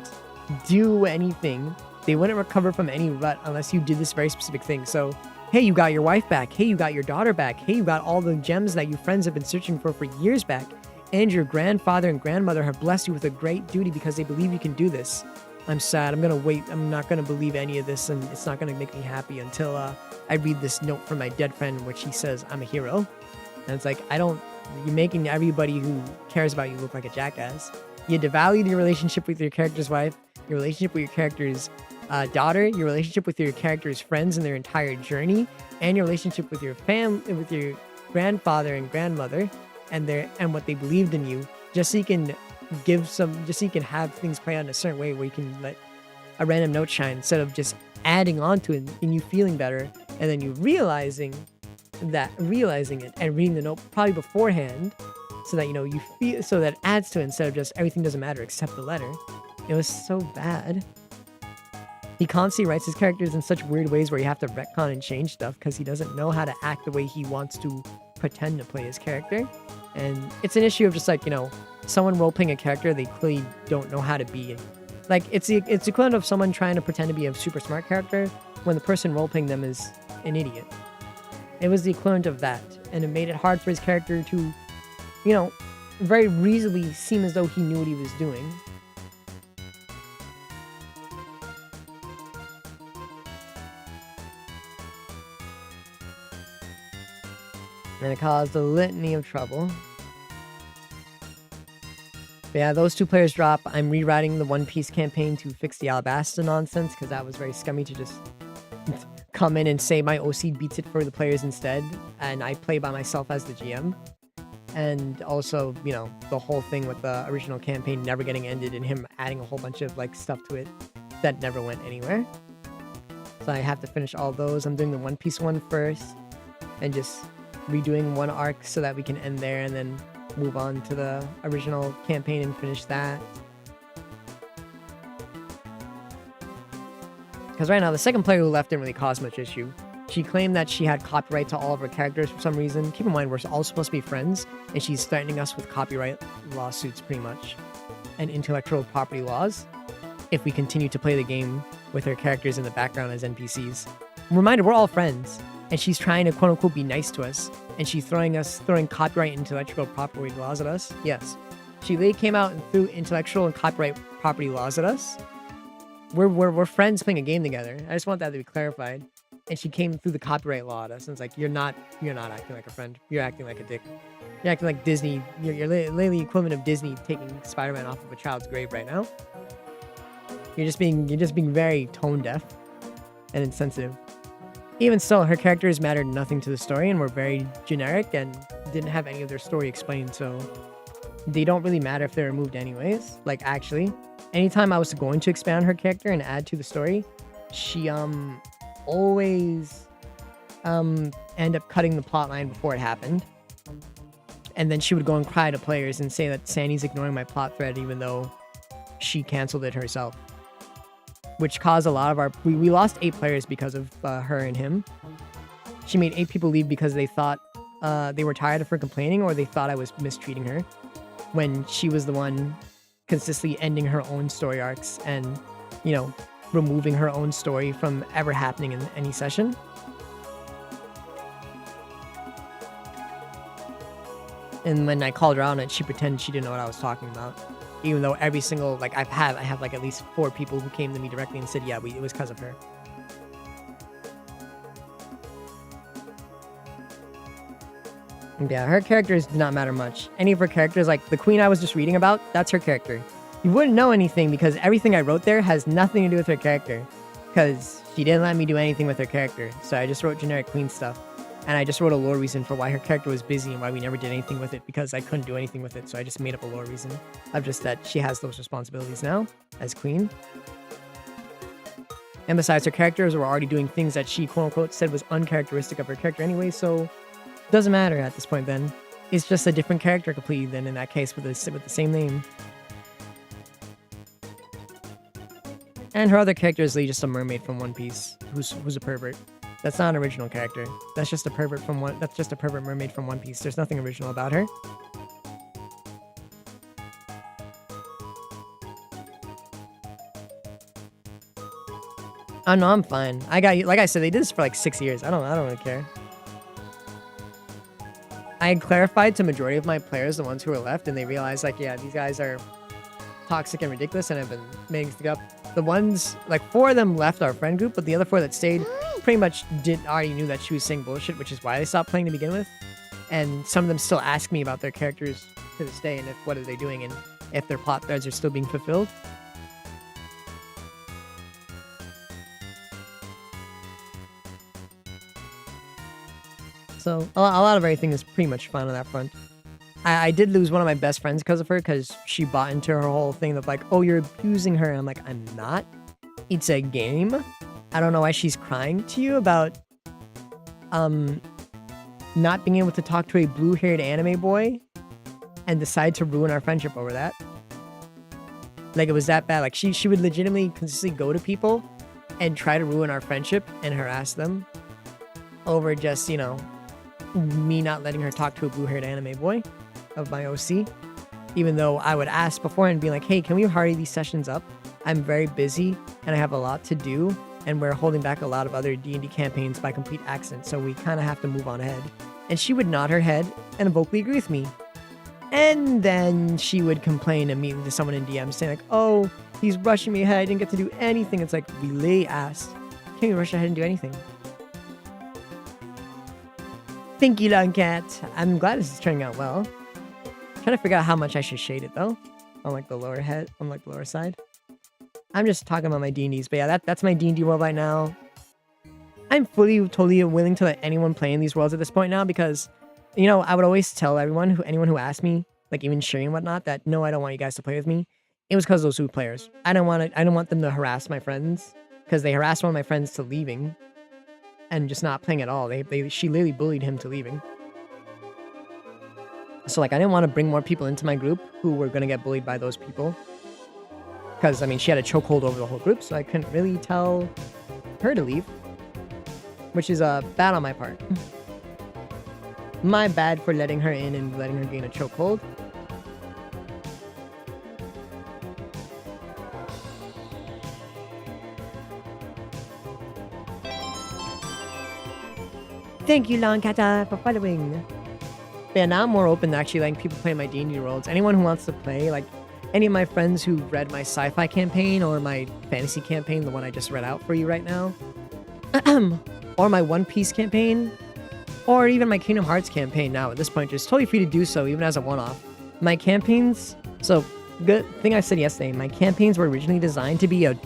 do anything. They wouldn't recover from any rut unless you did this very specific thing. So, hey, you got your wife back. Hey, you got your daughter back. Hey, you got all the gems that your friends have been searching for years back. And your grandfather and grandmother have blessed you with a great duty because they believe you can do this. I'm sad. I'm going to wait. I'm not going to believe any of this, and it's not going to make me happy until I read this note from my dead friend in which he says I'm a hero. And it's like, you're making everybody who cares about you look like a jackass. You devalued your relationship with your character's wife, your relationship with your character's daughter, your relationship with your character's friends and their entire journey, and your relationship with your with your grandfather and grandmother, and what they believed in you, just so you can have things play out in a certain way where you can let a random note shine instead of just adding on to it and you feeling better, and then you realizing it and reading the note probably beforehand, so that you feel, so that adds to it instead of just everything doesn't matter except the letter. It was so bad. He constantly writes his characters in such weird ways where you have to retcon and change stuff because he doesn't know how to act the way he wants to pretend to play his character. And it's an issue of just like, someone role-playing a character they clearly don't know how to be. Like, it's equivalent of someone trying to pretend to be a super smart character when the person role-playing them is an idiot. It was the equivalent of that, and it made it hard for his character to, very reasonably seem as though he knew what he was doing. And it caused a litany of trouble. But yeah, those two players drop. I'm rewriting the One Piece campaign to fix the Alabasta nonsense, because that was very scummy to just come in and say my OC beats it for the players instead, and I play by myself as the GM. And also, the whole thing with the original campaign never getting ended and him adding a whole bunch of stuff to it that never went anywhere. So I have to finish all those. I'm doing the One Piece one first and just redoing one arc so that we can end there and then move on to the original campaign and finish that. Because right now, the second player who left didn't really cause much issue. She claimed that she had copyright to all of her characters for some reason. Keep in mind, we're all supposed to be friends, and she's threatening us with copyright lawsuits, pretty much, and intellectual property laws, if we continue to play the game with her characters in the background as NPCs. Reminder, we're all friends, and she's trying to quote-unquote be nice to us, and she's throwing copyright and intellectual property laws at us. Yes. She came out and threw intellectual and copyright property laws at us. We're friends playing a game together. I just want that to be clarified. And she came through the copyright law at us, and it's like, you're not acting like a friend. You're acting like a dick. You're acting like Disney. You're literally the equivalent of Disney taking Spider-Man off of a child's grave right now. You're just being very tone deaf and insensitive. Even still, her characters mattered nothing to the story and were very generic and didn't have any of their story explained, so they don't really matter if they're removed anyways. Like, actually, anytime I was going to expand her character and add to the story, she always end up cutting the plot line before it happened. And then she would go and cry to players and say that Sandy's ignoring my plot thread even though she canceled it herself. Which caused a lot of we lost 8 players because of her and him. She made 8 people leave because they thought they were tired of her complaining, or they thought I was mistreating her, when she was the one consistently ending her own story arcs and, removing her own story from ever happening in any session. And when I called her out on it, she pretended she didn't know what I was talking about. Even though every single, I have at least 4 people who came to me directly and said, yeah, it was because of her. Yeah, her characters do not matter much. Any of her characters, like the queen I was just reading about, that's her character. You wouldn't know anything because everything I wrote there has nothing to do with her character. Because she didn't let me do anything with her character. So I just wrote generic queen stuff. And I just wrote a lore reason for why her character was busy and why we never did anything with it, because I couldn't do anything with it. So I just made up a lore reason of just that she has those responsibilities now as queen. And besides, her characters were already doing things that she quote-unquote said was uncharacteristic of her character anyway, so it doesn't matter at this point then. It's just a different character completely than in that case with the same name. And her other character is literally just a mermaid from One Piece who's a pervert. That's not an original character. That's just a pervert from one. That's just a pervert mermaid from One Piece. There's nothing original about her. Oh no, I'm fine. I got you. Like I said, they did this for like 6 years. I don't really care. I had clarified to majority of my players, the ones who were left, and they realized like, yeah, these guys are toxic and ridiculous, and I've been mixing up. The ones, like 4 of them left our friend group, but the other 4 that stayed pretty much already knew that she was saying bullshit, which is why they stopped playing to begin with. And some of them still ask me about their characters to this day, and what are they doing, and if their plot threads are still being fulfilled. So a lot of everything is pretty much fine on that front. I did lose one of my best friends because of her, because she bought into her whole thing of like, oh, you're abusing her. I'm like, I'm not. It's a game. I don't know why she's crying to you about not being able to talk to a blue-haired anime boy and decide to ruin our friendship over that. Like, it was that bad. Like, she would legitimately consistently go to people and try to ruin our friendship and harass them over just, you know, me not letting her talk to a blue-haired anime boy of my OC, even though I would ask before and be like, hey, can we hurry these sessions up? I'm very busy and I have a lot to do, and we're holding back a lot of other D&D campaigns by complete accident, so we kind of have to move on ahead. And she would nod her head and vocally agree with me. And then she would complain immediately to someone in DM saying like, oh, he's rushing me ahead, I didn't get to do anything. It's like, relay asked, can you rush ahead and do anything? Thank you, Longcat. I'm glad this is turning out well. I'm trying to figure out how much I should shade it though. On like the lower head, on like the lower side. I'm just talking about my D&Ds, but yeah, that's my D&D world right now. I'm totally willing to let anyone play in these worlds at this point now, because, you know, I would always tell anyone who asked me, like even sharing and whatnot, that no, I don't want you guys to play with me. It was because of those 2 players. I don't want them to harass my friends, because they harassed one of my friends to leaving and just not playing at all. She literally bullied him to leaving. So like, I didn't want to bring more people into my group who were going to get bullied by those people. Because, I mean, she had a chokehold over the whole group, so I couldn't really tell her to leave. Which is bad on my part. My bad for letting her in and letting her gain a chokehold. Thank you, Longcata, for following. But yeah, now I'm more open to actually letting people play my D&D worlds. Anyone who wants to play, like any of my friends who read my sci-fi campaign or my fantasy campaign, the one I just read out for you right now, or my One Piece campaign, or even my Kingdom Hearts campaign now at this point, just totally free to do so, even as a one-off. My campaigns, so good thing I said yesterday, my campaigns were originally designed to be a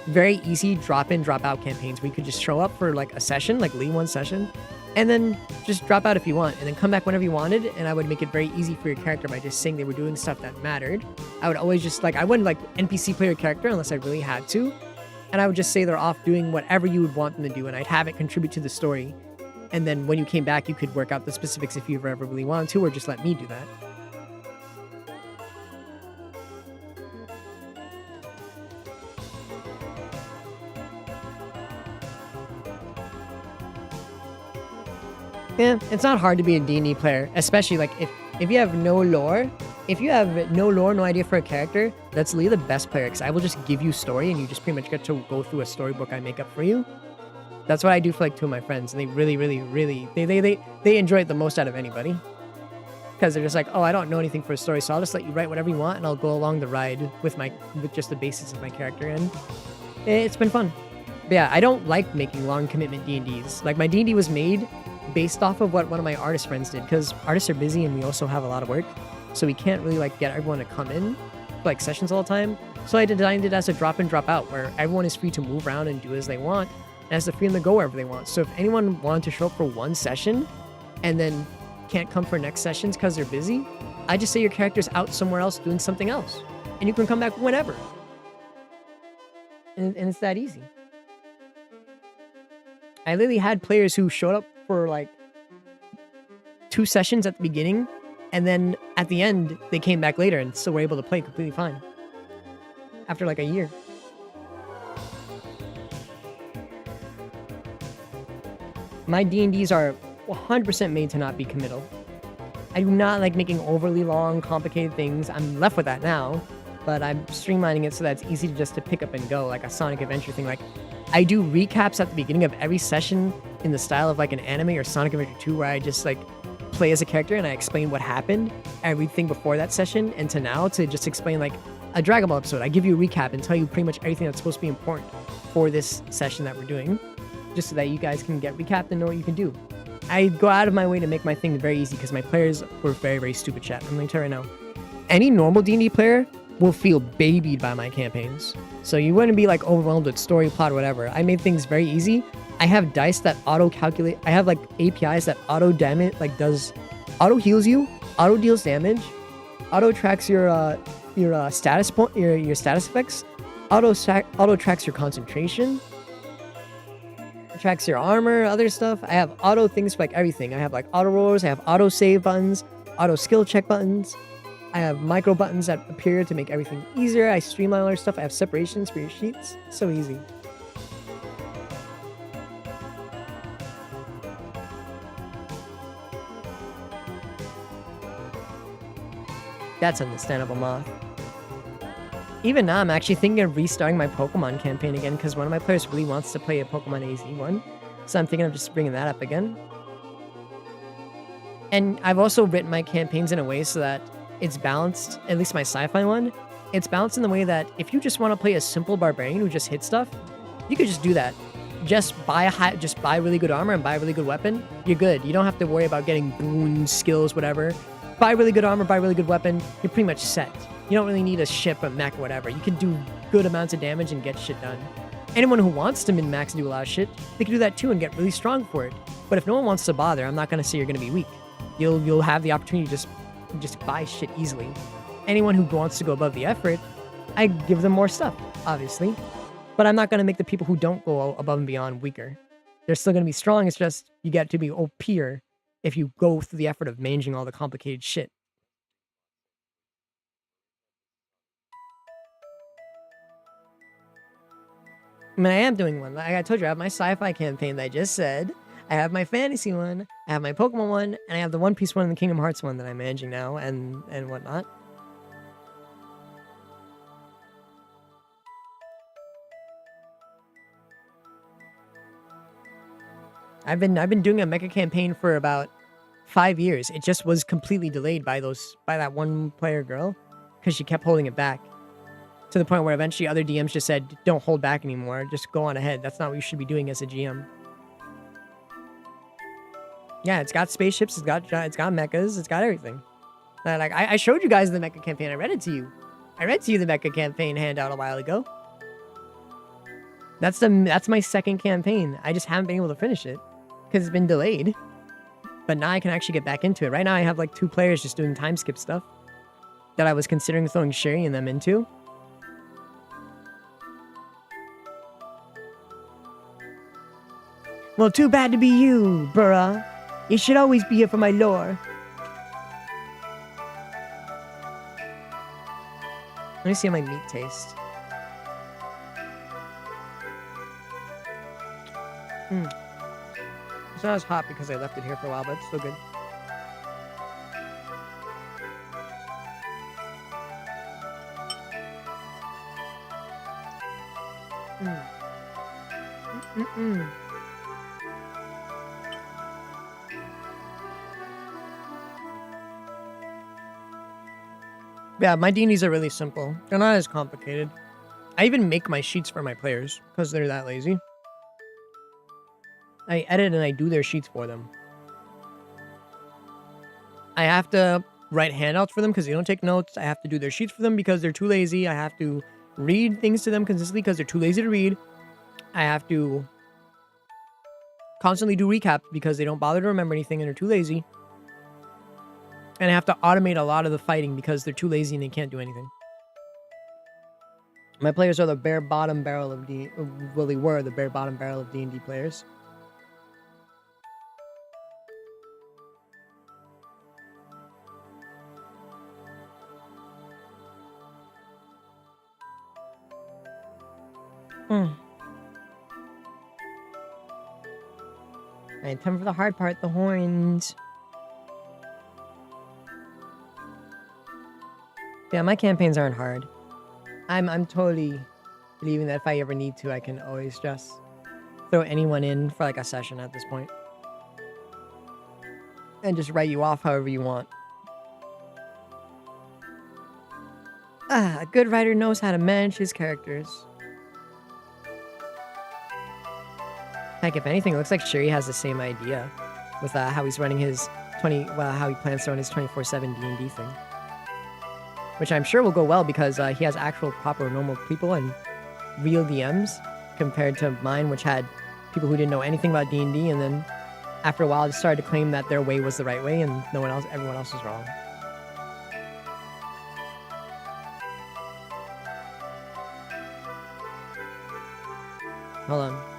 very easy drop-in, drop-out campaigns where you could just show up for like a session, like lead one session, and then just drop out if you want, and then come back whenever you wanted, and I would make it very easy for your character by just saying they were doing stuff that mattered. I would always just, like, I wouldn't, like, NPC play your character unless I really had to, and I would just say they're off doing whatever you would want them to do, and I'd have it contribute to the story, and then when you came back, you could work out the specifics if you ever really wanted to, or just let me do that. Yeah, it's not hard to be a D&D player, especially like if you have no lore. If you have no lore, no idea for a character, that's literally the best player, because I will just give you story and you just pretty much get to go through a storybook I make up for you. That's what I do for like 2 of my friends, and they really, they enjoy it the most out of anybody. Because they're just like, oh, I don't know anything for a story, so I'll just let you write whatever you want, and I'll go along the ride with just the basics of my character, and it's been fun. But yeah, I don't like making long commitment D&Ds. Like, my D&D was made based off of what one of my artist friends did, because artists are busy and we also have a lot of work, so we can't really like get everyone to come in for, like, sessions all the time. So I designed it as a drop in, drop out, where everyone is free to move around and do as they want, and has the freedom to go wherever they want. So if anyone wanted to show up for one session and then can't come for next sessions because they're busy, I just say your character's out somewhere else doing something else, and you can come back whenever. And it's that easy. I literally had players who showed up for like 2 sessions at the beginning, and then at the end they came back later and still were able to play completely fine after like a year. My D&Ds are 100% made to not be committal. I do not like making overly long, complicated things. I'm left with that now, but I'm streamlining it so that it's easy to just to pick up and go, like a Sonic Adventure thing. Like, I do recaps at the beginning of every session in the style of like an anime or Sonic Adventure 2, where I just like play as a character and I explain what happened, everything before that session, and to now to just explain like a Dragon Ball episode. I give you a recap and tell you pretty much everything that's supposed to be important for this session that we're doing, just so that you guys can get recapped and know what you can do. I go out of my way to make my thing very easy because my players were very, very stupid, chat. I'm going to tell you right now. Any normal D&D player will feel babied by my campaigns. So you wouldn't be like overwhelmed with story, plot, or whatever. I made things very easy. I have dice that auto-calculate. I have like APIs that auto-damage, like auto-heals you, auto-deals damage, auto-tracks your status point, your status effects, auto-tracks your concentration, tracks your armor, other stuff. I have auto things for like everything. I have like auto rollers, I have auto save buttons, auto skill check buttons. I have micro buttons that appear to make everything easier. I streamline all your stuff. I have separations for your sheets. So easy. That's understandable, Moth. Even now, I'm actually thinking of restarting my Pokemon campaign again because one of my players really wants to play a Pokemon AZ one. So I'm thinking of just bringing that up again. And I've also written my campaigns in a way so that it's balanced, at least my sci-fi one. It's balanced in the way that if you just want to play a simple barbarian who just hits stuff, you could just do that. Just buy really good armor and buy a really good weapon. You're good. You don't have to worry about getting boons, skills, whatever. Buy really good armor, buy really good weapon. You're pretty much set. You don't really need a ship, a mech, whatever. You can do good amounts of damage and get shit done. Anyone who wants to min-max and do a lot of shit, they can do that too and get really strong for it. But if no one wants to bother, I'm not going to say you're going to be weak. You'll have the opportunity to just buy shit easily. Anyone who wants to go above the effort, I give them more stuff, obviously. But I'm not going to make the people who don't go above and beyond weaker. They're still going to be strong. It's just you get to be OP'er if you go through the effort of managing all the complicated shit. I mean, I am doing one. Like I told you, I have my sci-fi campaign that I just said. I have my fantasy one. I have my Pokemon one, and I have the One Piece one and the Kingdom Hearts one that I'm managing now, and whatnot. I've been doing a mecha campaign for about 5 years. It just was completely delayed by that one player girl, because she kept holding it back. To the point where eventually other DMs just said, don't hold back anymore, just go on ahead. That's not what you should be doing as a GM. Yeah, it's got spaceships, it's got mechas, it's got everything. Like I showed you guys the mecha campaign, I read it to you. I read to you the mecha campaign handout a while ago. That's my second campaign. I just haven't been able to finish it, because it's been delayed. But now I can actually get back into it. Right now I have like 2 players just doing time skip stuff that I was considering throwing Sherry and them into. Well, too bad to be you, bruh. You should always be here for my lore. Let me see how my meat tastes. It's not as hot because I left it here for a while, but it's still good. Yeah, my D&Ds are really simple. They're not as complicated. I even make my sheets for my players because they're that lazy. I edit and I do their sheets for them. I have to write handouts for them because they don't take notes. I have to do their sheets for them because they're too lazy. I have to read things to them consistently because they're too lazy to read. I have to constantly do recaps because they don't bother to remember anything and they're too lazy. And I have to automate a lot of the fighting because they're too lazy and they can't do anything. My players are the bare bottom barrel of well, they were the bare bottom barrel of D&D players. Alright, time for the hard part, the horns. Yeah, my campaigns aren't hard. I'm totally believing that if I ever need to, I can always just throw anyone in for like a session at this point. And just write you off however you want. A good writer knows how to manage his characters. Heck, if anything, it looks like Shuri has the same idea with how he's running his how he plans to run his 24/7 D&D thing. Which I'm sure will go well because he has actual proper normal people and real DMs compared to mine, which had people who didn't know anything about D&D, and then after a while just started to claim that their way was the right way and everyone else was wrong. Hold on.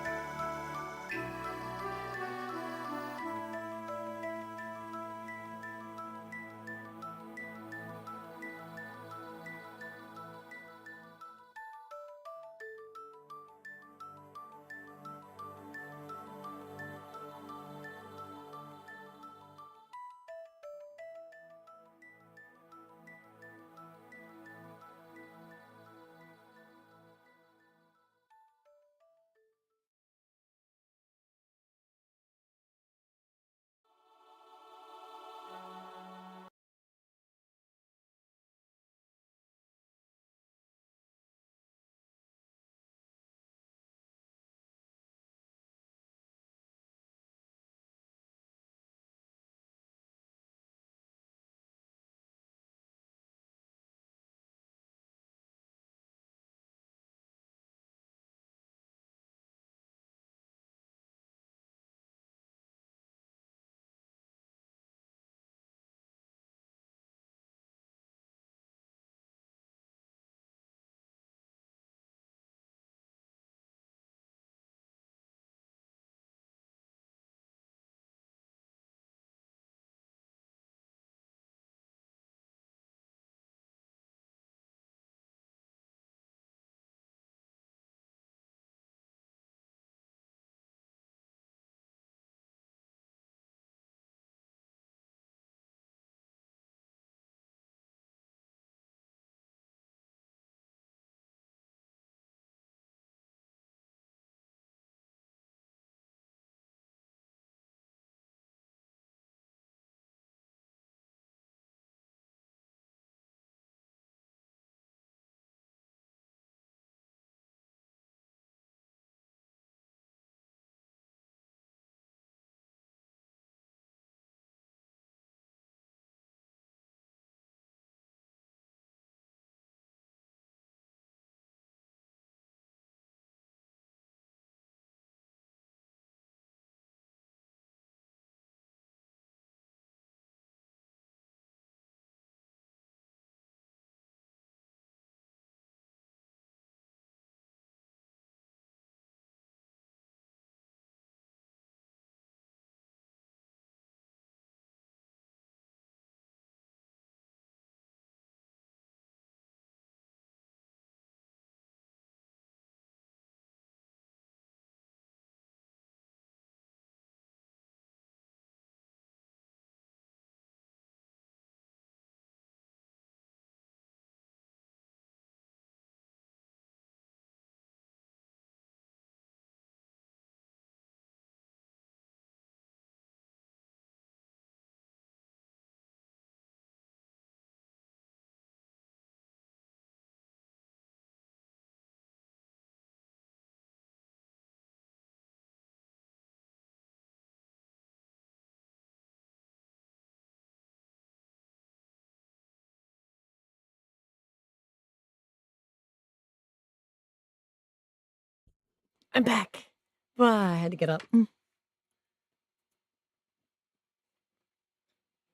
I'm back. I had to get up.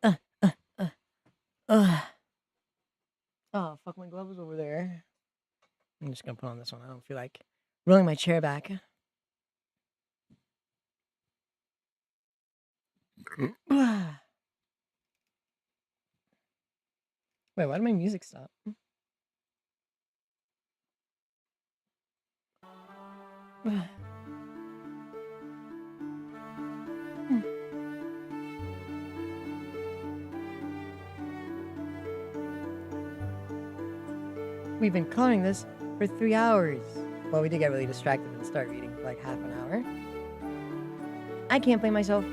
Uh, uh, uh, uh. Oh, fuck, my glove was over there. I'm just gonna put on this one. I don't feel like rolling my chair back. Wait, why did my music stop? We've been coloring this for 3 hours. Well, we did get really distracted and start reading for like half an hour. I can't blame myself.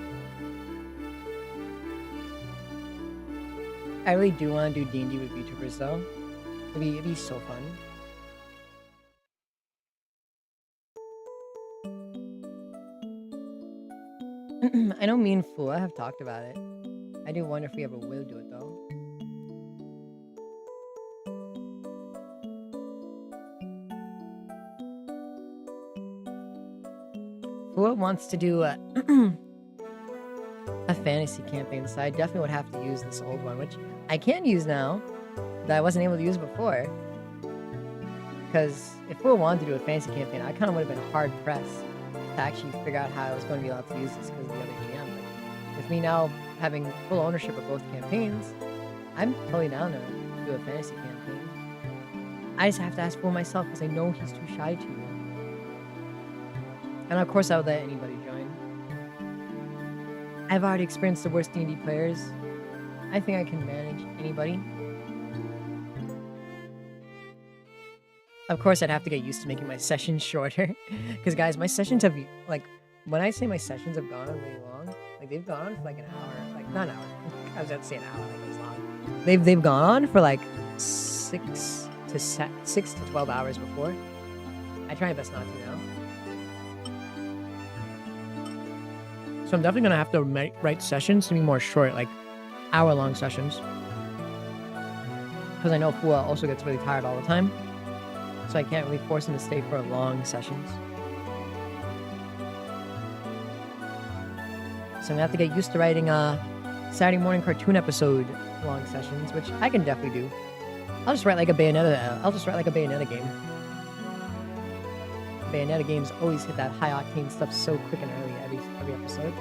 I really do want to do D&D with YouTubers though. It'd be so fun. I know me and Fua have talked about it. I do wonder if we ever will do it though. Fua wants to do a fantasy campaign, so I definitely would have to use this old one, which I can use now, that I wasn't able to use before. Because if Fua wanted to do a fantasy campaign, I kind of would have been hard pressed to actually figure out how I was going to be allowed to use this because of the other GM. But with me now having full ownership of both campaigns, I'm totally down to do a fantasy campaign. I just have to ask Fua myself because I know he's too shy to. And of course I would let anybody join. I've already experienced the worst D&D players. I think I can manage anybody. Of course, I'd have to get used to making my sessions shorter. Because, guys, my sessions have, like, when I say my sessions have gone on really long, like, they've gone on for, like, an hour. Like, not an hour. I was about to say an hour, like, it was long. They've gone on for, like, 6 to 12 hours before. I try my best not to now. So I'm definitely going to have to write sessions to be more short, like, hour-long sessions. Because I know Fua also gets really tired all the time. So I can't really force him to stay for long sessions. So I'm gonna have to get used to writing Saturday morning cartoon episode long sessions, which I can definitely do. I'll just write like a Bayonetta game. Bayonetta games always hit that high octane stuff so quick and early every episode.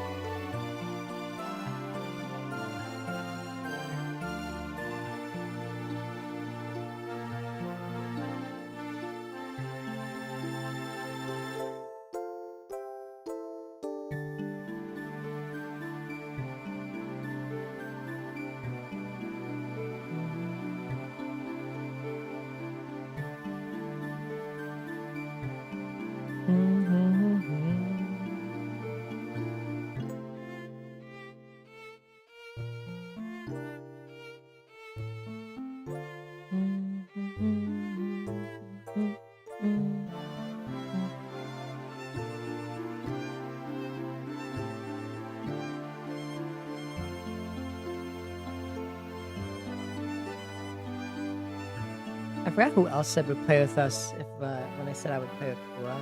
I forgot who else said would play with us if when I said I would play with Fua.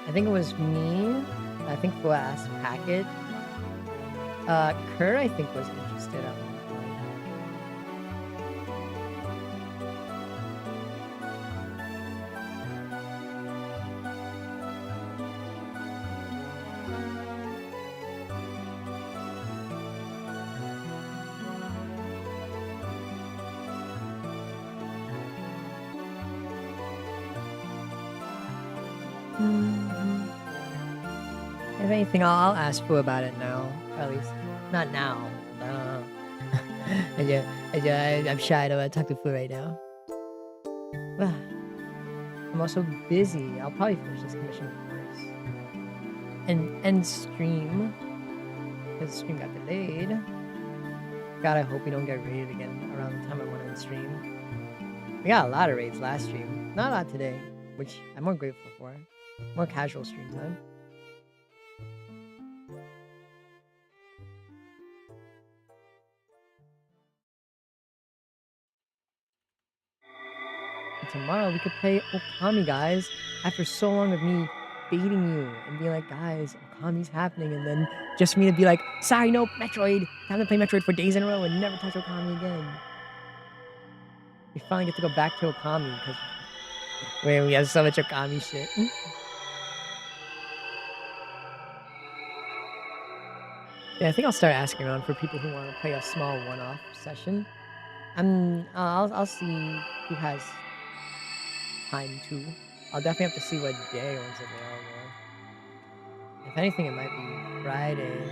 I think it was me. I think Fua asked Packet. Kerr, I think, was interested at one If anything, I'll ask Fua about it now. At least, not now. I'm shy to talk to Fua right now. I'm also busy. I'll probably finish this commission first. And stream. Because stream got delayed. God, I hope we don't get raided again around the time I went on stream. We got a lot of raids last stream. Not a lot today, which I'm more grateful for. More casual stream time. And tomorrow we could play Okami, guys. After so long of me baiting you and being like, guys, Okami's happening, and then just for me to be like, sorry, nope, Metroid. Time to play Metroid for days in a row and never touch Okami again. We finally get to go back to Okami because we have so much Okami shit. Yeah, I think I'll start asking around for people who want to play a small one-off session. I'll see who has time to. I'll definitely have to see what day one's available. If anything, it might be Fridays.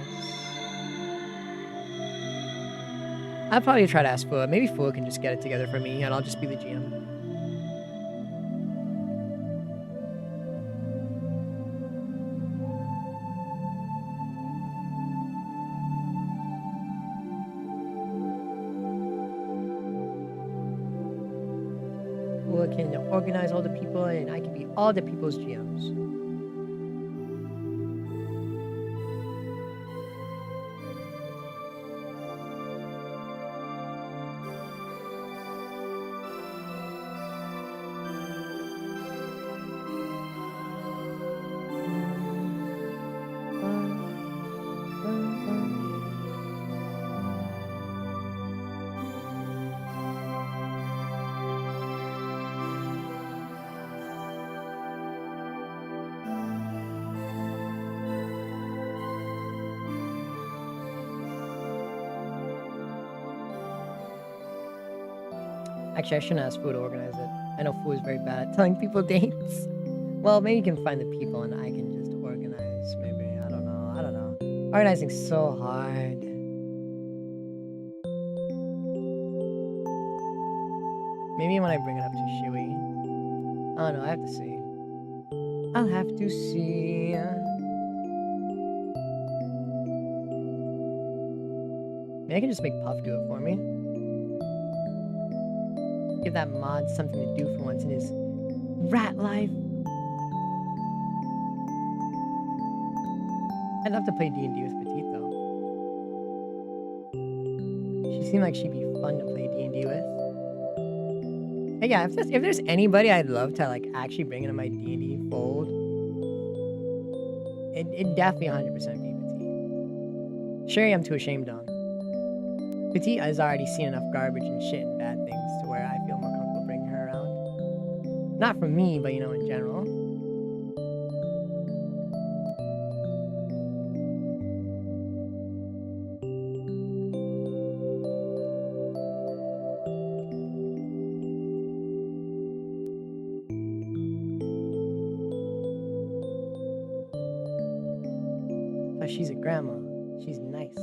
I'll probably try to ask Fua. Maybe Fua can just get it together for me, and I'll just be the GM. people, can organize all the people, and I can be all the people's GMs. Actually, I shouldn't ask Fu to organize it. I know Fu is very bad at telling people dates. Well, maybe you can find the people and I can just organize. Maybe. I don't know. Organizing's so hard. Maybe when I bring it up to Shui. I don't know. I have to see. I'll have to see. Maybe I can just make Puff do it for me. Give that mod something to do for once in his rat life. I'd love to play D&D with Petite, though. She seemed like she'd be fun to play D&D with. Hey, yeah, if there's anybody I'd love to, like, actually bring into my D&D fold, it'd definitely 100% be Petite. Sherry, I'm too ashamed on. Petite has already seen enough garbage and shit and bad things to where I feel more comfortable bringing her around. Not from me, but, you know, in general. But she's a grandma. She's nice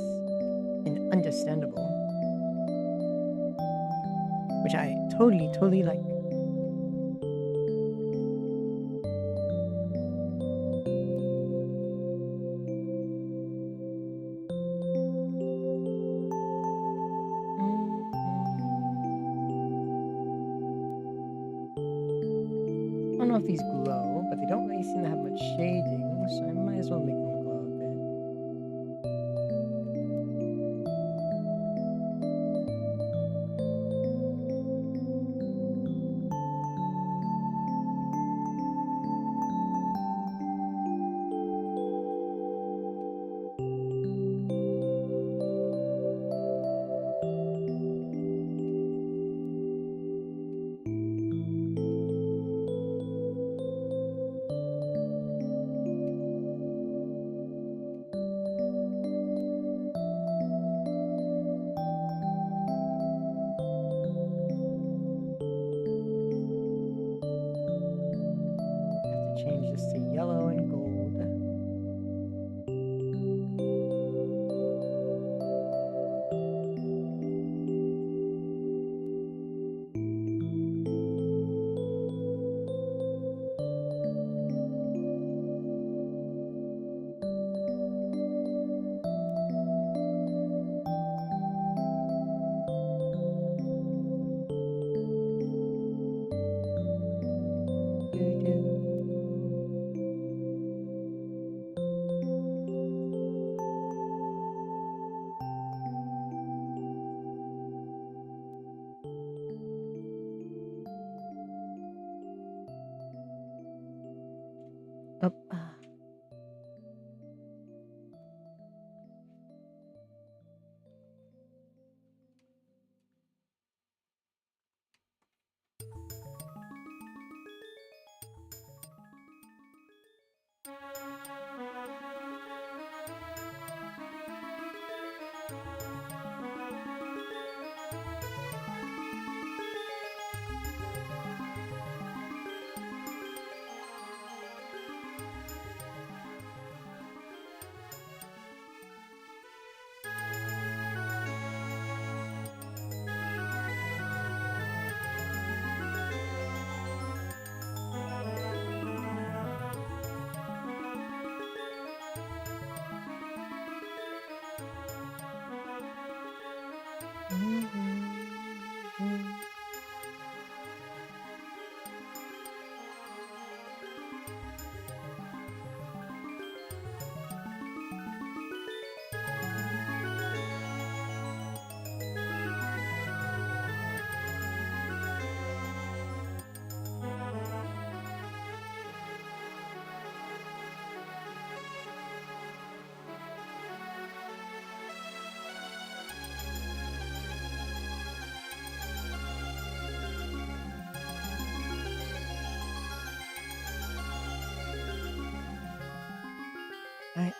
and understandable. Which I totally like. I don't know if these glow, but they don't really seem to have much shading, so I might as well make them glow a bit. Change this to yellow and gold. Up.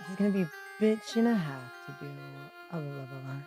He's gonna be a bitch and a half to do a level up.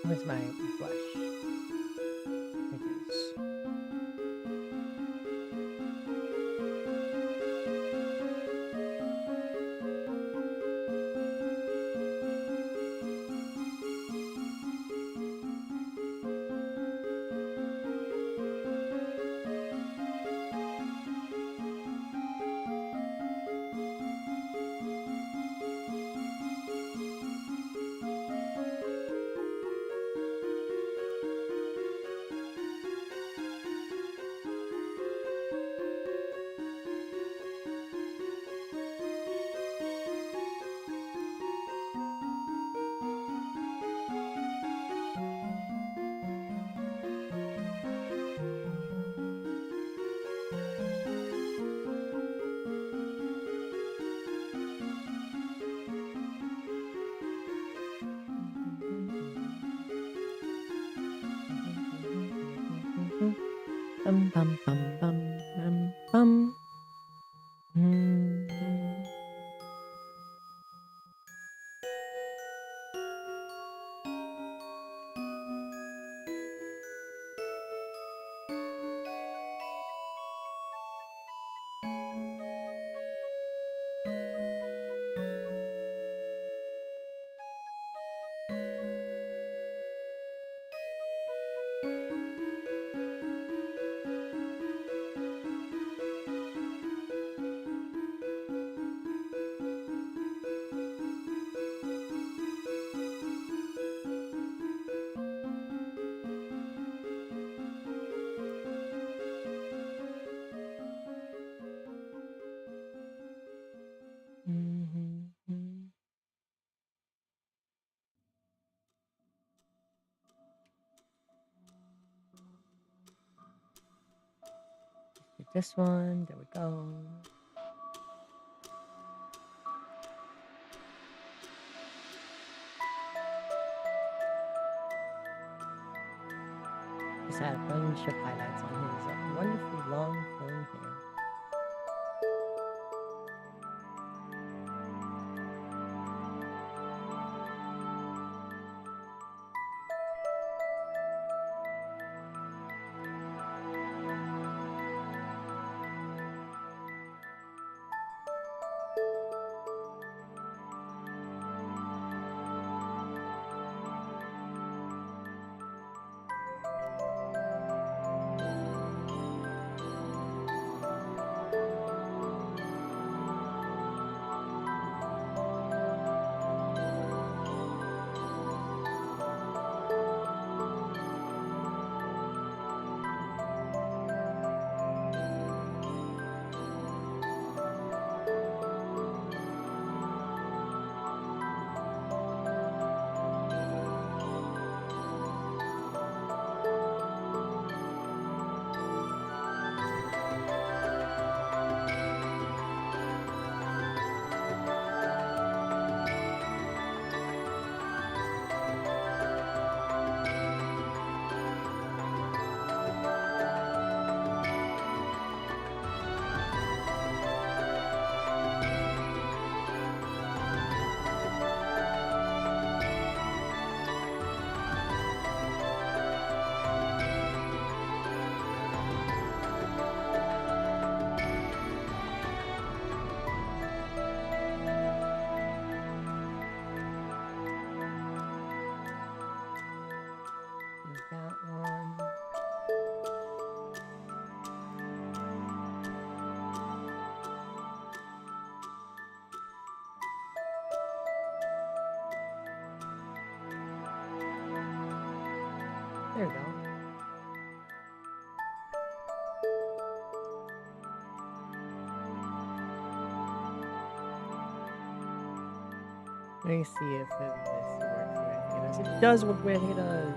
Where's my blush? It is. Bum bum bum bum bum bum. Take this one. There we go. Just had a bunch of highlights on his wonderfully long flowing hair. That one. There we go. Let me see if this works the way I think it does. It does work the way I think it does.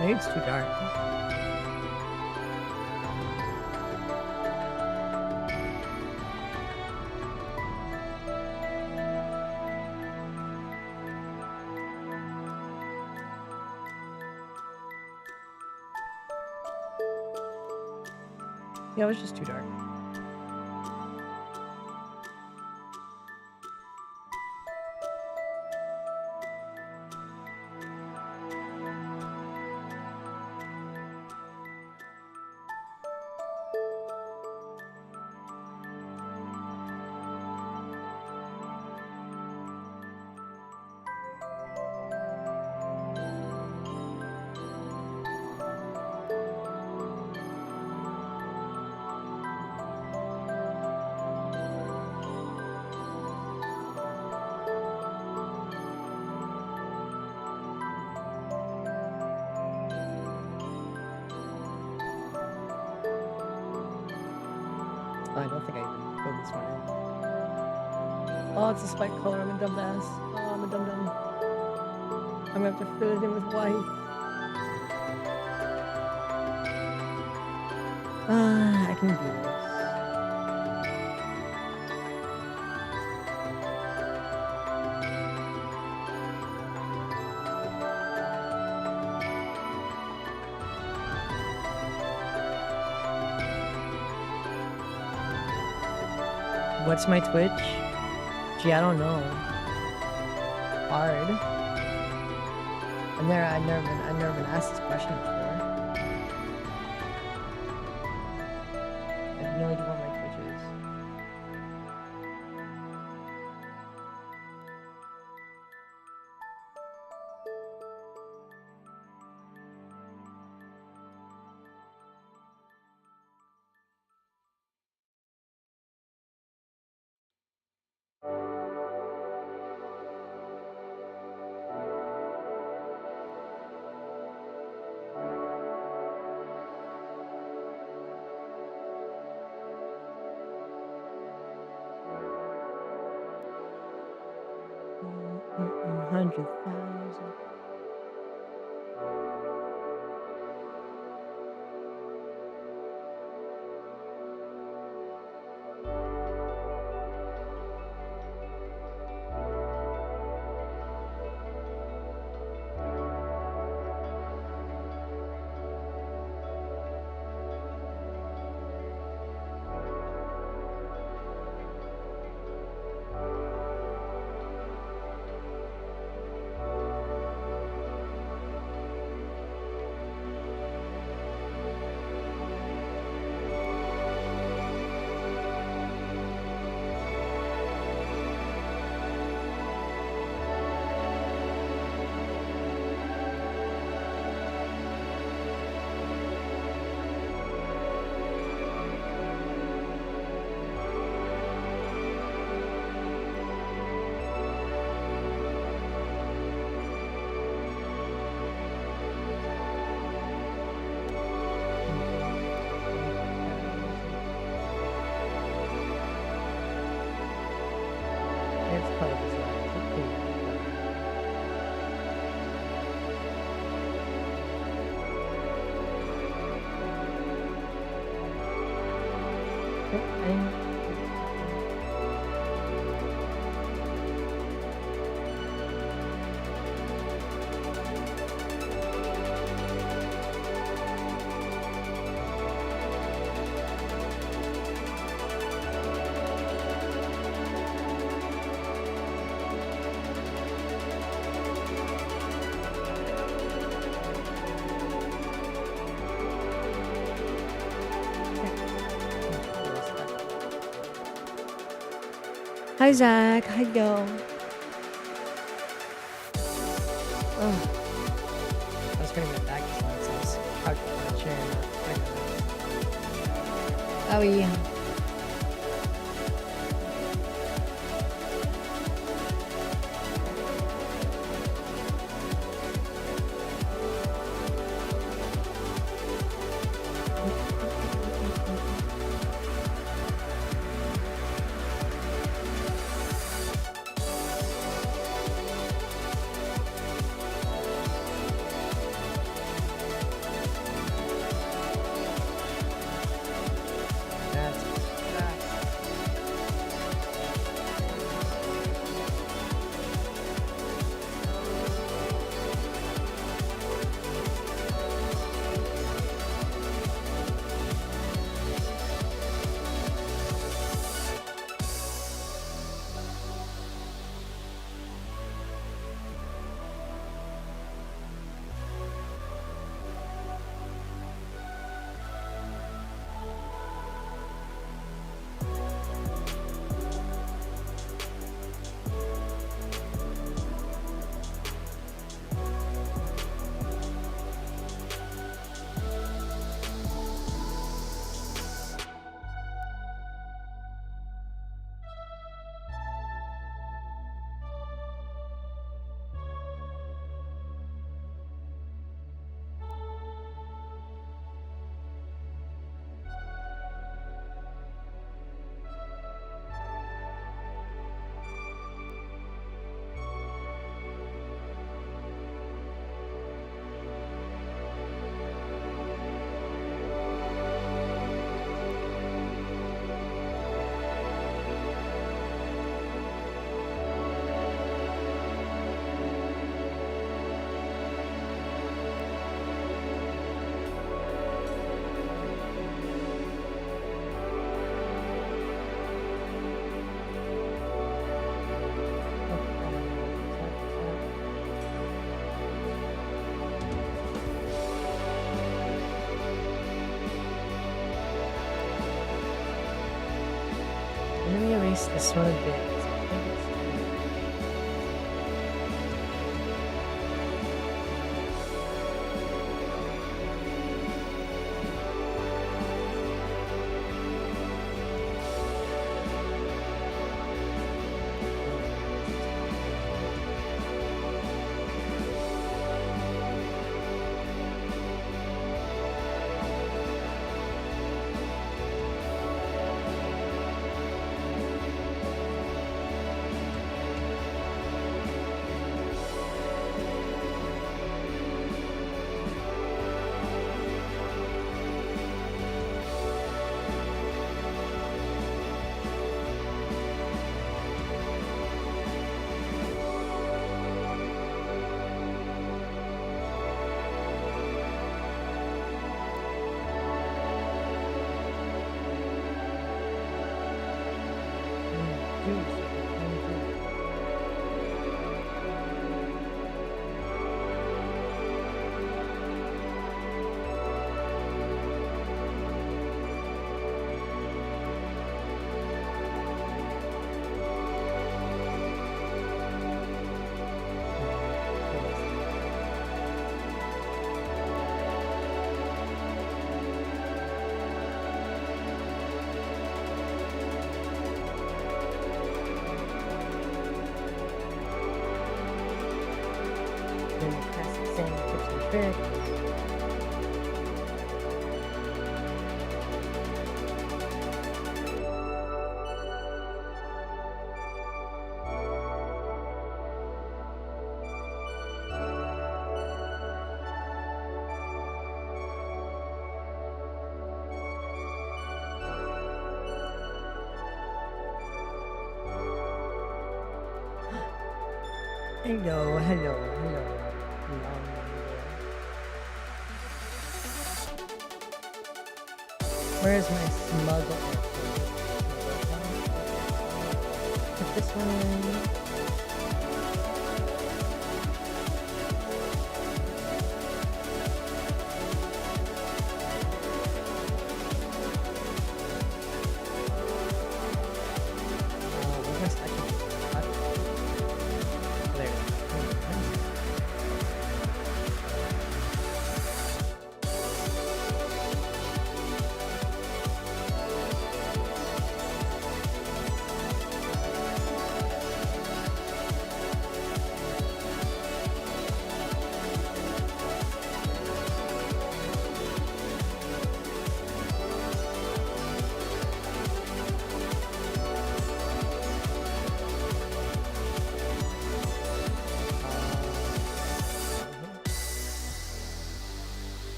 Maybe it's too dark. Yeah, it was just too dark. Oh, I don't think I even filled this one in. Oh, it's a spike color. I'm a dumbass. Oh, I'm a dum dum. I'm gonna have to fill it in with white. Ah, I can do this. What's my Twitch? Gee, I don't know. Hard. I've never been asked this question before. I have no idea what my Twitch is. $100,000. It's part of his life. Hi Zach, hi yo. Oh, I was turning my back to someone, so I was crouched on a chair. Oh yeah. That's this one a bit. I think it's hello. Where's my smuggle? Put this one in.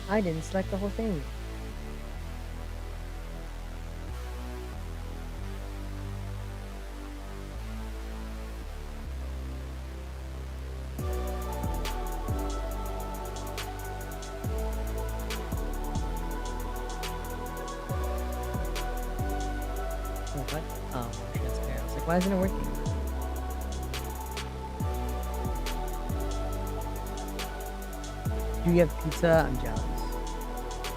I didn't select the whole thing. What? Oh, transparent. I was like, why isn't it working? Do you have pizza? I'm jealous.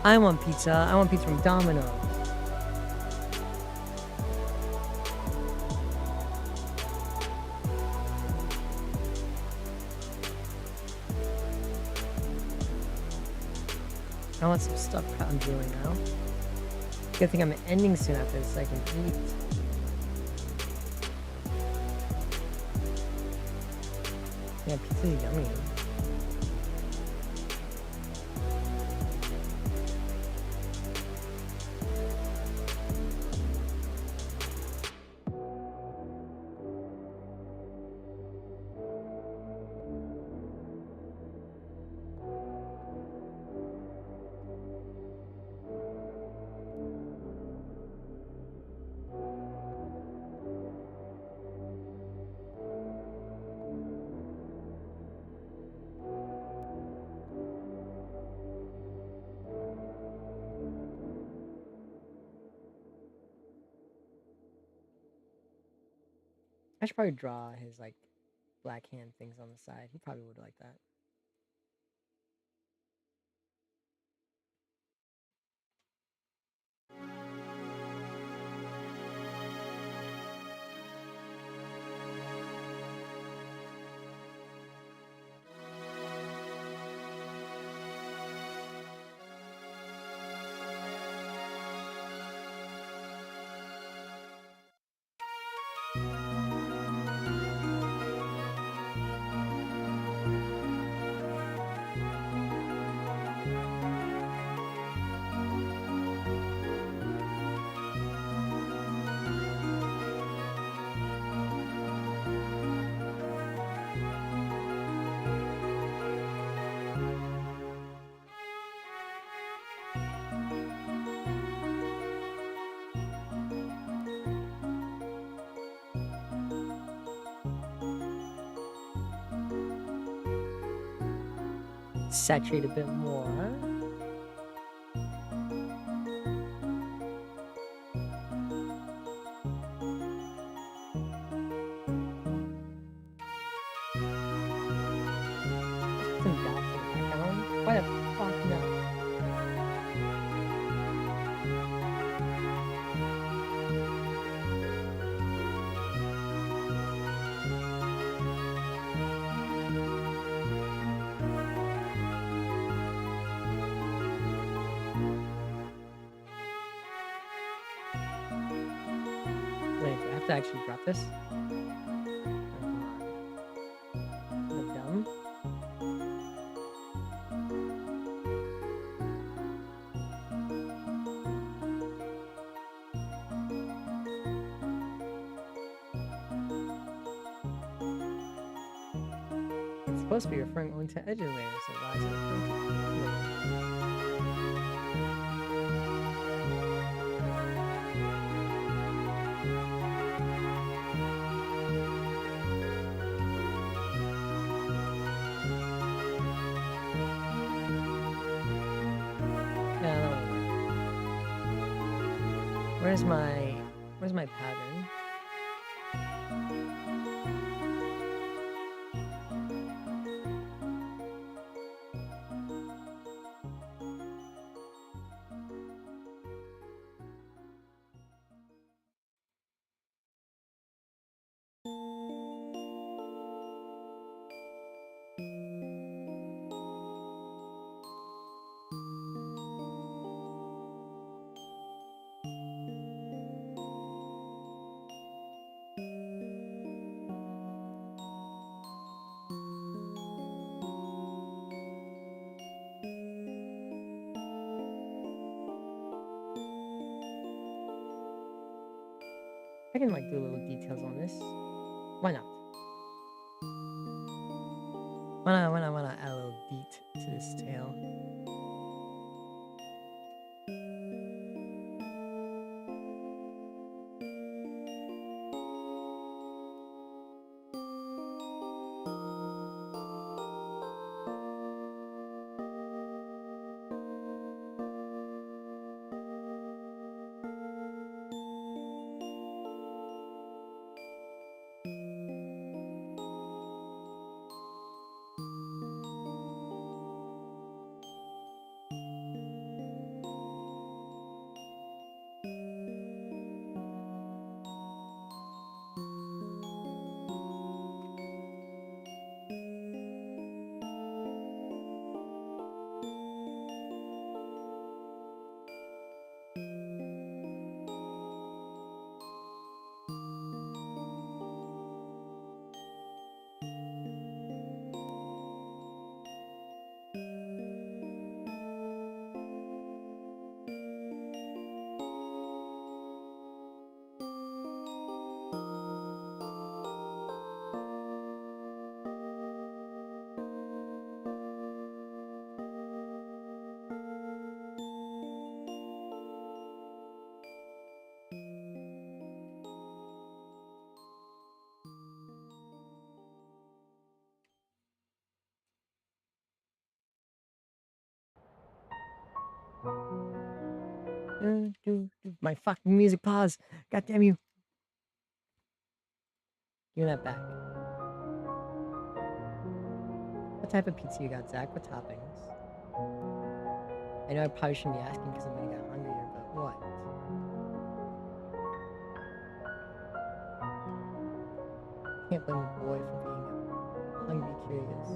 I want pizza. I want pizza from Domino's. I want some stuffed crab brewing now. Good thing I'm ending soon after this so I can eat. Yeah, pizza's yummy. I should probably draw his, like, black hand things on the side. He probably would like that. saturate a bit more. Some dots in the background. Why the fuck no? Wait, do I have to actually drop this? I'm dumb. It's supposed to be referring only to edge layer, so why is it referring to layer? Yeah, that won't work. Where's my pattern? I can like do little details on this. Why not? Why not add a little deet to this tail? My fucking music pause. God damn you. Give me that back. What type of pizza you got, Zach? What toppings? I know I probably shouldn't be asking because I'm gonna get hungrier, but what? Can't blame a boy for being hungry curious.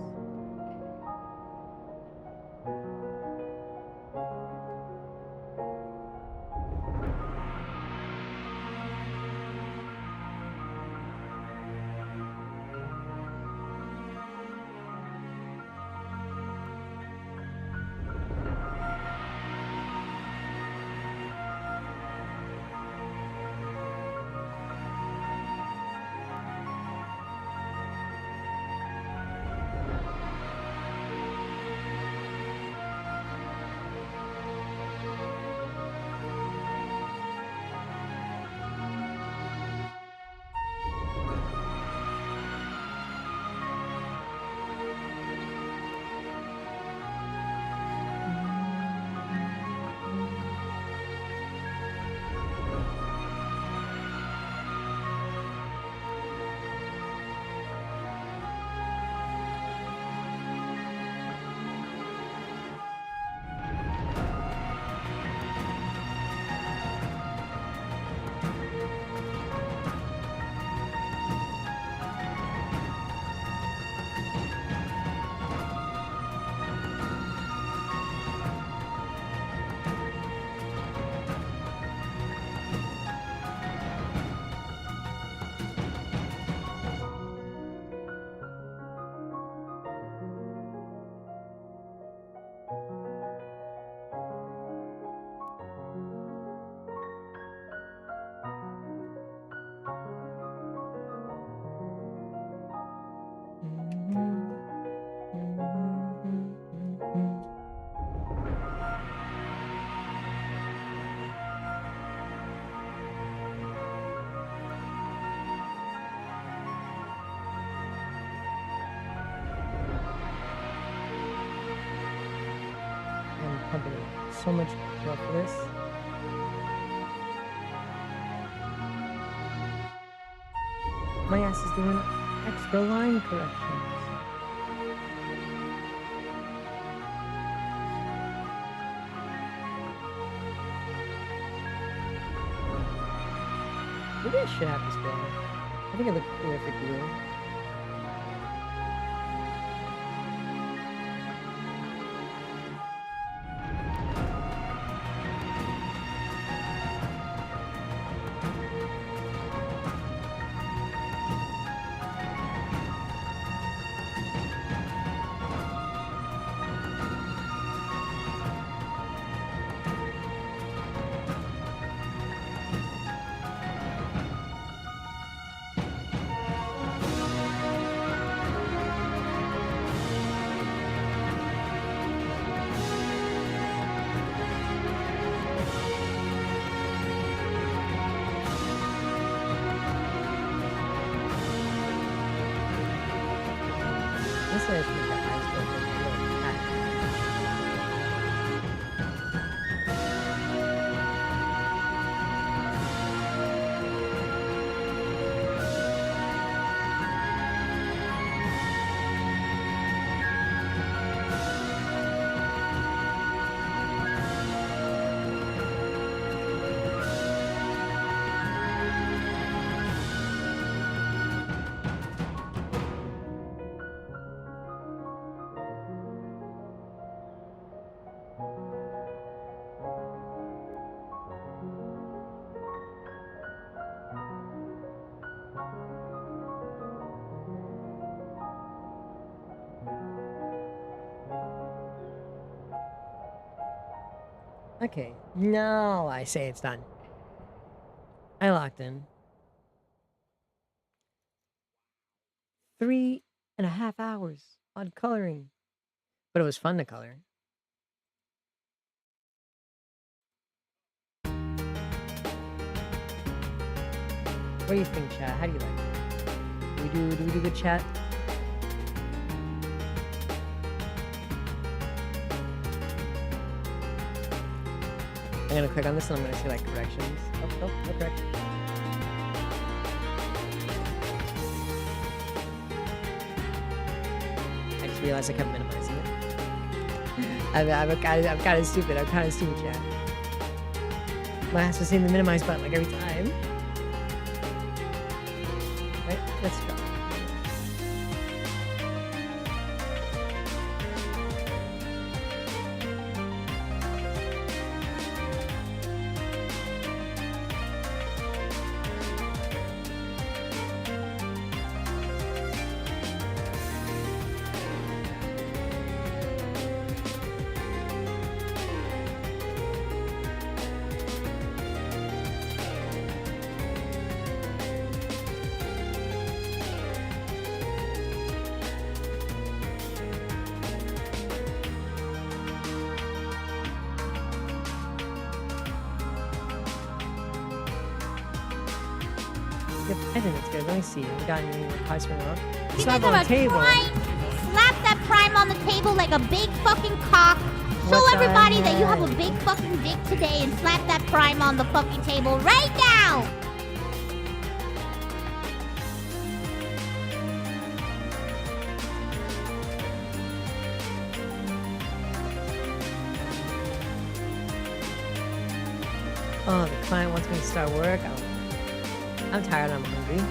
so much love for this. My ass is doing extra line corrections. Maybe I should have this blow. I think it looked terrific blue. This is the eyes open. Okay, now I say it's done. I locked in 3.5 hours on coloring, but it was fun to color. What do you think, chat? How do you like it? Do we do good, chat? I'm gonna click on this and I'm gonna see like corrections. Oh, no corrections. I just realized I kept minimizing it. I'm kind of stupid. I'm kind of stupid, chat. My ass was hitting the minimize button like every time. Right? Let's go. I think it's good. Let me see. We got any pies from around? You guys have a table. prime. Slap that prime on the table like a big fucking cock. Show What the everybody that you heck? have a big fucking dick today and slap that prime on the fucking table right now. Oh, the client wants me to start work. I'm tired. I'm hungry.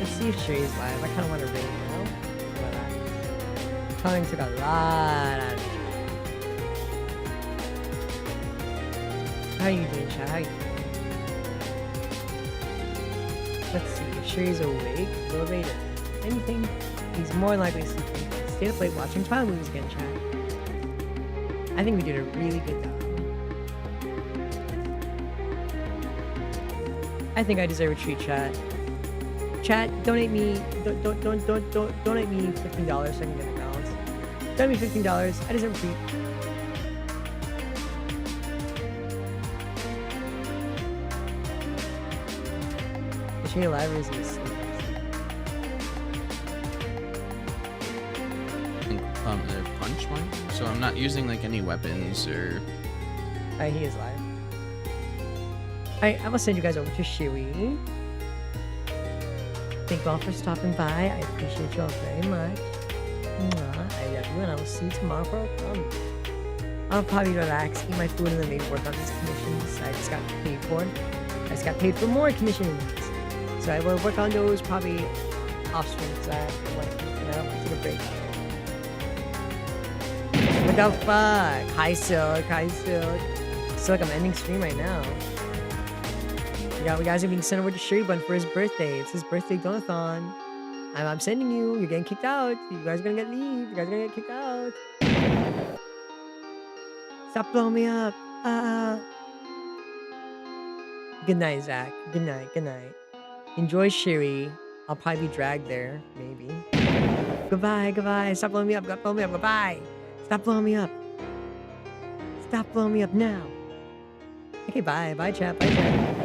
Let's see if Sherry's live. I kind of want to rate now. Coloring took a lot out of me. How you doing, chat? How you doing? Let's see. If Sherry's awake, we'll rate it. Anything? He's more likely sleeping. Stay up late watching Twilight movies again, chat. I think we did a really good job. I think I deserve a treat, chat. Chat, donate me. Donate me $15 so I can get a balance. Donate me $15. I deserve a treat. Is she alive or is he asleep? The punch one. So I'm not using like any weapons or Alright, he is live. Alright, I will send you guys over to Shiri. Thank you all for stopping by. I appreciate you all very much. Mwah, I love you, and I will see you tomorrow. I'll probably relax, eat my food, and then maybe work on these commissions I just got paid for. I just got paid for more commissions. So I will work on those probably off stream, because I want to take a break. What the fuck? Hi Silk, hi Silk. Silk, I'm ending stream right now. We guys are being sent over to Shuri Bun for his birthday. It's his birthday donathon. I'm sending you. You're getting kicked out. You guys are gonna leave. You guys are gonna get kicked out. Stop blowing me up. Good night, Zach. Good night. Good night. Enjoy Shiri. I'll probably be dragged there, maybe. Goodbye. Goodbye. Stop blowing me up. Stop blowing me up. Goodbye. Stop blowing me up. Stop blowing me up now. Okay, bye. Bye, chat. Bye, chat.